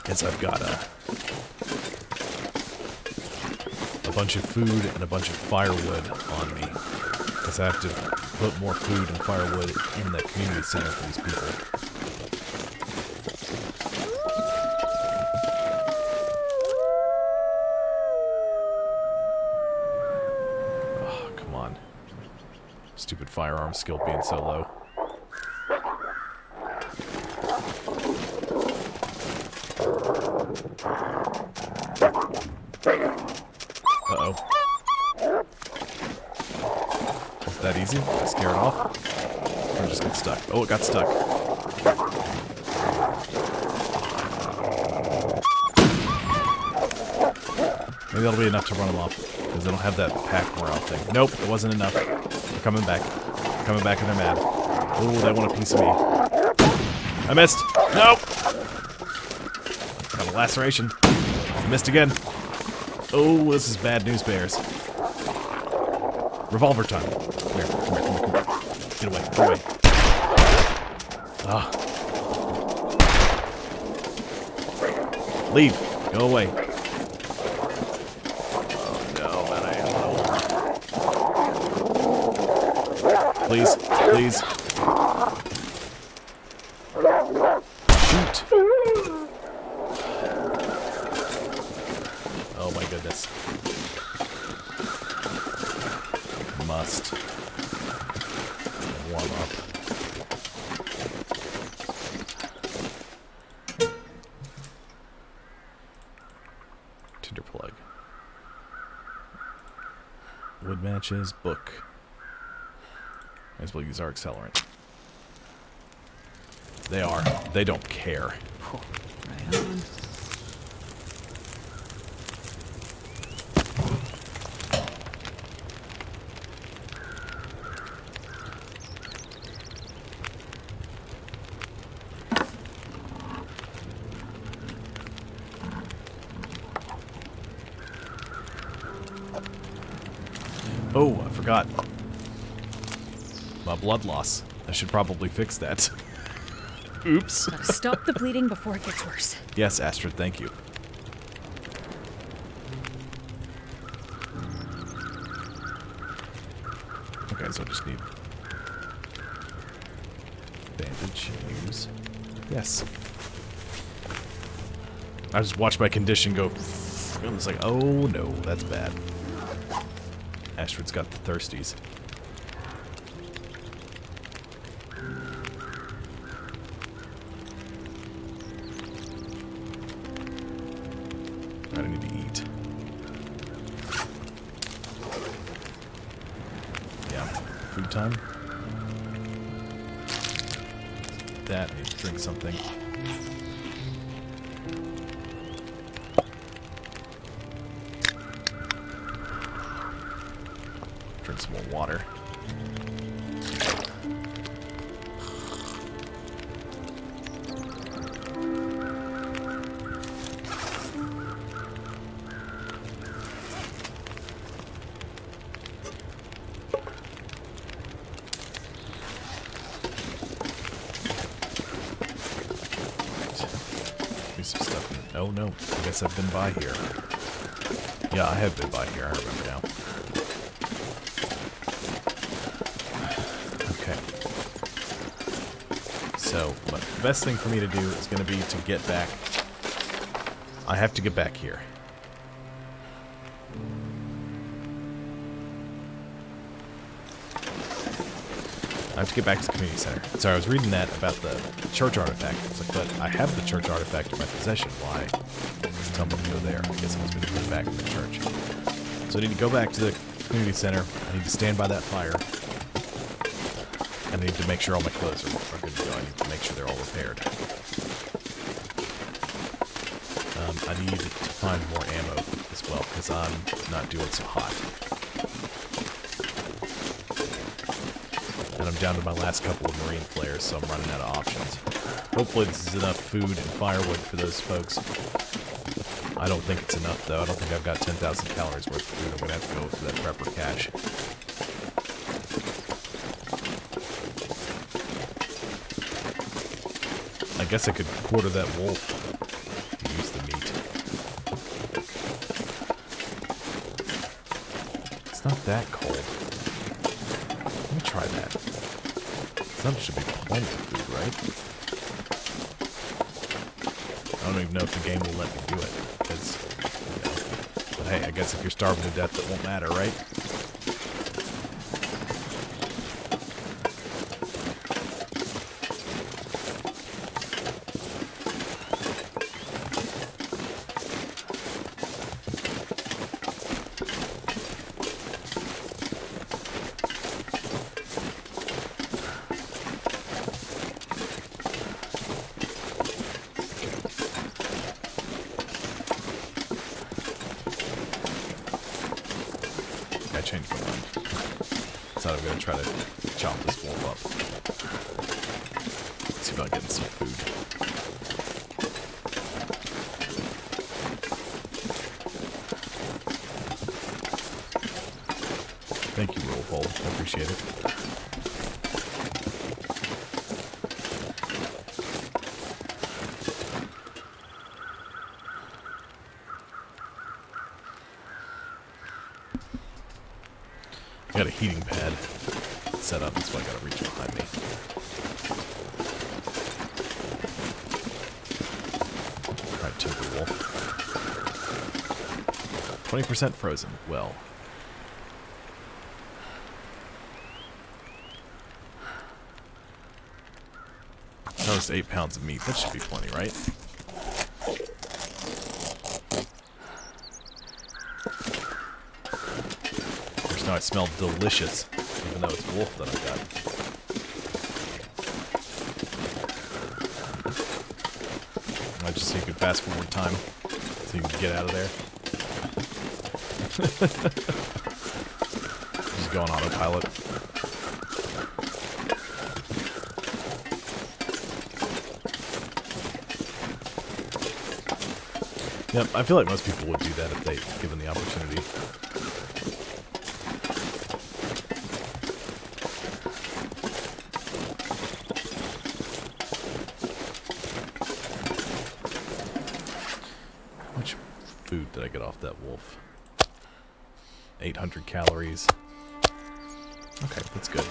Guess I've got a bunch of food and a bunch of firewood on me. Guess I have to put more food and firewood in the community center for these people. Stupid firearm skill being so low. Uh-oh. Was that easy? Did I scare it off? Or just got stuck? Oh, it got stuck. Maybe that'll be enough to run them off. Because they don't have that pack morale thing. Nope, it wasn't enough. They're coming back. They're coming back and they're mad. Oh, they want a piece of me. I missed. Nope. Got a laceration. I missed again. Oh, this is bad news bears. Revolver time. Come here, come here, come here, come here. Get away, get away. Ah. Leave. Go away. Please, please. Shoot. Oh my goodness. Must warm up. Tinder plug. Wood matches, book. Might as well use our accelerant. They are. They don't care. Right on. Oh, I forgot. My blood loss. I should probably fix that. Oops. Gotta stop the bleeding before it gets worse. Yes, Astrid, thank you. Okay, so I just need bandage. Use. Yes. I just watched my condition go. And it's like, oh no, that's bad. Astrid's got the thirsties. I need to eat. Yeah, food time. That, I need to drink something. Drink some more water. Some stuff. Oh no, I guess I've been by here. Yeah, I have been by here, I remember now. Okay. So, but the best thing for me to do is going to be to get back. I have to get back here. I have to get back to the community center. Sorry, I was reading that about the church artifact. It's like, but I have the church artifact in my possession. Why? Just tell me to go there. I guess it wants me to go back to the church. So I need to go back to the community center. I need to stand by that fire. And I need to make sure all my clothes are good to go. I need to make sure they're all repaired. I need to find more ammo as well, because I'm not doing so hot. And I'm down to my last couple of marine flares, so I'm running out of options. Hopefully this is enough food and firewood for those folks. I don't think it's enough, though. I don't think I've got 10,000 calories worth of food. I'm going to have to go for that prepper cache. I guess I could quarter that wolf and use the meat. It's not that cold. Let me try that. Some should be plenty of food, right? I don't even know if the game will let me do it. Because, you know. But hey, I guess if you're starving to death, it won't matter, right? Change my mind. So I'm going to try to chop this wolf up. Let's see about getting some food. Thank you, Roll Pole. I appreciate it. I got a heating pad set up, that's why I gotta reach behind me. Alright, Timber Wolf. 20% frozen. Well. That was 8 pounds of meat. That should be plenty, right? Now I smell delicious, even though it's wolf that I've got. I just so you can fast forward time, so you can get out of there. Just go on autopilot. Yep, I feel like most people would do that if they given the opportunity. Food did I get off that wolf? 800 calories. Okay, that's good.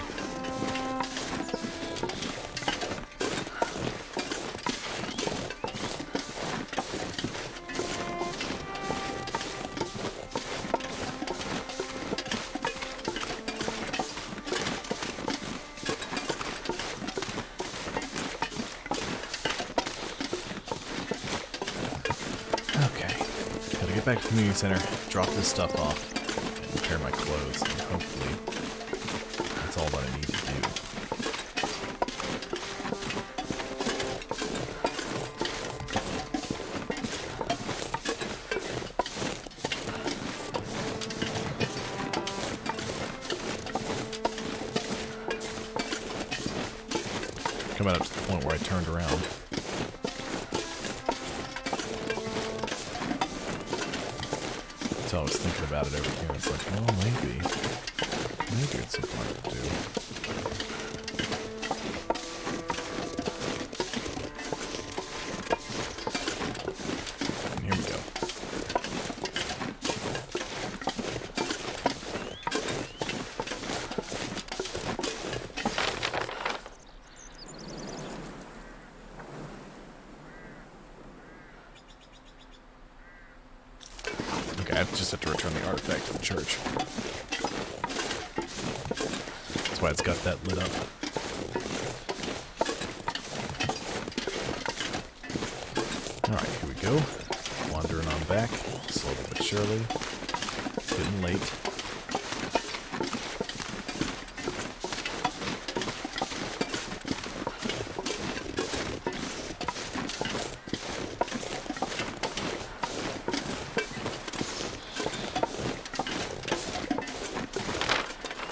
Back to the community center, drop this stuff off, and repair my clothes, and hopefully that's all that I need to do. Coming up to the point where I turned around. I was thinking about it over here, and it's like, well, maybe it's something I could do. And here we go. Okay, I just have to return the artifact to the church. That's why it's got that lit up. Alright, here we go. Wandering on back, slowly but surely. It's getting late.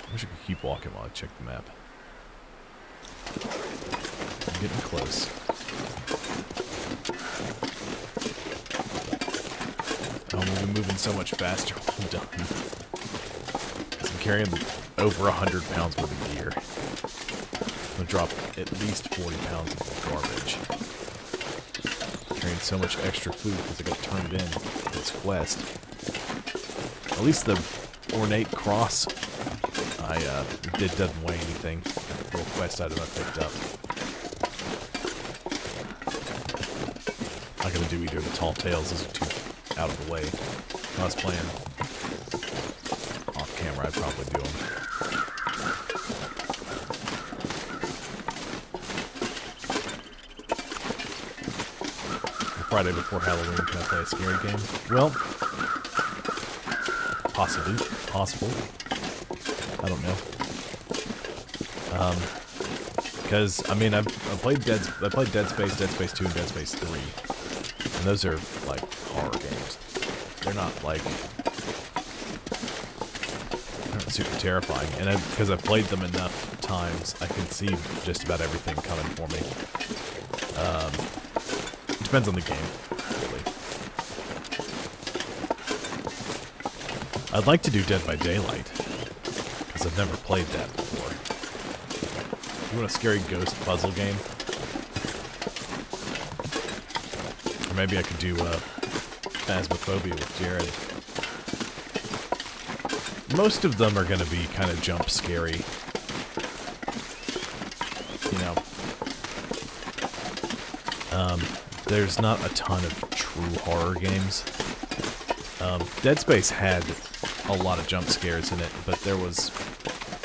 I wish I could keep walking while I check the map. I'm getting close. Oh, we'll be moving so much faster when I'm done. 'Cause I'm carrying over 100 pounds worth of gear. I'm gonna drop at least 40 pounds of garbage. Carrying so much extra food because I got turned in this quest. At least the ornate cross doesn't weigh anything. That little quest item I picked up. I'm not gonna do either of the tall tales. Those are too out of the way. If I was playing off camera, I'd probably do them. Friday before Halloween, can I play a scary game? Well, possible. I don't know. Because I mean, I played Dead Space, Dead Space 2, and Dead Space 3, and those are like horror games. They're not like super terrifying, and because I've played them enough times, I can see just about everything coming for me. It depends on the game, really. I'd like to do Dead by Daylight, because I've never played that before. You want a scary ghost puzzle game? Or maybe I could do Phasmophobia with Jared. Most of them are going to be kind of jump scary. You know. There's not a ton of true horror games. Dead Space had a lot of jump scares in it, but there was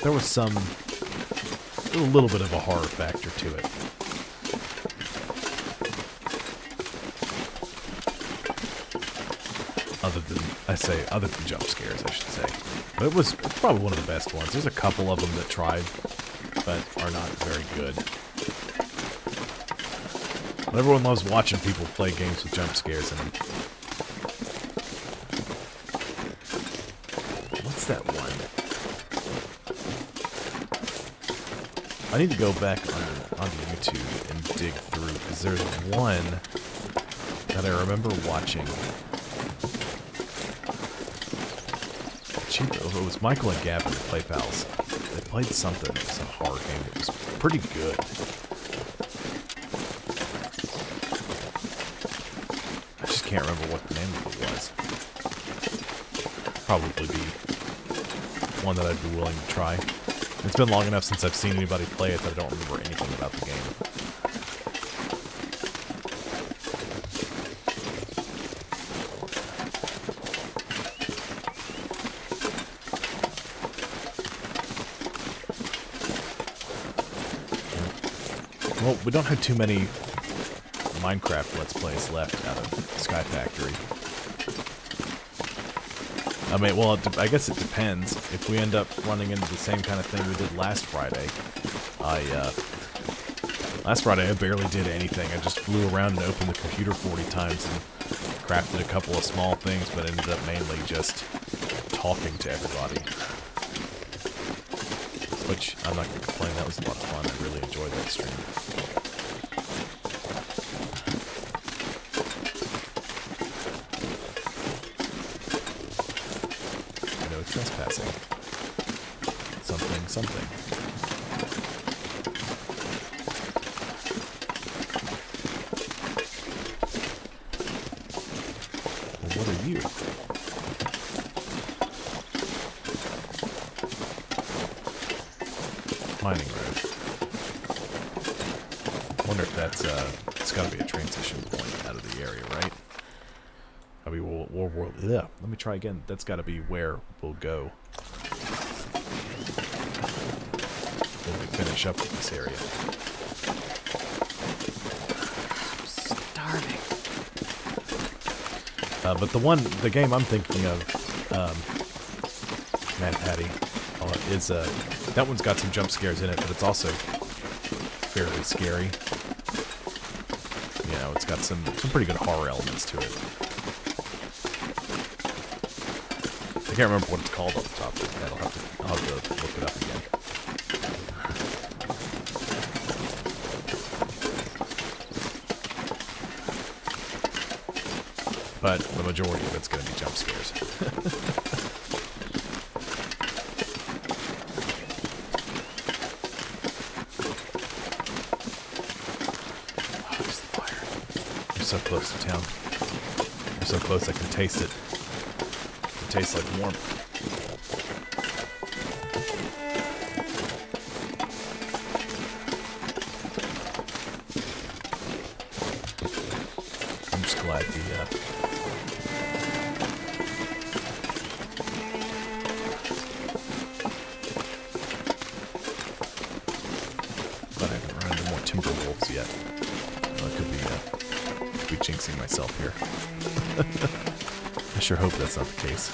a little bit of a horror factor to it. Other than jump scares, I should say. But it's probably one of the best ones. There's a couple of them that tried, but are not very good. But everyone loves watching people play games with jump scares in them. What's that one? I need to go back onto YouTube and dig through, because there's one that I remember watching. It was Michael and Gavin, the Play Pals. They played something. It was a horror game. It was pretty good. I just can't remember what the name of it was. Probably be one that I'd be willing to try. It's been long enough since I've seen anybody play it that I don't remember anything about the game. Well, we don't have too many Minecraft Let's Plays left out of Sky Factory. I mean, well, I guess it depends. If we end up running into the same kind of thing we did last Friday, last Friday I barely did anything. I just flew around and opened the computer 40 times and crafted a couple of small things, but ended up mainly just talking to everybody. Which, I'm not going to complain, that was a lot of fun. I really enjoyed that stream. No trespassing. Something. Well, what are you? Mining road. Wonder if that's it's got to be a transition point out of the area, right? I mean, let me try again. That's got to be where we'll go when we finish up with this area. I'm starving. But the game I'm thinking of, Mad Patty. Is that one's got some jump scares in it, but it's also fairly scary. You know, it's got some pretty good horror elements to it. I can't remember what it's called off the top of my head. I'll have to look it up again. But the majority of it's going to be jump scares. Oh, there's the fire. I'm so close to town. I'm so close I can taste it. It tastes like warmth. I'm just glad but I haven't run into more timber wolves yet. Well, I could be jinxing myself here. I sure hope that's not the case.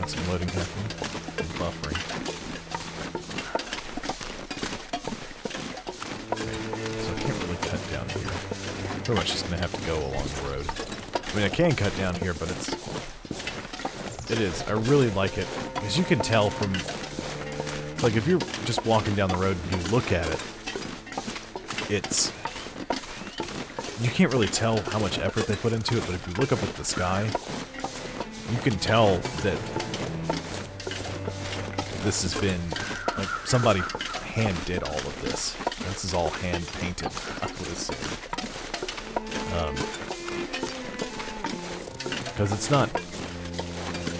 That's some loading happening. Buffering. So I can't really cut down here. Pretty much just gonna have to go along the road. I mean, I can cut down here, but it is. I really like it because you can tell from, like, if you're just walking down the road and you look at it, you can't really tell how much effort they put into it. But if you look up at the sky, you can tell that this has been, like, somebody hand did all of this. This is all hand painted, I would assume. Because it's not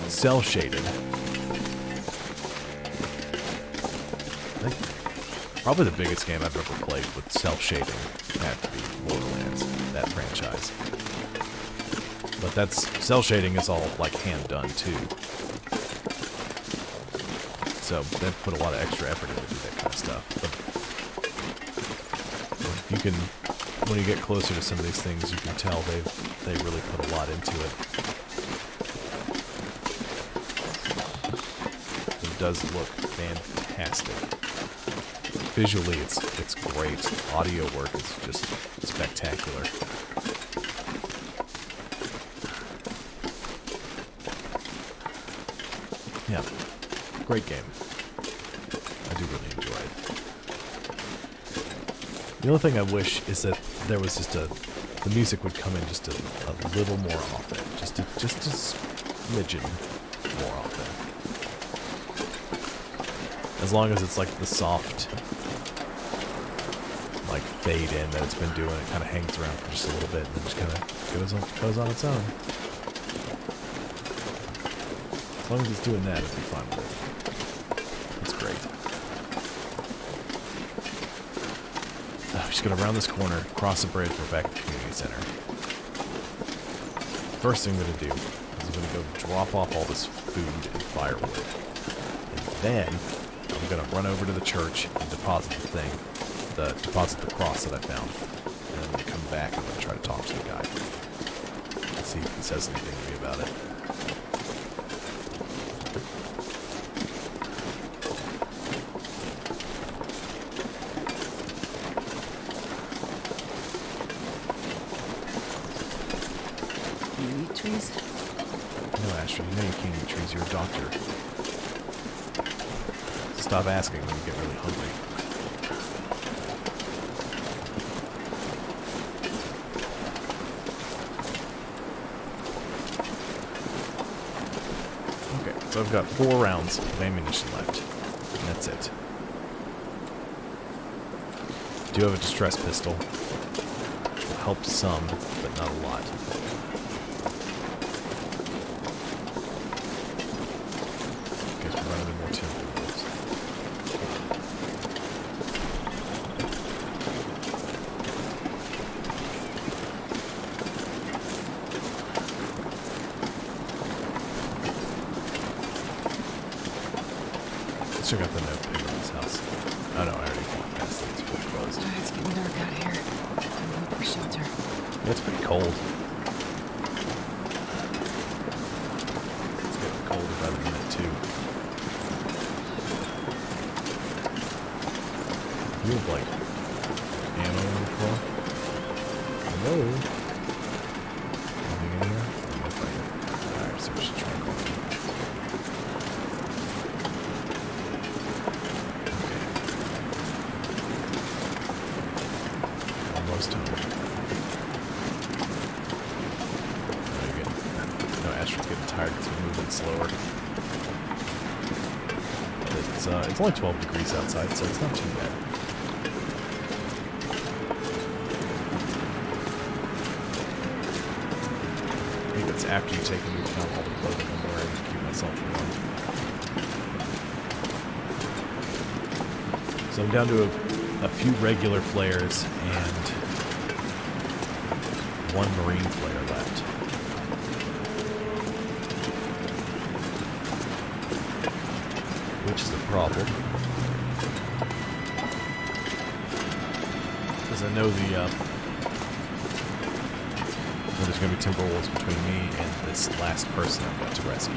cell shaded. I think probably the biggest game I've ever played with cell shading had to be Borderlands, that franchise. But that's, cell shading is all, like, hand done too. So they've put a lot of extra effort into that kind of stuff. But you can, when you get closer to some of these things, you can tell they really put a lot into it. It does look fantastic. Visually, it's great. Audio work is just spectacular. Yeah, great game. I do really enjoy it. The only thing I wish is that there was just the music would come in just a little more often, just a smidgen more often. As long as it's like the soft, like, fade in that it's been doing, it kind of hangs around for just a little bit and then just kind of goes on its own. As long as it's doing that, it'll be fine with it. It's great. I'm just going to round this corner, cross the bridge, we're back at the community center. First thing I'm going to do is I'm going to go drop off all this food and firewood. And then I'm going to run over to the church and deposit the cross that I found. And then I'm going to come back and I'm going to try to talk to the guy. Let's see if he says anything to me about it. Trees? No, Ashley, you know you can't eat trees. You're a doctor. Stop asking when you get really hungry. Okay, so I've got 4 rounds of ammunition left. And that's it. I do have a distress pistol, which will help some, but not a lot. still got the note pinned on this house. Oh no, I already walked past it. It's fully closed. It's getting dark out here. I'm looking for shelter. Yeah, it's pretty cold. It's getting colder by the minute too. You have like ammo in the car? Hello? Anything in here? Alright, so we should try and call it. Almost home. No, Astrid's getting tired because we're moving slower. It's only 12 degrees outside, so it's not too bad. I think it's after you take into account all the clothing I'm wearing to keep myself warm. So I'm down to a few regular flares and one marine flare left. Which is a problem. Because I know there's going to be timber wolves between me and this last person I've got to rescue.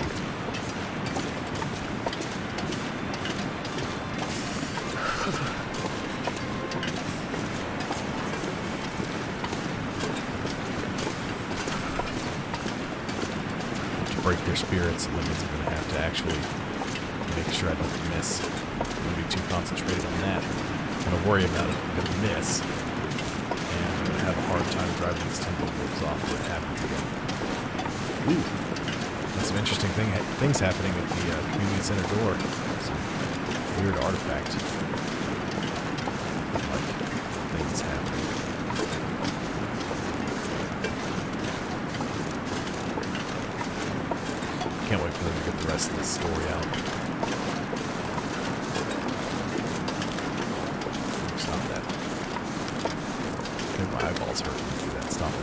To break their spirits, that means I'm going to have to actually make sure I don't miss. I'm going to be too concentrated on that. I'm going to worry about it. I'm going to miss. And I'm going to have a hard time driving these timber wolves off when it happens again. Ooh. There's some interesting things happening at the community center door. Some weird artifact. Like, things happening. Can't wait for them to get the rest of this story out. Stop that. I think my eyeballs hurt when you do that. Stop it.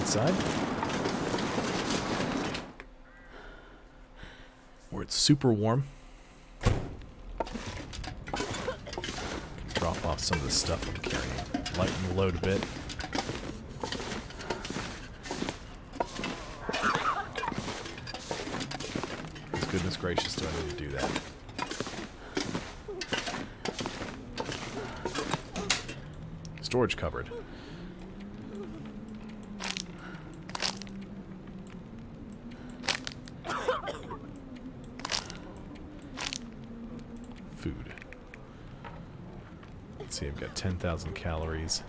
Inside. Where it's super warm. Drop off some of the stuff I'm carrying. Lighten the load a bit. Goodness gracious, do I need to do that? Storage cupboard. Food. Let's see, I've got 10,000 calories.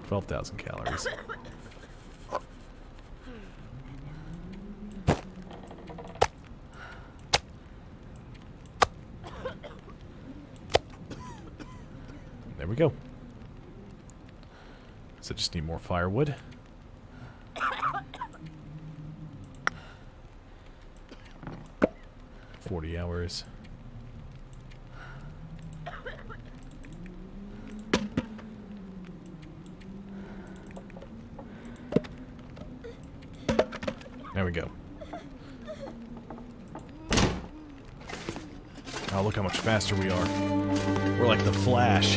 12,000 calories. There we go. So just need more firewood. $40 hours. There we go. Oh, look how much faster we are. We're like the Flash.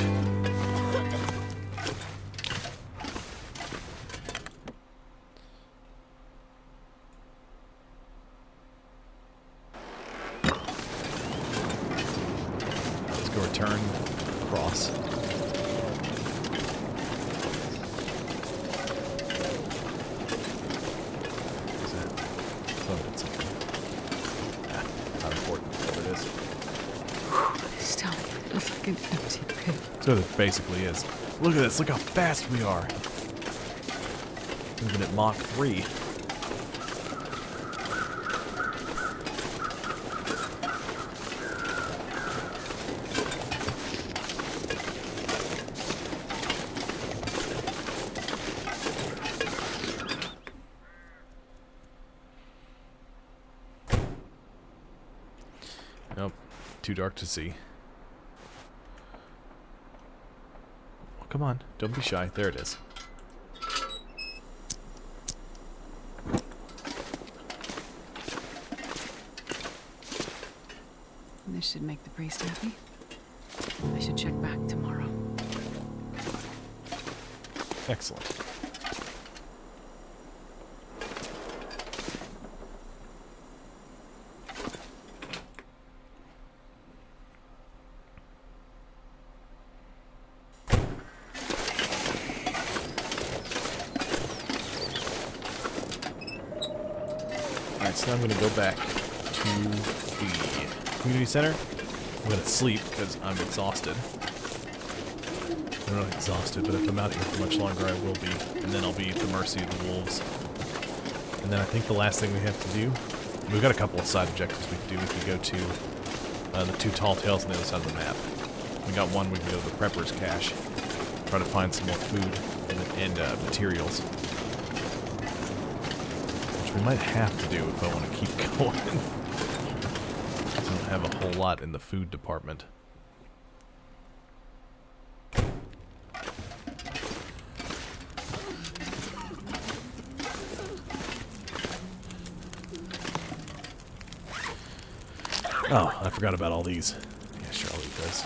Let's go return across. An empty pit. So it basically is. Look at this. Look how fast we are. Moving at Mach 3. Nope. Too dark to see. come on. Don't be shy. There it is. This should make the priest happy. I should check back tomorrow. Excellent. Alright, so now I'm going to go back to the community center. I'm going to sleep because I'm exhausted. I'm not exhausted, but if I'm out here for much longer, I will be. And then I'll be at the mercy of the wolves. And then I think the last thing we have to do... We've got a couple of side objectives we can do. We can go to the two tall tales on the other side of the map. We got one, we can go to the prepper's cache. Try to find some more food and materials. Which we might have to do if I want to keep going. I don't have a whole lot in the food department. Oh, I forgot about all these. Yeah, sure, I'll eat those.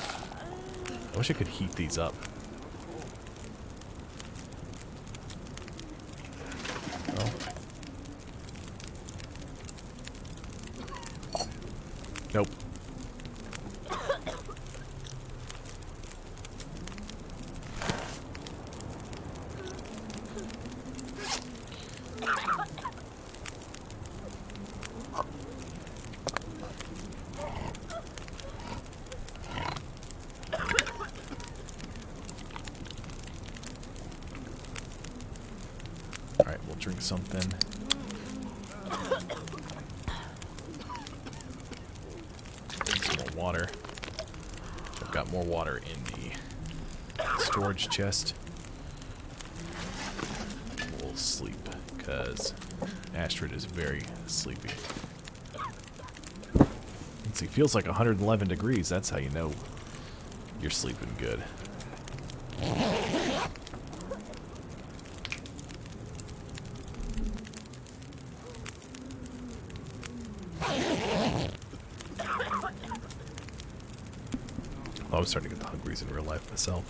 I wish I could heat these up. Oh. Nope. Alright, we'll drink something. Some more water. I've got more water in the storage chest. We'll sleep, because Astrid is very sleepy. Let's see, feels like 111 degrees. That's how you know you're sleeping good. Oh, I'm starting to get the hungries in real life myself.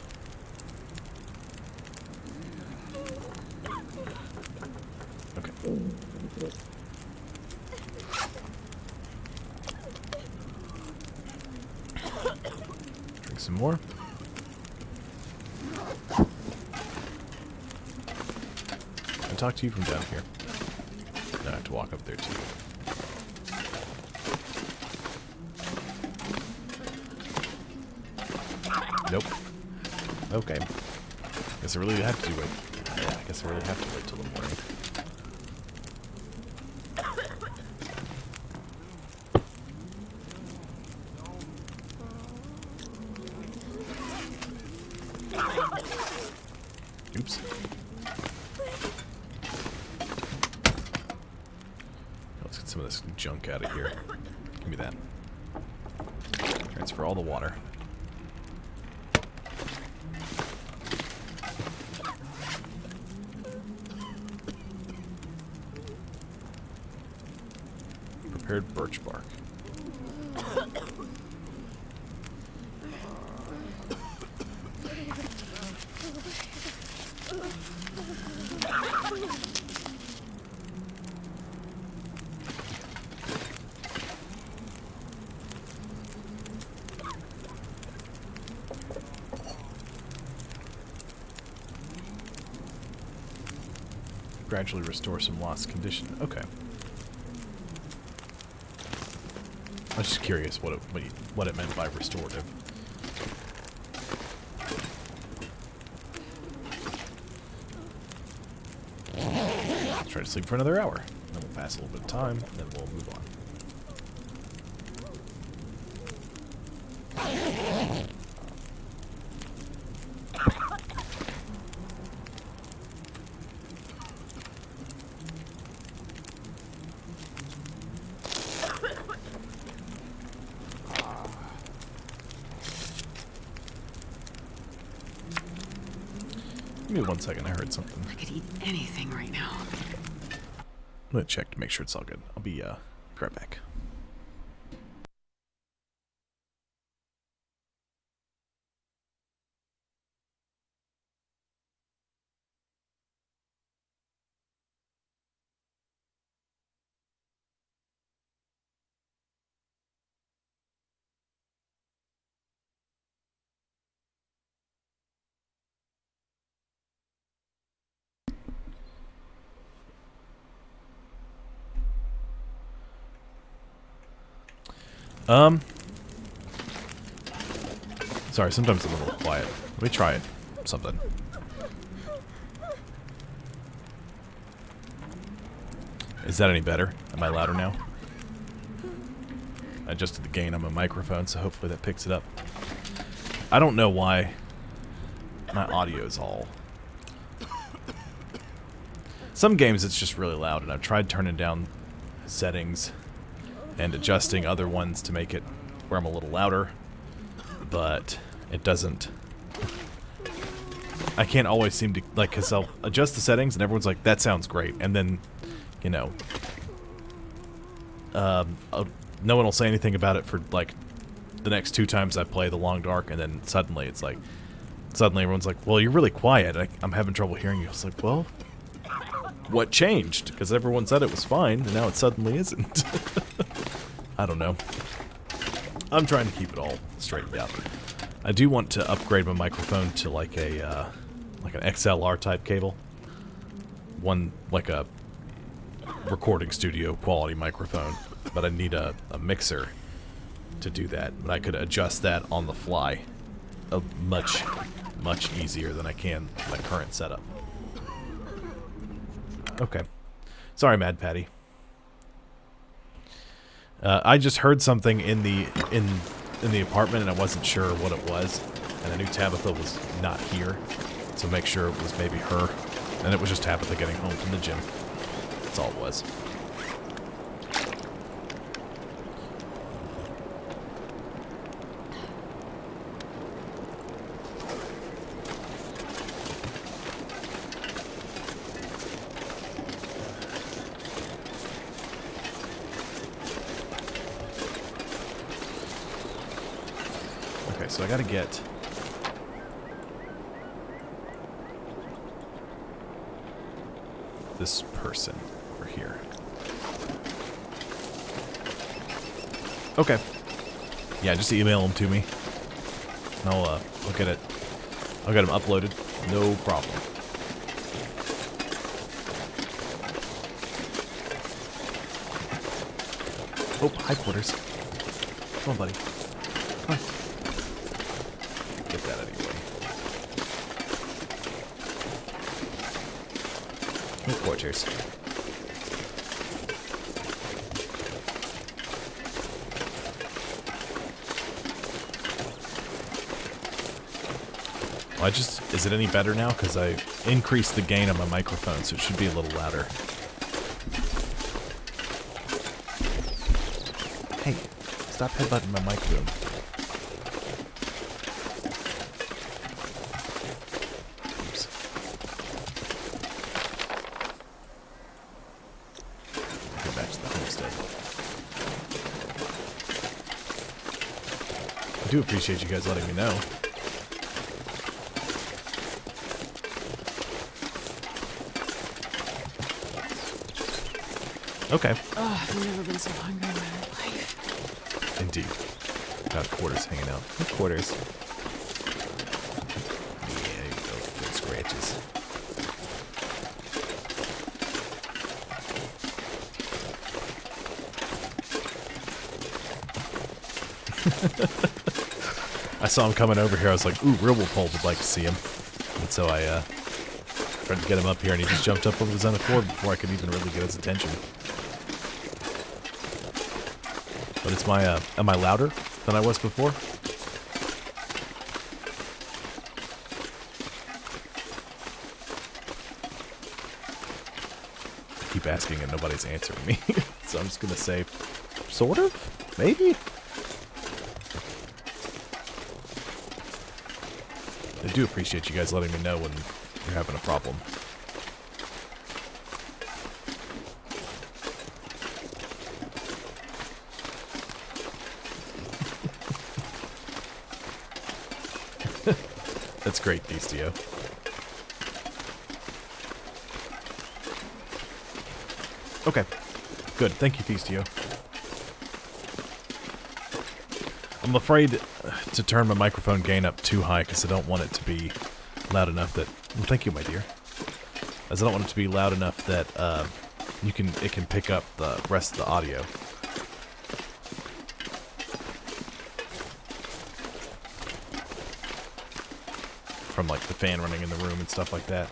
Okay. Drink some more. I'll talk to you from down here. Now I have to walk up there too. Nope. Okay. Guess I really have to wait. Yeah, I guess I really have to wait till the morning. Oops. Let's get some of this junk out of here. Give me that. Transfer all the water. Prepared birch bark. Gradually restore some lost condition. Okay. I was just curious what it meant by restorative. Let's try to sleep for another hour. Then we'll pass a little bit of time, then we'll move on. Give me 1 second, I heard something. I could eat anything right now. I'm gonna check to make sure it's all good. I'll be right back. Sorry, sometimes I'm a little quiet. Let me try it. Something. Is that any better? Am I louder now? I adjusted the gain on my microphone, so hopefully that picks it up. I don't know why my audio is all... Some games it's just really loud, and I've tried turning down settings and adjusting other ones to make it where I'm a little louder, but it doesn't. I can't always seem to, like, because I'll adjust the settings and everyone's like, that sounds great, and then, you know, no one will say anything about it for, like, the next 2 times I play The Long Dark, and then suddenly it's like, suddenly everyone's like, well, you're really quiet, I'm having trouble hearing you. It's like, well, what changed? Because everyone said it was fine, and now it suddenly isn't. I don't know. I'm trying to keep it all straightened out. I do want to upgrade my microphone to like a like an XLR type cable. One like a recording studio quality microphone, but I need a mixer to do that. But I could adjust that on the fly, much easier than I can my current setup. Okay, sorry, Mad Patty. I just heard something in the apartment, and I wasn't sure what it was, and I knew Tabitha was not here, so make sure it was maybe her, and it was just Tabitha getting home from the gym. That's all it was. So I gotta get this person over here. Okay. Yeah, just email them to me. And I'll get it. I'll get them uploaded. No problem. Oh, hi, Quarters. Come on, buddy. Come on. Get that anyway. No Quarters. Well, is it any better now? Because I increased the gain on my microphone, so it should be a little louder. Hey, stop headbutting my microphone. Oops. Go back to the homestead. I do appreciate you guys letting me know. Okay. Oh, I've never been so hungry in my life. Indeed. Got Quarters hanging out. Hey, Quarters. Yeah, there you go. Good scratches. I saw him coming over here. I was like, ooh, Ribblepole would like to see him. And so I tried to get him up here, and he just jumped up over his own accord before I could even really get his attention. But it's my, am I louder than I was before? I keep asking and nobody's answering me. So I'm just gonna say, sort of? Maybe? I do appreciate you guys letting me know when you're having a problem. That's great, Beastio. Okay. Good. Thank you, Beastio. I'm afraid to turn my microphone gain up too high because I don't want it to be loud enough that... Well, thank you, my dear. As I don't want it to be loud enough that it can pick up the rest of the audio. From like the fan running in the room and stuff like that.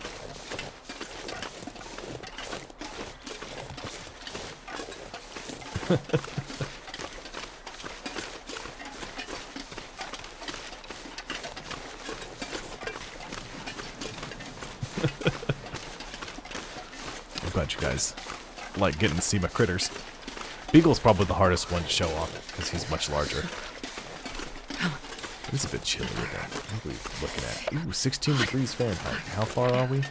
I'm glad you guys like getting to see my critters. Beagle's probably the hardest one to show off because he's much larger. It's a bit chilly with that. What are we looking at? Ooh, 16 degrees Fahrenheit. How far are we?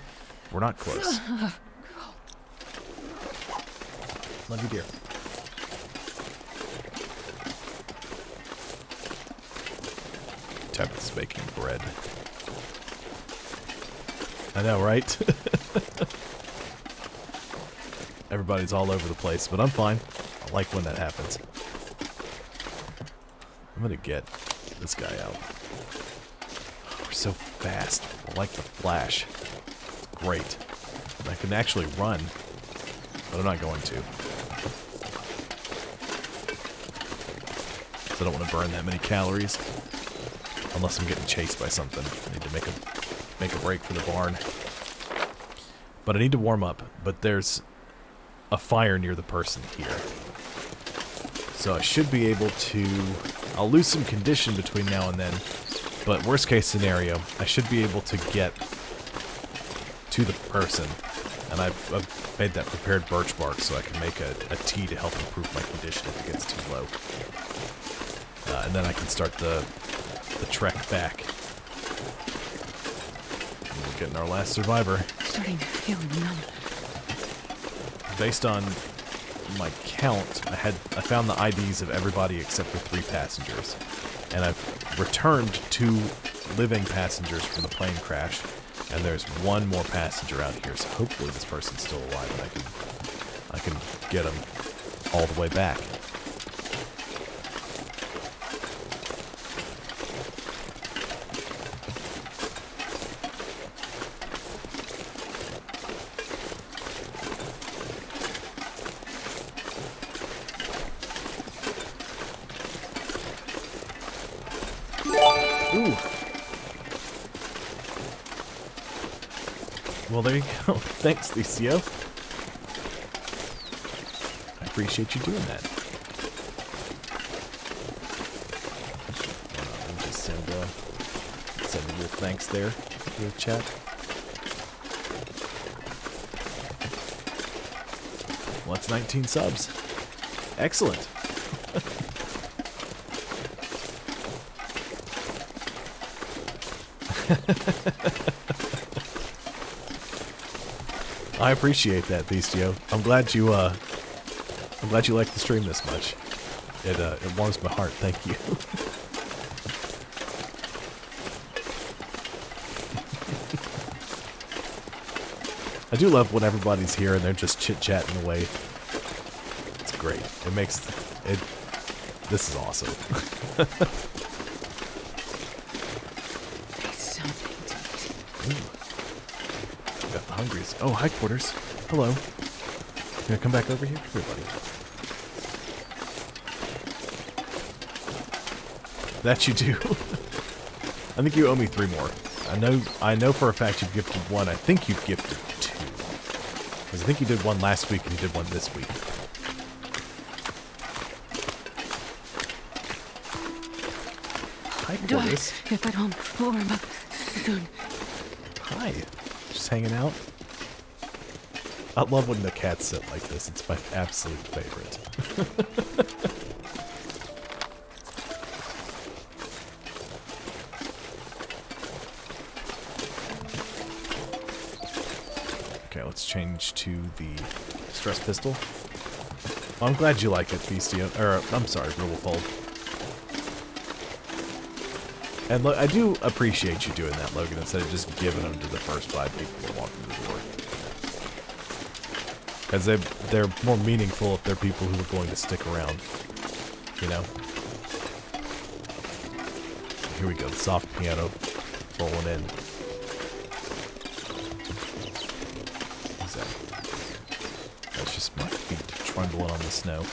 We're not close. Love you, dear. Tabitha's baking bread. I know, right? Everybody's all over the place, but I'm fine. I like when that happens. I'm gonna get this guy out. We're so fast. We're like the Flash. Great. And I can actually run, but I'm not going to. So I don't want to burn that many calories. Unless I'm getting chased by something. I need to make a break for the barn. But I need to warm up. But there's a fire near the person here. So I should be able to... I'll lose some condition between now and then. But worst case scenario, I should be able to get to the person. And I've made that prepared birch bark so I can make a tea to help improve my condition if it gets too low. And then I can start the trek back. And we're getting our last survivor. Starting to feel numb. Based on my count, I found the IDs of everybody except for 3 passengers. And I've returned 2 living passengers from the plane crash. And there's 1 more passenger out here, so hopefully this person's still alive and I can get him all the way back. Ooh. Well, there you go. Thanks, Lucio. I appreciate you doing that. Let me just send a little thanks there to the chat. Well, that's 19 subs. Excellent. I appreciate that, Beastio. I'm glad you like the stream this much. It warms my heart. Thank you. I do love when everybody's here and they're just chit-chatting away. It's great. It makes it. This is awesome. Got the hungries. Oh, hi, Quarters. Hello. You gonna come back over here? Here, buddy. That you do. I think you owe me 3 more. I know for a fact you've gifted 1. I think you've gifted 2. Because I think you did 1 last week and you did 1 this week. Hi, Quarters. If I don't warm up soon. Hi. Just hanging out. I love when the cats sit like this. It's my absolute favorite. Okay, let's change to the stress pistol. Well, I'm glad you like it, Beastio. Or, I'm sorry, Riddlefold. And look, I do appreciate you doing that, Logan, instead of just giving them to the first 5 people that walk through the door. Because they're more meaningful if they're people who are going to stick around. You know? Here we go, the soft piano rolling in. What's that? That's just my feet trundling on the snow.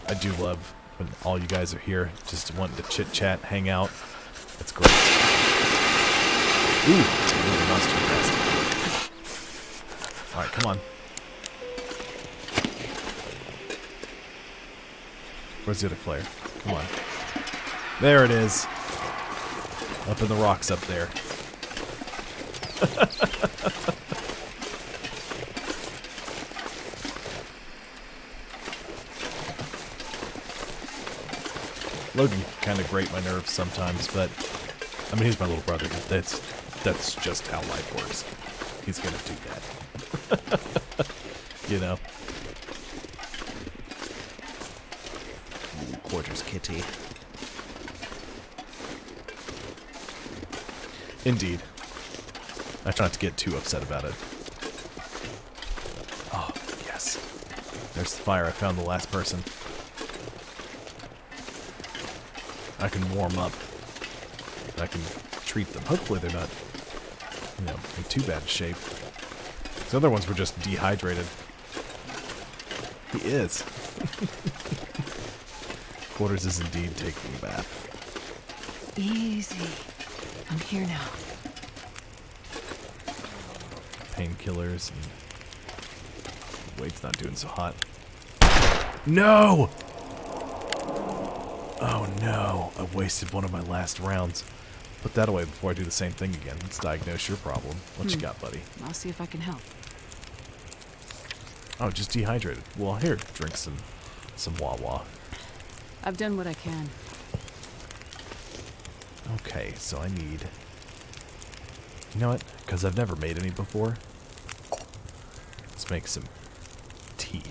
I do love when all you guys are here, just wanting to chit-chat, hang out. It's great. Ooh, it's moving us too fast. Alright, come on. Where's the other flare? Come on. There it is. Up in the rocks up there. Logan kind of grate my nerves sometimes, but I mean, he's my little brother. That's just how life works. He's gonna do that. You know? Ooh, quarters kitty. Indeed. I try not to get too upset about it. Oh, yes. There's the fire. I found the last person. I can warm up. I can treat them. Hopefully they're not, you know, in too bad shape. The other ones were just dehydrated. He is. Quarters is indeed taking a bath. Easy. I'm here now. Painkillers and weight's not doing so hot. No! Oh no, I wasted one of my last rounds. Put that away before I do the same thing again. Let's diagnose your problem. What you got, buddy? I'll see if I can help. Oh, just dehydrated. Well, here, drink some Wawa. I've done what I can. Okay, so I need... You know what? Because I've never made any before. Let's make some tea.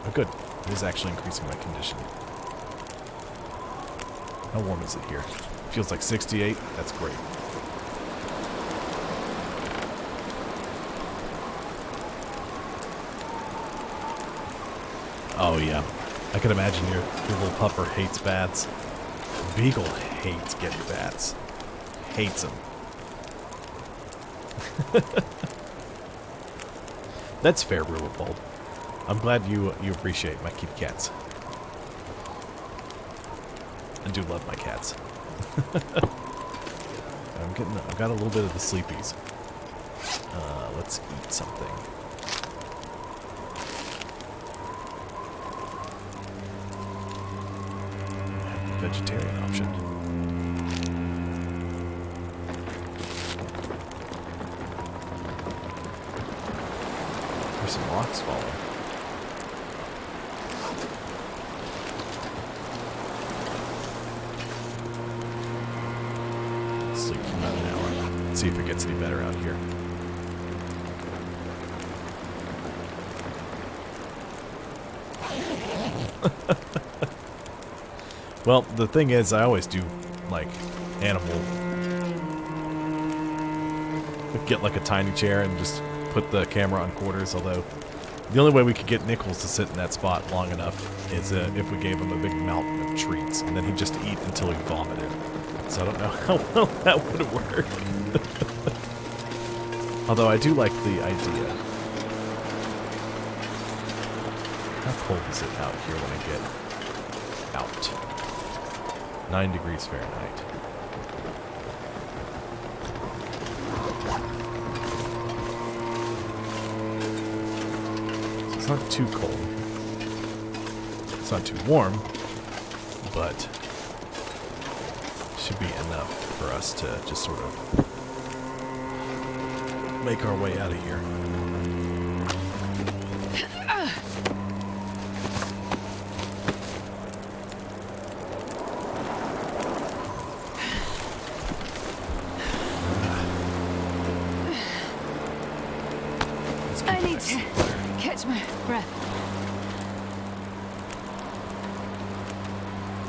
Oh, good. It is actually increasing my condition. How warm is it here? Feels like 68. That's great. Oh yeah. I can imagine your little pupper hates bats. Beagle hates getting bats. Hates them. That's fair, Rulefold. I'm glad you appreciate my kitty cats. I do love my cats. I've got a little bit of the sleepies. Let's eat something. Vegetarian option. There's some rocks falling. Sleep for about an hour. Let's see if it gets any better out here. Well, the thing is, I always do, like, animal... Get, like, a tiny chair and just put the camera on quarters, although... The only way we could get Nichols to sit in that spot long enough is if we gave him a big mountain of treats, and then he'd just eat until he vomited. So I don't know how well that would work. Although I do like the idea. How cold is it out here when I get out? 9 degrees Fahrenheit. So it's not too cold. It's not too warm, but Should be enough for us to just sort of make our way out of here. I need to catch my breath.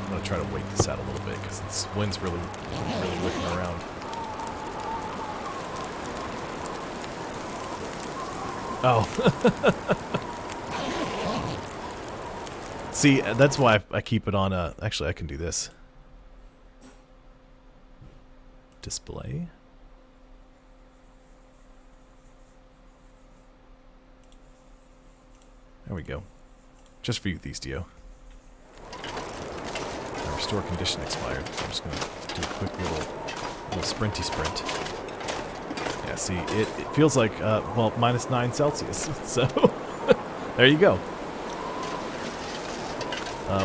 I'm gonna try to wait this out a little bit because this wind's really whipping around. Oh. See, that's why I keep it on actually, I can do this. Display. There we go. Just for you, Thestio. My restore condition expired, so I'm just gonna do a quick little sprinty sprint. Yeah, see, it feels like, well, -9 Celsius, so there you go.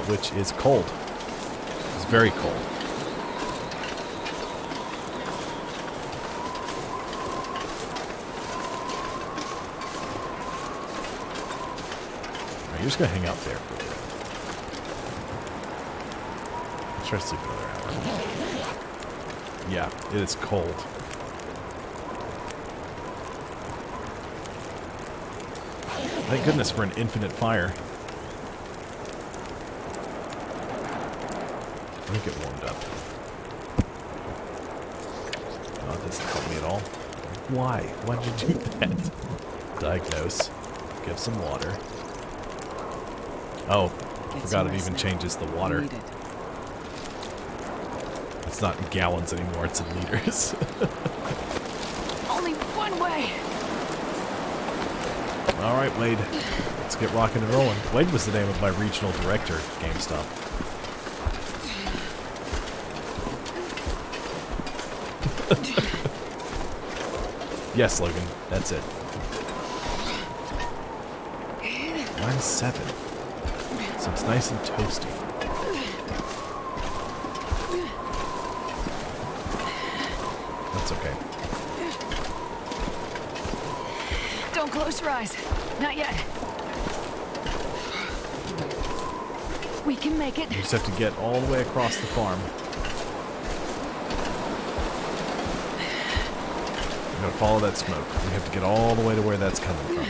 Which is cold. It's very cold. You're just gonna hang out there for a bit. Let's try to sleep another hour. Yeah, it is cold. Thank goodness for an infinite fire. Let me get warmed up. Oh, it doesn't help me at all. Why? Why did you do that? Diagnose. Give some water. Oh, forgot it even changes the water. It's not in gallons anymore, it's in liters. Only one way. Alright, Wade. Let's get rocking and rolling. Wade was the name of my regional director at GameStop. Yes, Logan, that's it. -7. So it's nice and toasty. That's okay. Don't close your eyes. Not yet. We can make it. You just have to get all the way across the farm. We're gonna follow that smoke. We have to get all the way to where that's coming from.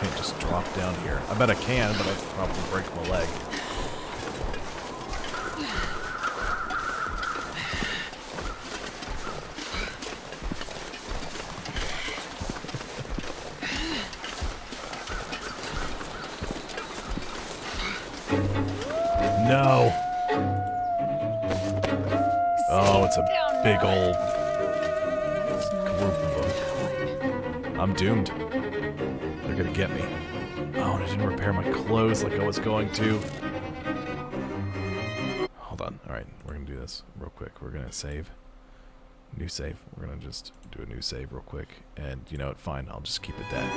Can't just drop down here. I bet I can, but I'd probably break my leg. No! Oh, it's a big old group of them. I'm doomed. They're gonna get me. Oh, and I didn't repair my clothes like I was going to. Hold on. Alright, we're gonna do this real quick. We're gonna save. New save. We're gonna just do a new save real quick. And you know what? Fine. I'll just keep it that.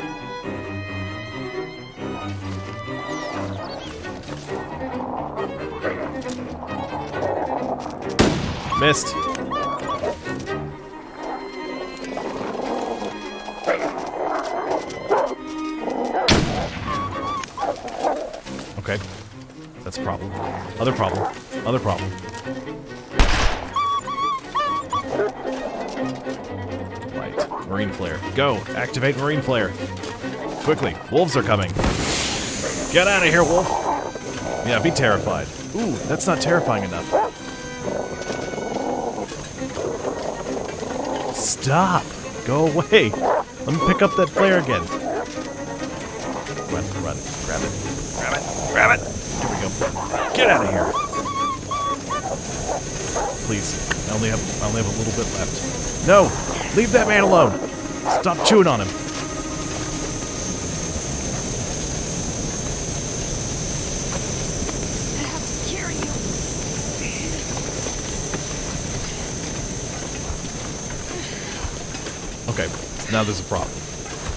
Missed. Okay. That's a problem. Other problem. Other problem. Right. Marine flare. Go. Activate marine flare. Quickly. Wolves are coming. Get out of here, wolf. Yeah, be terrified. Ooh, that's not terrifying enough. Stop! Go away! Let me pick up that flare again. Run, run. Grab it. Grab it. Grab it! Here we go. Get out of here! Please. I only have a little bit left. No! Leave that man alone! Stop chewing on him. I have to carry you. Okay, so now there's a problem.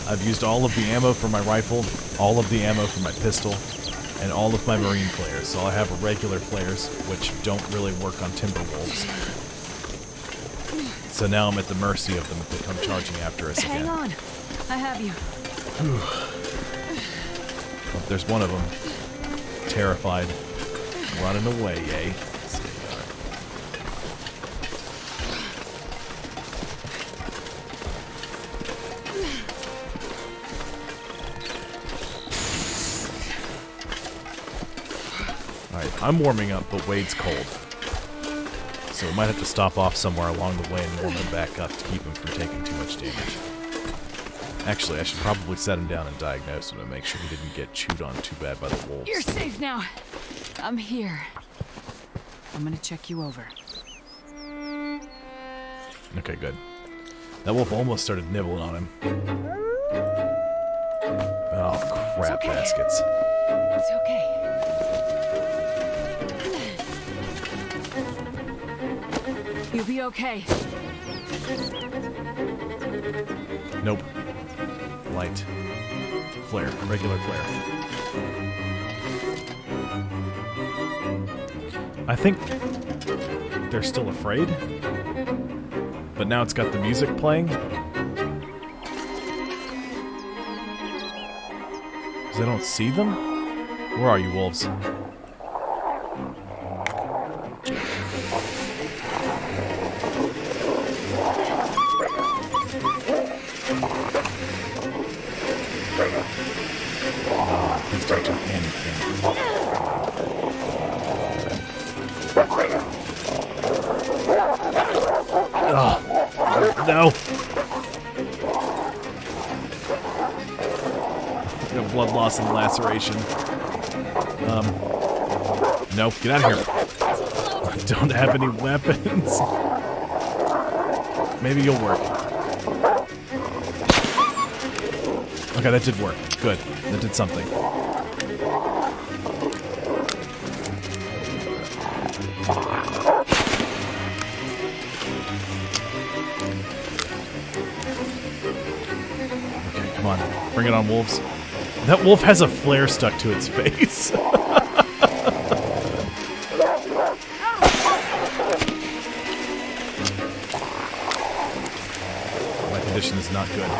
I've used all of the ammo for my rifle, all of the ammo for my pistol. and all of my marine flares. So I'll have regular flares, which don't really work on timber wolves. So now I'm at the mercy of them if they come charging after us again. Hang on. I have you. Oh, there's one of them. Terrified. Running away, yay. Alright, I'm warming up, but Wade's cold. So we might have to stop off somewhere along the way and warm him back up to keep him from taking too much damage. Actually, I should probably set him down and diagnose him to make sure he didn't get chewed on too bad by the wolves. You're safe now. I'm here. I'm gonna check you over. Okay, good. That wolf almost started nibbling on him. Oh, crap okay. baskets. It's okay. You'll be okay. Nope. Light. Flare. Regular flare. I think they're still afraid. But now it's got the music playing. Because I don't see them? Where are you, wolves? Please don't do anything. Oh, no! No blood loss and laceration. No, get out of here. I don't have any weapons. Maybe you'll work. Okay, that did work. Good. That did something. Okay, come on. Bring it on, wolves. That wolf has a flare stuck to its face. My condition is not good.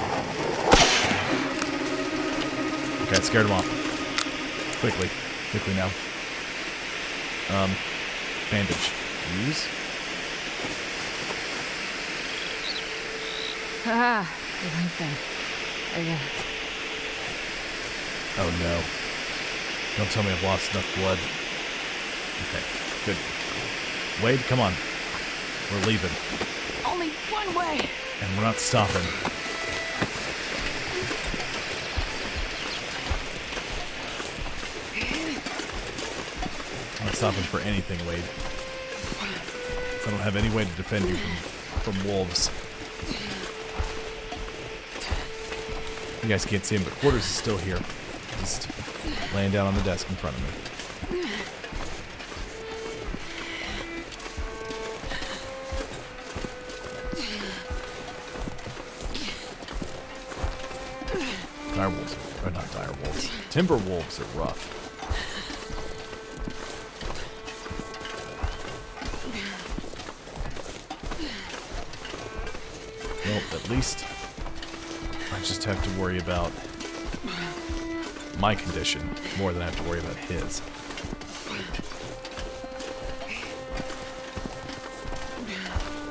Okay, I scared him off. Quickly. Quickly now. Bandage. Use. Ah, the one thing. Oh no. Don't tell me I've lost enough blood. Okay, good. Wade, come on. We're leaving. Only one way. And we're not stopping. I'm not stopping for anything, Wade. I don't have any way to defend you from wolves. You guys can't see him, but Quarters is still here. Just laying down on the desk in front of me. Dire wolves are not dire wolves. Timber wolves are rough. Well, at least I just have to worry about my condition more than I have to worry about his.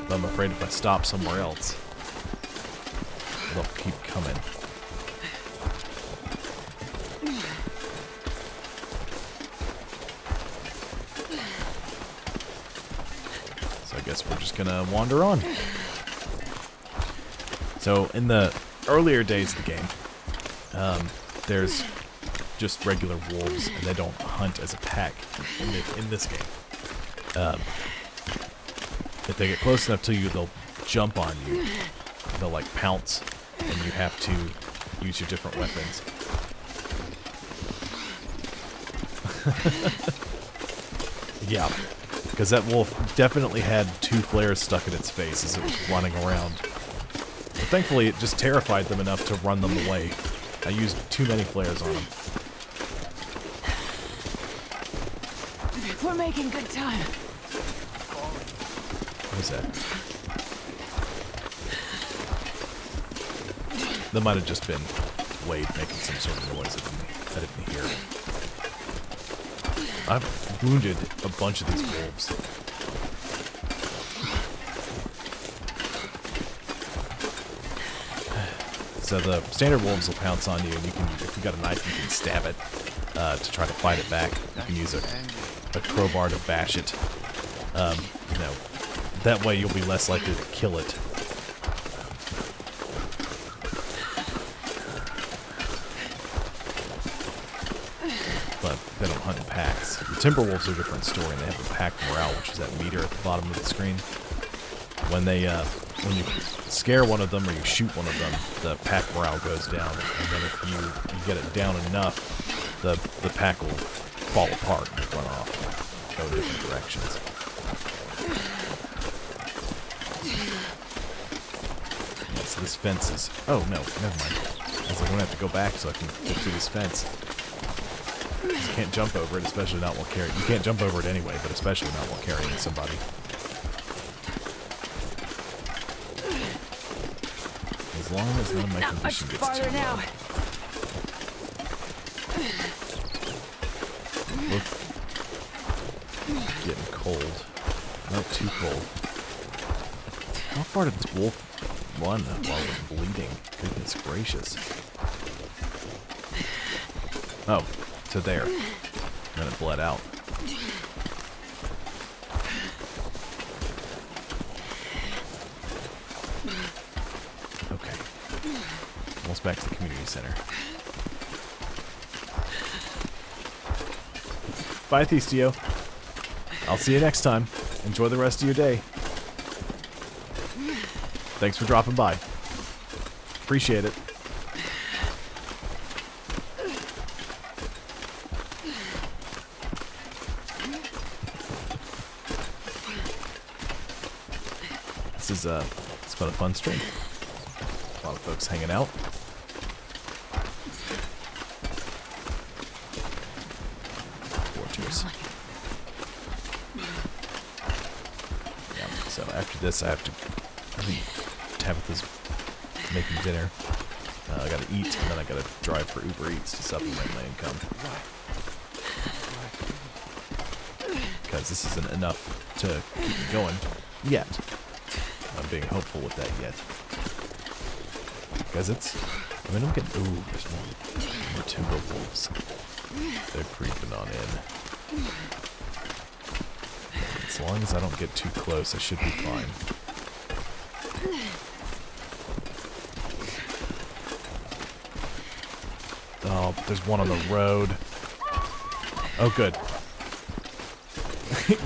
But I'm afraid if I stop somewhere else, they'll keep coming. So I guess we're just gonna wander on. So in the earlier days of the game, there's just regular wolves, and they don't hunt as a pack in this game. If they get close enough to you, they'll jump on you. They'll like pounce, and you have to use your different weapons. Yeah, because that wolf definitely had 2 flares stuck in its face as it was running around. But thankfully, it just terrified them enough to run them away. I used too many flares on them. We're making good time. What was that? That might have just been Wade making some sort of noise I didn't hear. I've wounded a bunch of these wolves. So the standard wolves will pounce on you, and you can, if you got a knife, you can stab it to try to fight it back. You can use a crowbar to bash it. You know, that way you'll be less likely to kill it. But they don't hunt in packs. The timber wolves are a different story, and they have a pack morale, which is that meter at the bottom of the screen. When when you scare one of them or you shoot one of them, the pack morale goes down, and then if you get it down enough, the pack will fall apart and run off, go in different directions. Yeah, so this fence is... Oh, no, never mind. I was like, I'm going to have to go back so I can get through this fence. You can't jump over it, especially not while carrying... You can't jump over it anyway, but especially not while carrying somebody. As long as none of my condition gets too low. Both getting cold. Not too cold. How far did this wolf run while it was bleeding? Goodness gracious. Oh, to there. Then it bled out. Okay. Almost back to the community center. Bye, Thestio. I'll see you next time. Enjoy the rest of your day. Thanks for dropping by. Appreciate it. This is it's been a fun stream. A lot of folks hanging out. Torches. Yeah, so after this I have to... I think Tabitha's making dinner. I gotta eat, and then I gotta drive for Uber Eats to supplement my income. Because this isn't enough to keep me going yet. I'm being hopeful with that yet. Because it's... I mean, I'm getting... Ooh, there's more timber wolves. They're creeping on in. As long as I don't get too close, I should be fine. Oh, there's one on the road. Oh, good.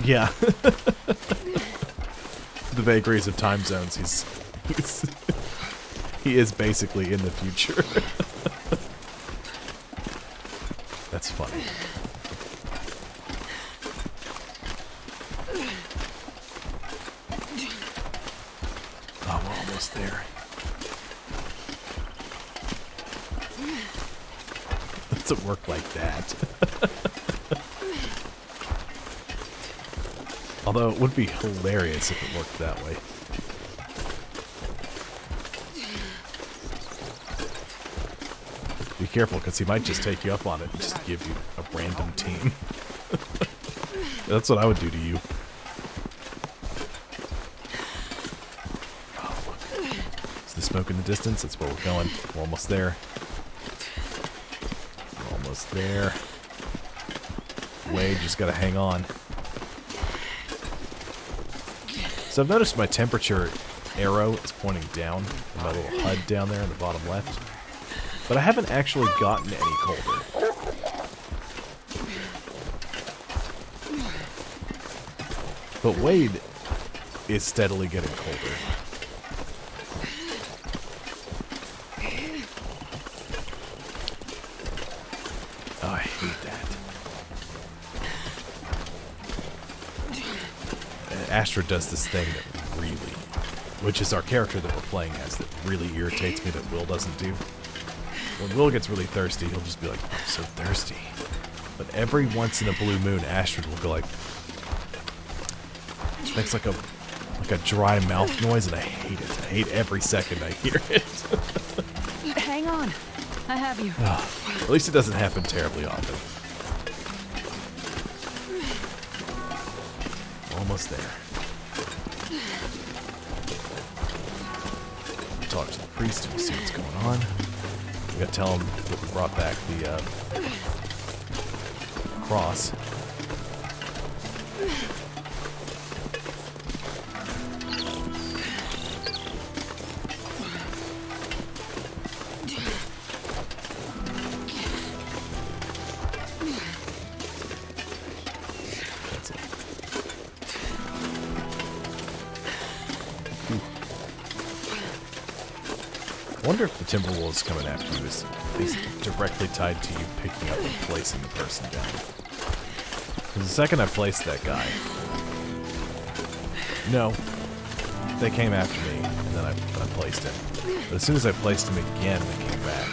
Yeah. The vagaries of time zones. He is basically in the future. That's funny. Oh, we're almost there. It doesn't work like that. Although it would be hilarious if it worked that way. Be careful, because he might just take you up on it and just give you a random team. That's what I would do to you. Oh, look. Is the smoke in the distance? That's where we're going. We're almost there. We're almost there. Wade, just gotta hang on. So I've noticed my temperature arrow is pointing down, and my little HUD down there in the bottom left. But I haven't actually gotten any colder. But Wade is steadily getting colder. Oh, I hate that. Astra does this thing that really, which is our character that we're playing as, that really irritates me that Will doesn't do. When Will gets really thirsty, he'll just be like, I'm so thirsty. But every once in a blue moon, Astrid will go like, makes like a dry mouth noise, and I hate it. I hate every second I hear it. Hang on. I have you. At least it doesn't happen terribly often. Almost there. Talk to the priest and see what's going on. We gotta tell him that we brought back the cross. That's it. I wonder if the Timberwolves coming after you is directly tied to you picking up and placing the person down. Because the second I placed that guy... No. They came after me, and then I placed him. But as soon as I placed him again, they came back.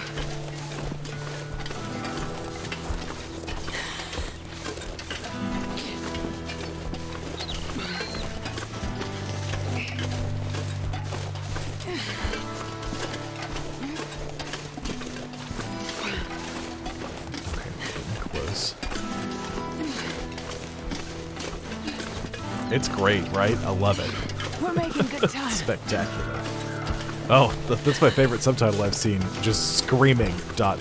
It's great, right? I love it. We're making good time. Spectacular. Oh, that's my favorite subtitle I've seen. Just screaming, ... I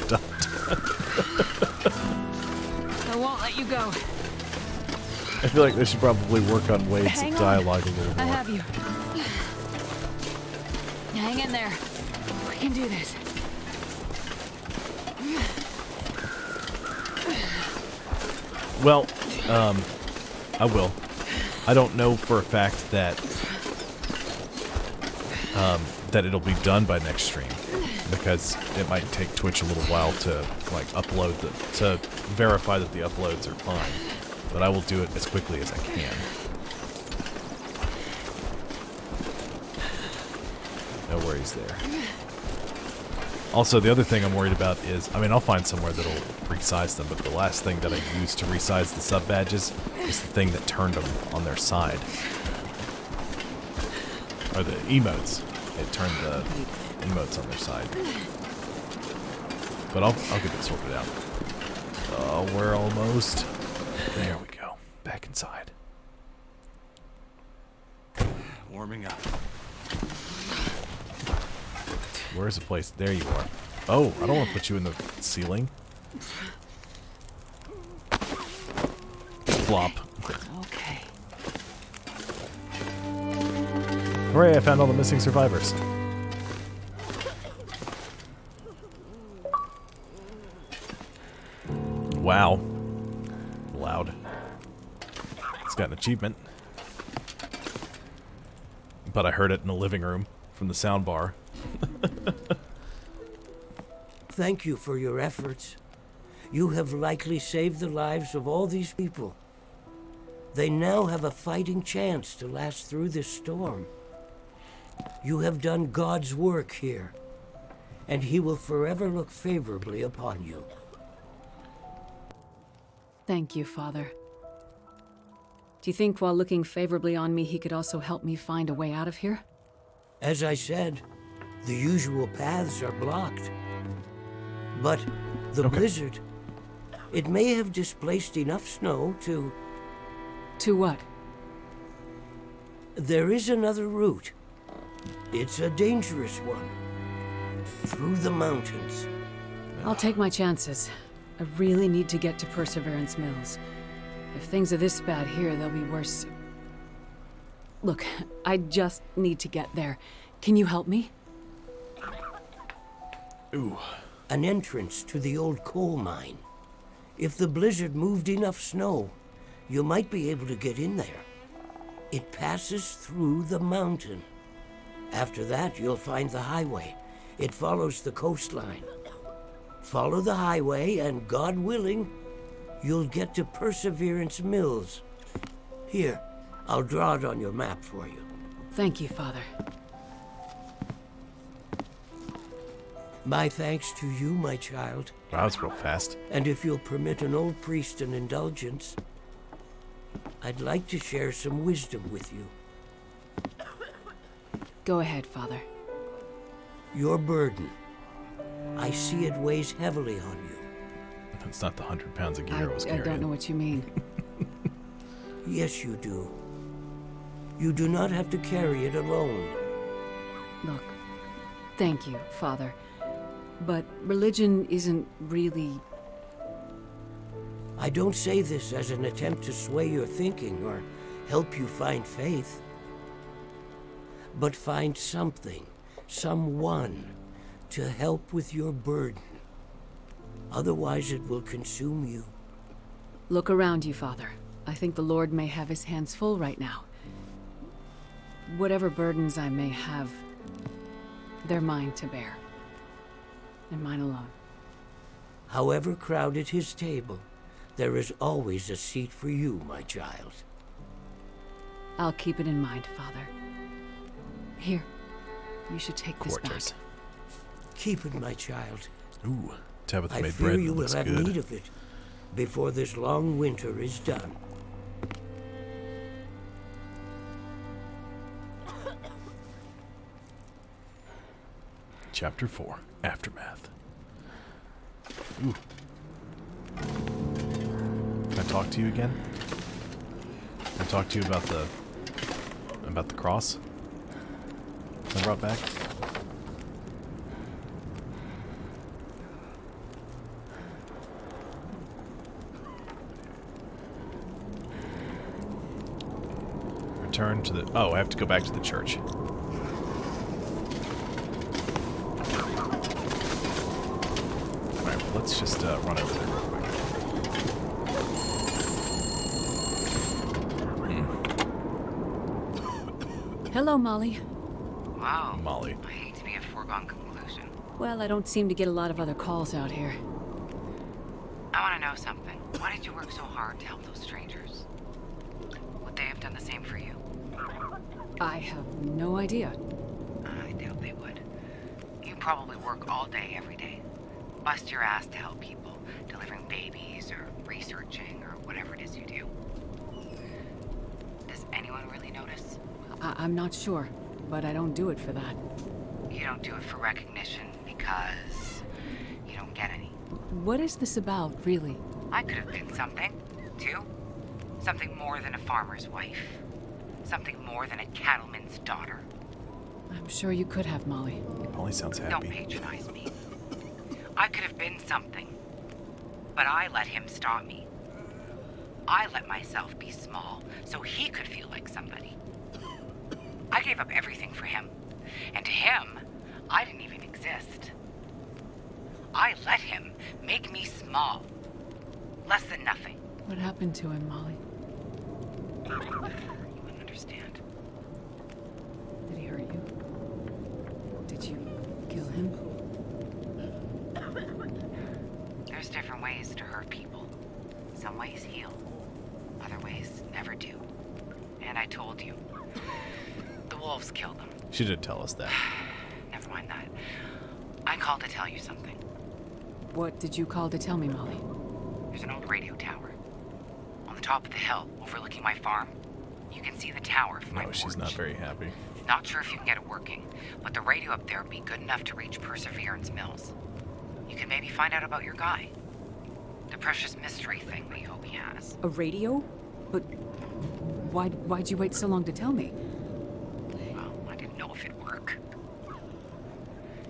won't let you go. I feel like they should probably work on waves of dialogue a little more. I have you. Hang in there. We can do this. Well, I will. I don't know for a fact that that it'll be done by next stream, because it might take Twitch a little while to like upload to verify that the uploads are fine. But I will do it as quickly as I can. No worries there. Also, the other thing I'm worried about is, I mean, I'll find somewhere that'll resize them, but the last thing that I used to resize the sub badges is the thing that turned them on their side. Or the emotes. It turned the emotes on their side. But I'll get it sorted out. Oh, we're almost. There we go. Back inside. Warming up. Where's the place? There you are. Oh, I don't want to put you in the ceiling. Flop. Okay. Hooray, I found all the missing survivors. Wow. Loud. It's got an achievement. But I heard it in the living room from the sound bar. Thank you for your efforts. You have likely saved the lives of all these people. They now have a fighting chance to last through this storm. You have done God's work here, and He will forever look favorably upon you. Thank you, Father. Do you think while looking favorably on me, He could also help me find a way out of here? As I said, the usual paths are blocked. But the blizzard, it may have displaced enough snow to... To what? There is another route. It's a dangerous one. Through the mountains. I'll take my chances. I really need to get to Perseverance Mills. If things are this bad here, they'll be worse. Look, I just need to get there. Can you help me? Ooh. An entrance to the old coal mine. If the blizzard moved enough snow, you might be able to get in there. It passes through the mountain. After that, you'll find the highway. It follows the coastline. Follow the highway, and God willing, you'll get to Perseverance Mills. Here, I'll draw it on your map for you. Thank you, Father. My thanks to you, my child. Wow, that was real fast. And if you'll permit an old priest an indulgence, I'd like to share some wisdom with you. Go ahead, Father. Your burden. I see it weighs heavily on you. It's not the 100 pounds of gear I was I carrying. don't know what you mean. Yes, you do. You do not have to carry it alone. Look, thank you, Father. But religion isn't really... I don't say this as an attempt to sway your thinking or help you find faith. But find something, someone, to help with your burden. Otherwise it will consume you. Look around you, Father. I think the Lord may have his hands full right now. Whatever burdens I may have, they're mine to bear. And mine alone. However crowded his table, there is always a seat for you, my child. I'll keep it in mind, Father. Here, you should take this back. Quarters. Keep it, my child. Ooh, Tabitha I made fear bread. you That will looks have good. need of it before this long winter is done. Chapter 4, Aftermath. Ooh. Can I talk to you again? Can I talk to you about the cross I brought back? Return to the... Oh, I have to go back to the church. Alright, well, let's just run over there real quick. Hello, Molly. Wow. Molly. I hate to be a foregone conclusion. Well, I don't seem to get a lot of other calls out here. I want to know something. Why did you work so hard to help those strangers? Would they have done the same for you? I have no idea. I doubt they would. You probably work all day, every day. Bust your ass to help people, delivering babies or researching or whatever it is you do. Does anyone really notice? I'm not sure, but I don't do it for that. You don't do it for recognition because you don't get any. What is this about, really? I could have been something, too. Something more than a farmer's wife. Something more than a cattleman's daughter. I'm sure you could have, Molly. Molly sounds Don't happy. patronize me. I could have been something, but I let him stop me. I let myself be small so he could feel like somebody. I gave up everything for him, and to him, I didn't even exist. I let him make me small. Less than nothing. What happened to him, Molly? You wouldn't understand. Did he hurt you? Did you kill him? There's different ways to hurt people. Some ways heal. Other ways never do. And I told you. The wolves killed them. She did tell us that. Never mind that. I called to tell you something. What did you call to tell me, Molly? There's an old radio tower. On the top of the hill, overlooking my farm. You can see the tower from my No, porch. she's not very happy. Not sure if you can get it working, but the radio up there would be good enough to reach Perseverance Mills. You can maybe find out about your guy. The precious mystery thing we hope he has. A radio? But why'd you wait so long to tell me? Well, I didn't know if it'd work.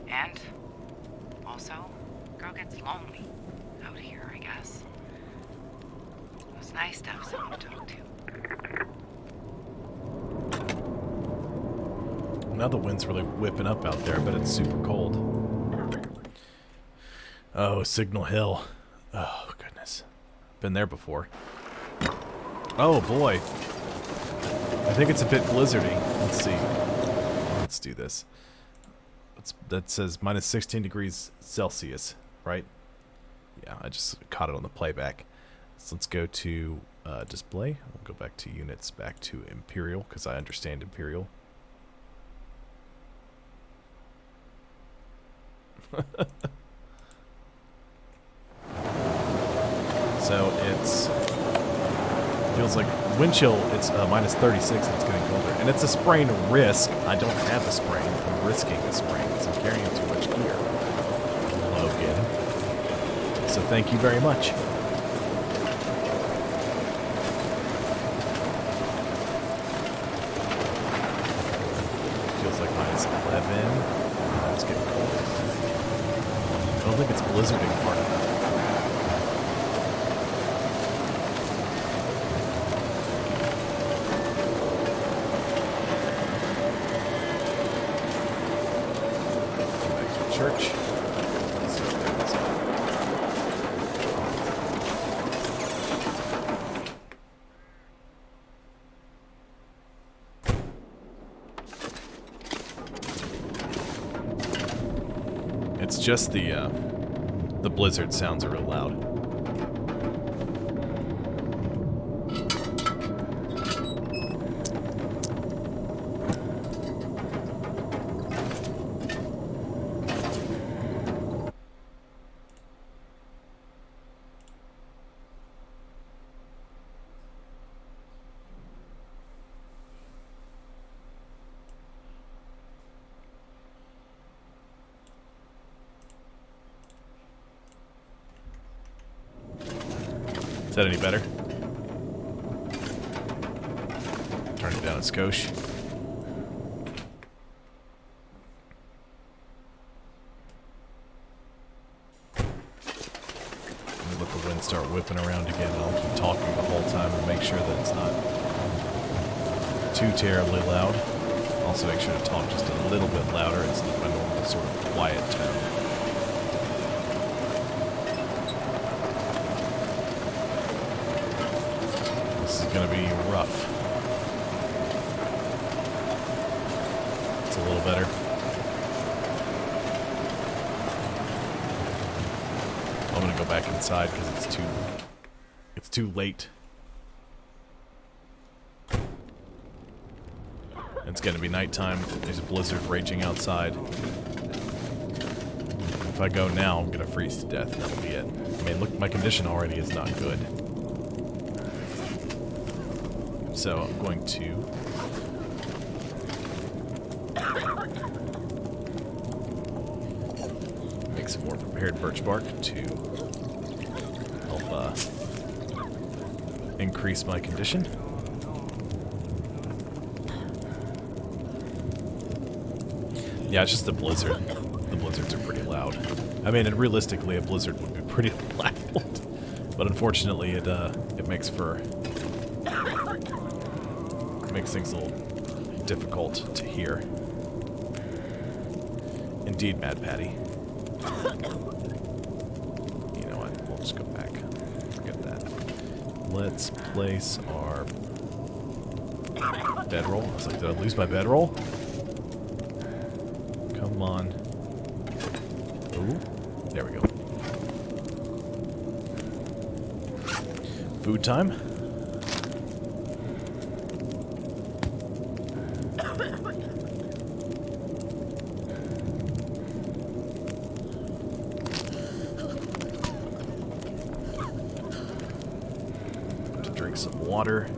And, also, girl gets lonely out here, I guess. It was nice to have someone to talk to. Now the wind's really whipping up out there, but it's super cold. Oh, Signal Hill. Oh, goodness. Been there before. Oh, boy. I think it's a bit blizzardy. Let's see. Let's do this. That says minus 16 degrees Celsius, right? Yeah, I just caught it on the playback. So let's go to display. We'll go back to units, back to Imperial, because I understand Imperial. So it's feels like wind chill. It's minus 36. It's getting colder, and it's a sprain risk. I don't have a sprain. I'm risking a sprain because I'm carrying too much gear. Logan. So thank you very much. Feels like minus 11. Oh, it's getting cold. I don't think it's blizzarding hard enough. Church. Let's see what that is. It's just the blizzard sounds are real loud. Is that any better? Turn it down a skosh. Let the wind start whipping around again, and I'll keep talking the whole time and make sure that it's not too terribly loud. Also make sure to talk just a little bit louder instead of my normal sort of quiet tone. Gonna be rough. It's a little better. I'm gonna go back inside because it's too late. It's gonna be nighttime. There's a blizzard raging outside. If I go now, I'm gonna freeze to death, and that'll be it. I mean, look, my condition already is not good. So I'm going to make some more prepared birch bark to help increase my condition. Yeah, it's just the blizzard. The blizzards are pretty loud. I mean, and realistically, a blizzard would be pretty loud, but unfortunately, it makes things a little difficult to hear. Indeed, Mad Patty. You know what? We'll just go back. Forget that. Let's place our bedroll. I was like, did I lose my bedroll? Come on. Ooh. There we go. Food time. Some water.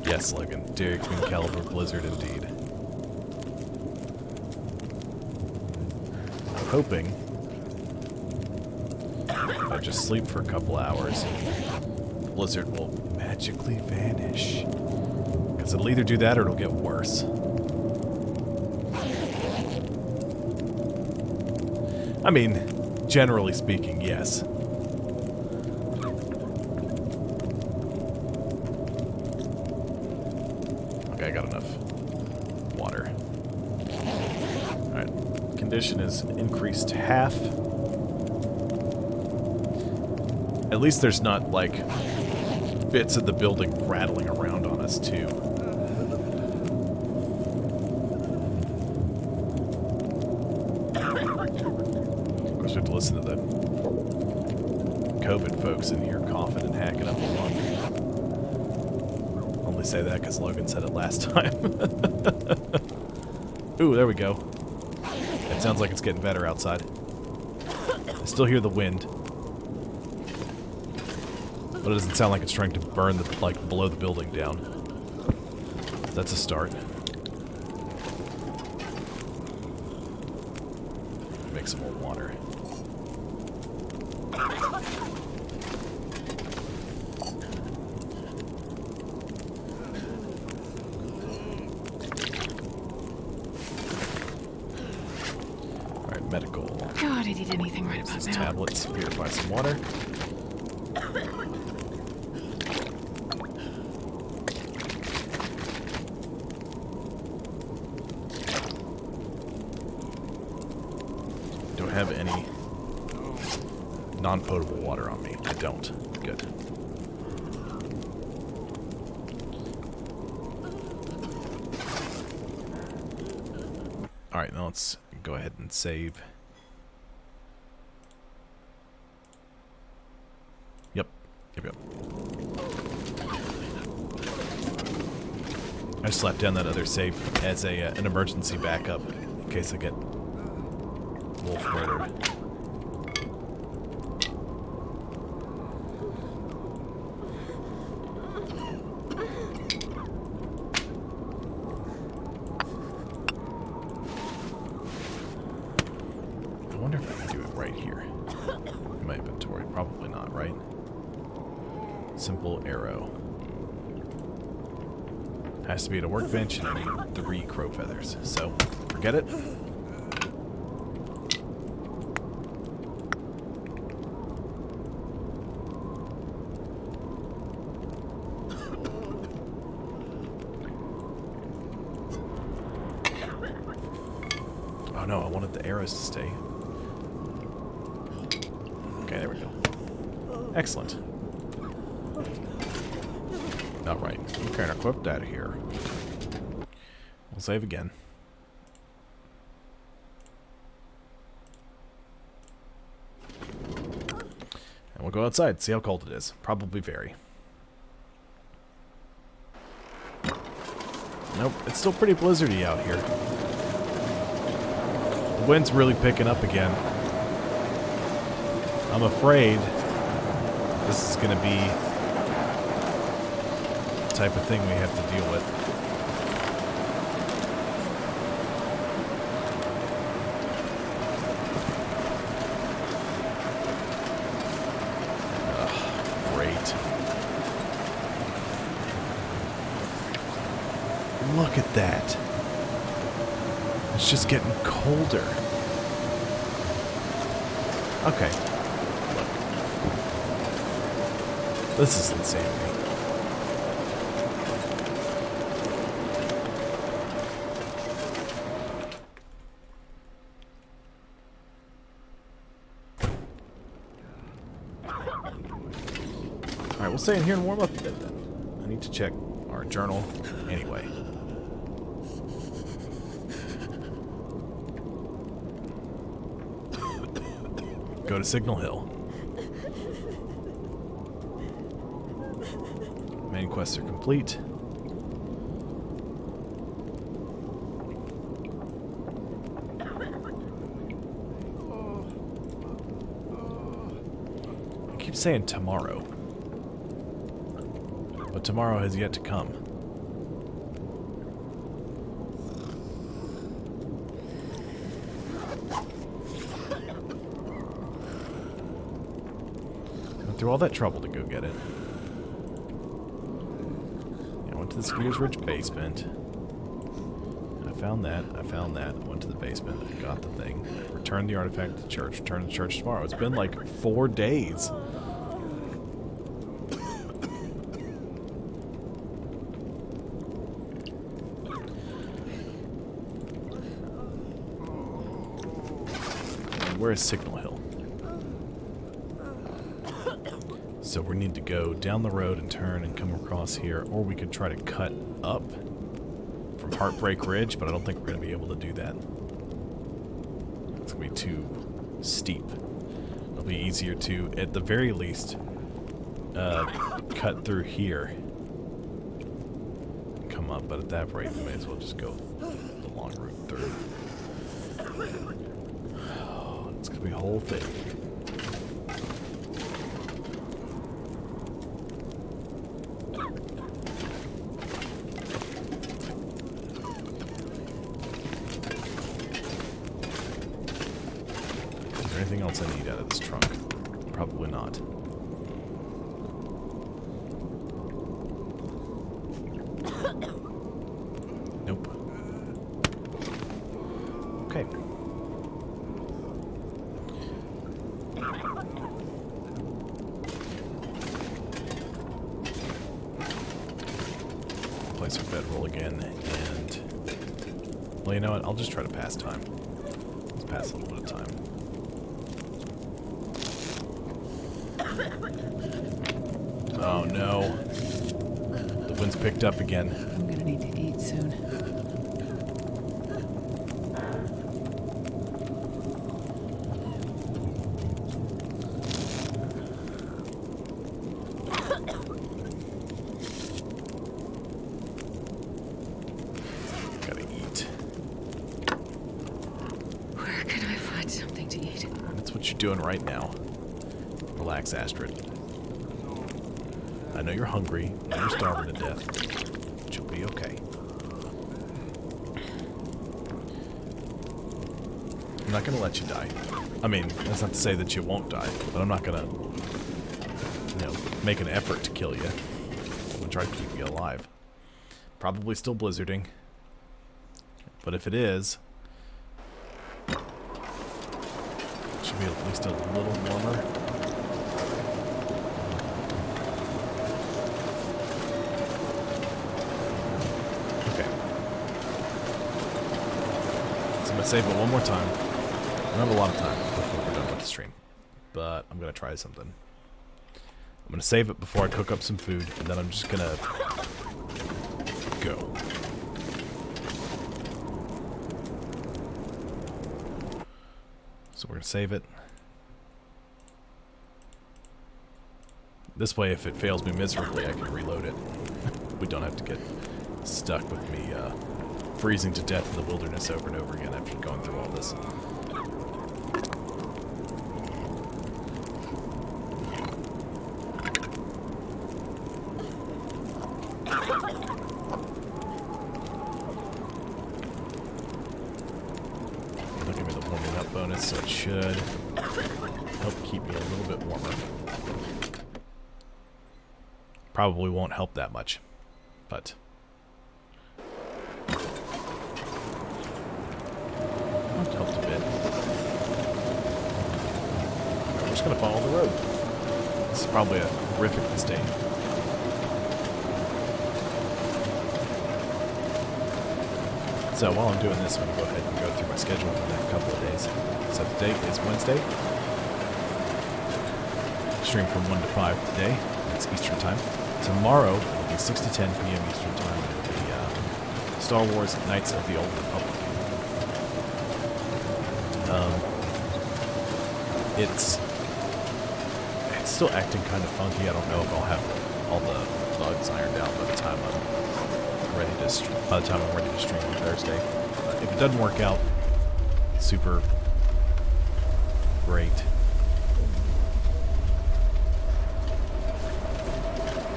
Yes, Logan. Dairy Queen caliber blizzard indeed. I'm hoping if I just sleep for a couple hours, the blizzard will magically vanish. Because it'll either do that or it'll get worse. I mean, generally speaking, yes. I got enough water. Alright. Condition is increased half. At least there's not, like, bits of the building rattling around on us, too. Of course, we have to listen to the COVID folks in here coughing and hacking up a lung. Say that because Logan said it last time. Ooh, there we go. It sounds like it's getting better outside. I still hear the wind. But it doesn't sound like it's trying to burn the, like, blow the building down. That's a start. Make some more water. Alright, medical. God, I'd eat anything right about These now. tablets, purify some water. Do I have any non-potable water on me? I don't. Good. Alright, now let's go ahead and save. Yep. I slapped down that other save as a an emergency backup in case I get wolf murdered. I wonder if I can do it right here. In my inventory. Probably not, right? Simple arrow. Has to be at a workbench and I need 3 crow feathers. So, forget it. Oh no, I wanted the arrows to stay. Okay, there we go. Excellent. Alright, we can equip that here. We'll save again. And we'll go outside, see how cold it is. Probably very. Nope, it's still pretty blizzardy out here. The wind's really picking up again. I'm afraid this is going to be the type of thing we have to deal with. Ugh, great. Look at that. It's just getting colder. Okay. Look. This is insanity. Alright, we'll stay in here and warm up a bit then. I need to check our journal anyway. Go to Signal Hill. Main quests are complete. I keep saying tomorrow. But tomorrow has yet to come. Through all that trouble to go get it. I went to the Skiers Ridge basement. I found that. I went to the basement. I got the thing. Returned the artifact to the church. Return to the church tomorrow. It's been like 4 days. And where is Signal Hill? So we need to go down the road and turn and come across here, or we could try to cut up from Heartbreak Ridge, but I don't think we're going to be able to do that. It's going to be too steep. It'll be easier to, at the very least, cut through here and come up, but at that rate we may as well just go the long route through. It's gonna be a whole thing. Is there anything else I need out of this trunk? Probably not. Nope. Okay. Place our bedroll again, and... Well, you know what? I'll just try to pass time. Let's pass a little bit of time. Oh no. The wind's picked up again. I'm gonna need to eat soon. Gotta eat. Where can I find something to eat? That's what you're doing right now. Relax, Astrid. I know you're hungry. I know you're starving to death. But you'll be okay. I'm not gonna let you die. I mean, that's not to say that you won't die, but I'm not gonna, you know, make an effort to kill you. I'm gonna try to keep you alive. Probably still blizzarding. But if it is, it should be at least a little warmer. I'm going to save it one more time. I don't have a lot of time before we're done with the stream, but I'm going to try something. I'm going to save it before I cook up some food, and then I'm just going to go. So we're going to save it. This way, if it fails me miserably, I can reload it. We don't have to get stuck with me freezing to death in the wilderness over and over again after going through all this. It'll give me the warming up bonus, so it should help keep me a little bit warmer. Probably won't help that much, but... helped a bit. We're just going to follow the road. This is probably a horrific mistake. So while I'm doing this, I'm going to go ahead and go through my schedule for the next couple of days. So the date is Wednesday. Stream from 1 to 5 today. It's Eastern Time. Tomorrow will be 6 to 10 p.m. Eastern Time. It'll be Star Wars Knights of the Old Republic. It's still acting kind of funky. I don't know if I'll have all the bugs ironed out by the time I'm ready to stream on Thursday. If it doesn't work out super great,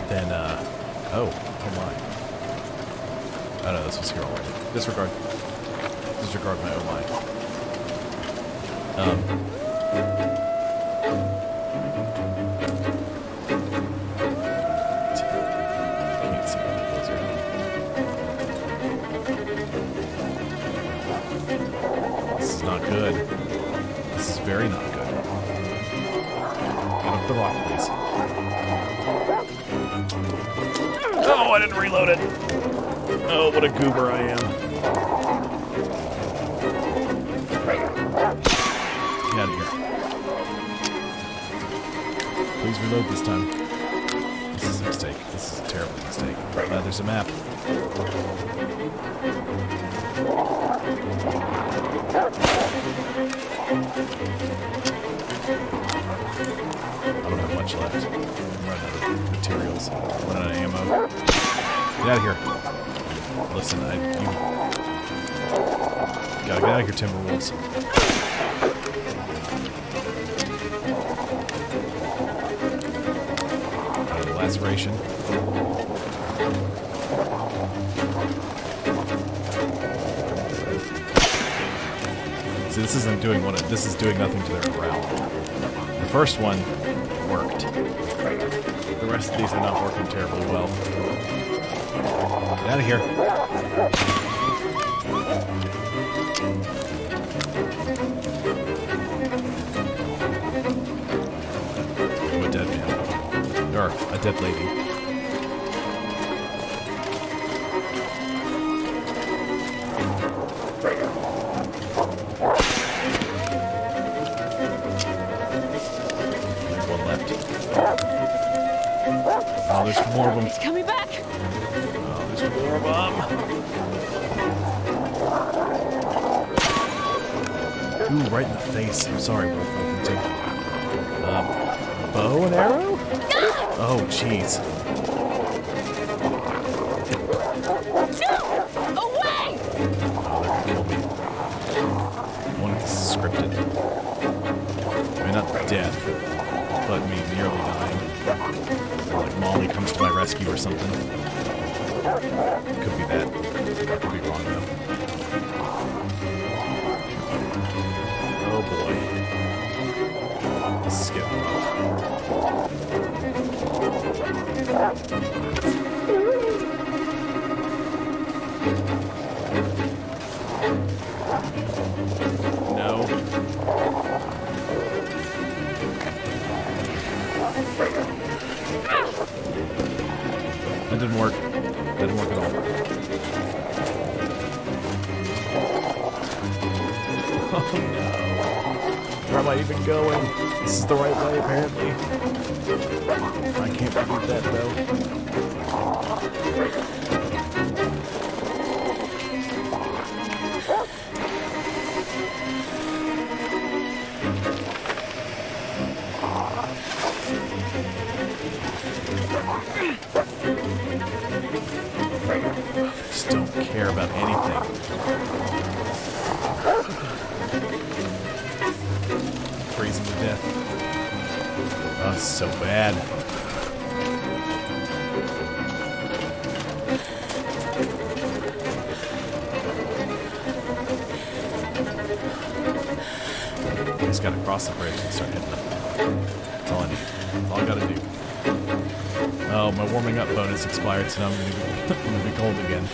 then oh my. Oh no, this was here already. Disregard my oh my. Can't see what the blizzard. This is not good. This is very not good. Get up the rock, please. Oh, I didn't reload it. Oh, what a goober I am. Get out of here. Please reload this time. This is a mistake. This is a terrible mistake. There's a map. I don't have much left. I'm running out of materials. I'm running out of ammo. Get out of here. Listen, Gotta get out of here, Timberwolves. Laceration. See, this isn't doing what this is doing nothing to their morale. The first one worked. The rest of these are not working terribly well. Get out of here. I'm a dead man. Or a dead lady. Oh, there's more of them. It's coming back. Oh, there's more of them. Ooh, right in the face. I'm sorry, Wolf. Bow and arrow? Oh, jeez. No! Away! Oh, they're gonna kill me. I wonder if this is scripted. I mean, not death, but me nearly dying. Or like Molly comes to my rescue or something. Could be that. Could be wrong though. Oh boy. This is getting rough. No. That didn't work. That didn't work at all. Oh no. Where am I even going? This is the right way, apparently. I can't believe that, though. I just don't care about anything. Freezing to death. Oh, it's so bad. I just gotta cross the bridge and start hitting them. That's all I need. That's all I gotta do. Oh, my warming up bonus expired, so now I'm gonna be cold again.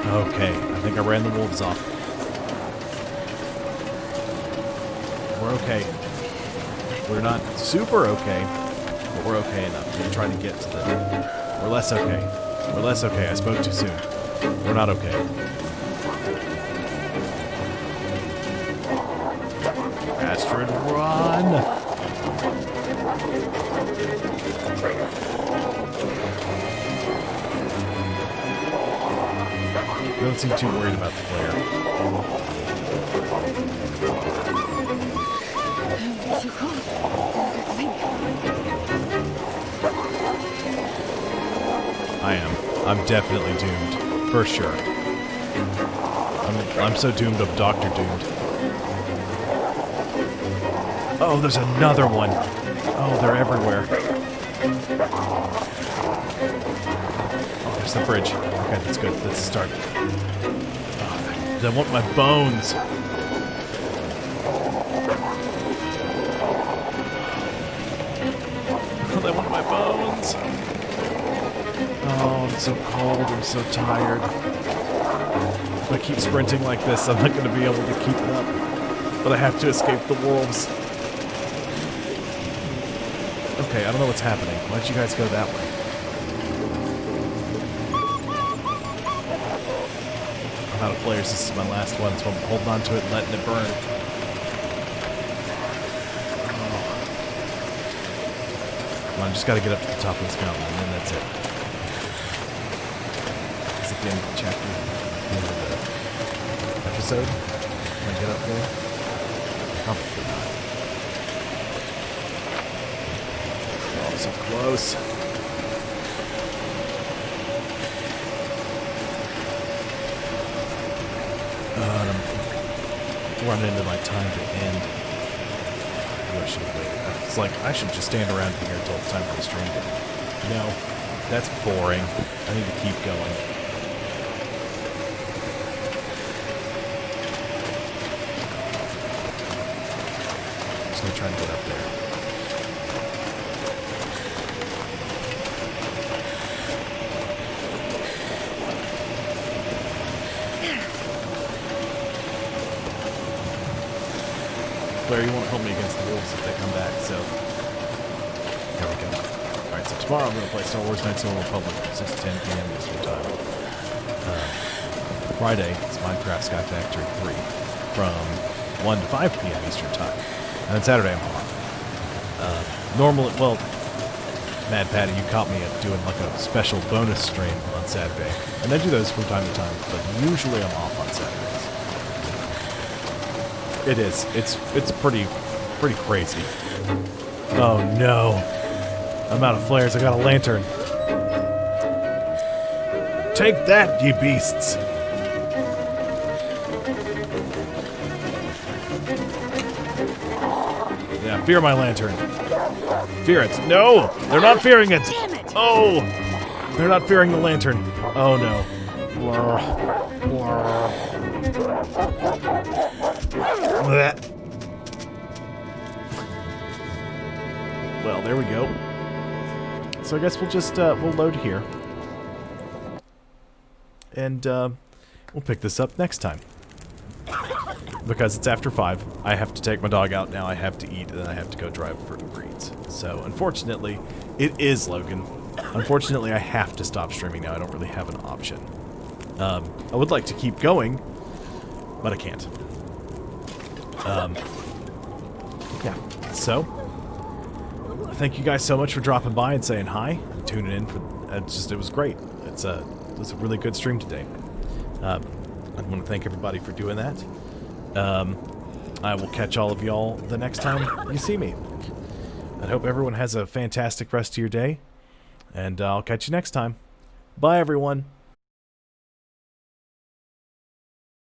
Okay, I think I ran the wolves off. We're okay. We're not super okay, but we're okay enough. We're trying to get to the... We're less okay. We're less okay. I spoke too soon. We're not okay. Astrid, run! I don't seem too worried about the flare. It's so cold. I am. I'm definitely doomed. For sure. I'm so doomed I'm Doctor Doomed. Oh, there's another one. Oh, they're everywhere. Oh, there's the bridge. Okay, that's good. That's a start. Oh, I want my bones. Oh, they want my bones. Oh, I'm so cold. I'm so tired. If I keep sprinting like this, I'm not going to be able to keep it up. But I have to escape the wolves. Okay, I don't know what's happening. Why don't you guys go that way? I'm out of flares. This is my last one, so I'm holding on to it and letting it burn. Come on, I just gotta get up to the top of this mountain, and then that's it. Is it the end of the chapter? The end of the episode? Can I get up there? Probably not. Oh, so close. God, I'm running into my time to end. Maybe I should have waited. It's like, I should just stand around here until it's time for the stream. No, that's boring. I need to keep going. I'm just going to try and get up there. Blair, you won't help me against the wolves if they come back, so... There we go. Alright, so tomorrow I'm going to play Star Wars Knights of the Old Republic, 6 to 10 p.m. Eastern Time. Friday, it's Minecraft Sky Factory 3, from 1 to 5 p.m. Eastern Time. And then Saturday I'm off. Normally, well, Mad Patty, you caught me at doing like a special bonus stream on Saturday. And I do those from time to time, but usually I'm off on Saturdays. It is. It's pretty crazy. Oh no. I'm out of flares. I got a lantern. Take that, ye beasts. Yeah, fear my lantern. Fear it. No! They're not fearing it! Damn it! Oh! They're not fearing the lantern. Oh no. Well, there we go. So I guess we'll just, we'll load here. And, we'll pick this up next time. Because it's after 5. I have to take my dog out now, I have to eat, and then I have to go drive for Uber Eats. So, unfortunately, it is Logan. Unfortunately, I have to stop streaming now. I don't really have an option. I would like to keep going, but I can't. Yeah. So, thank you guys so much for dropping by and saying hi, and tuning in for. It was great. It was a really good stream today. I want to thank everybody for doing that. I will catch all of y'all the next time you see me. I hope everyone has a fantastic rest of your day, and I'll catch you next time. Bye, everyone.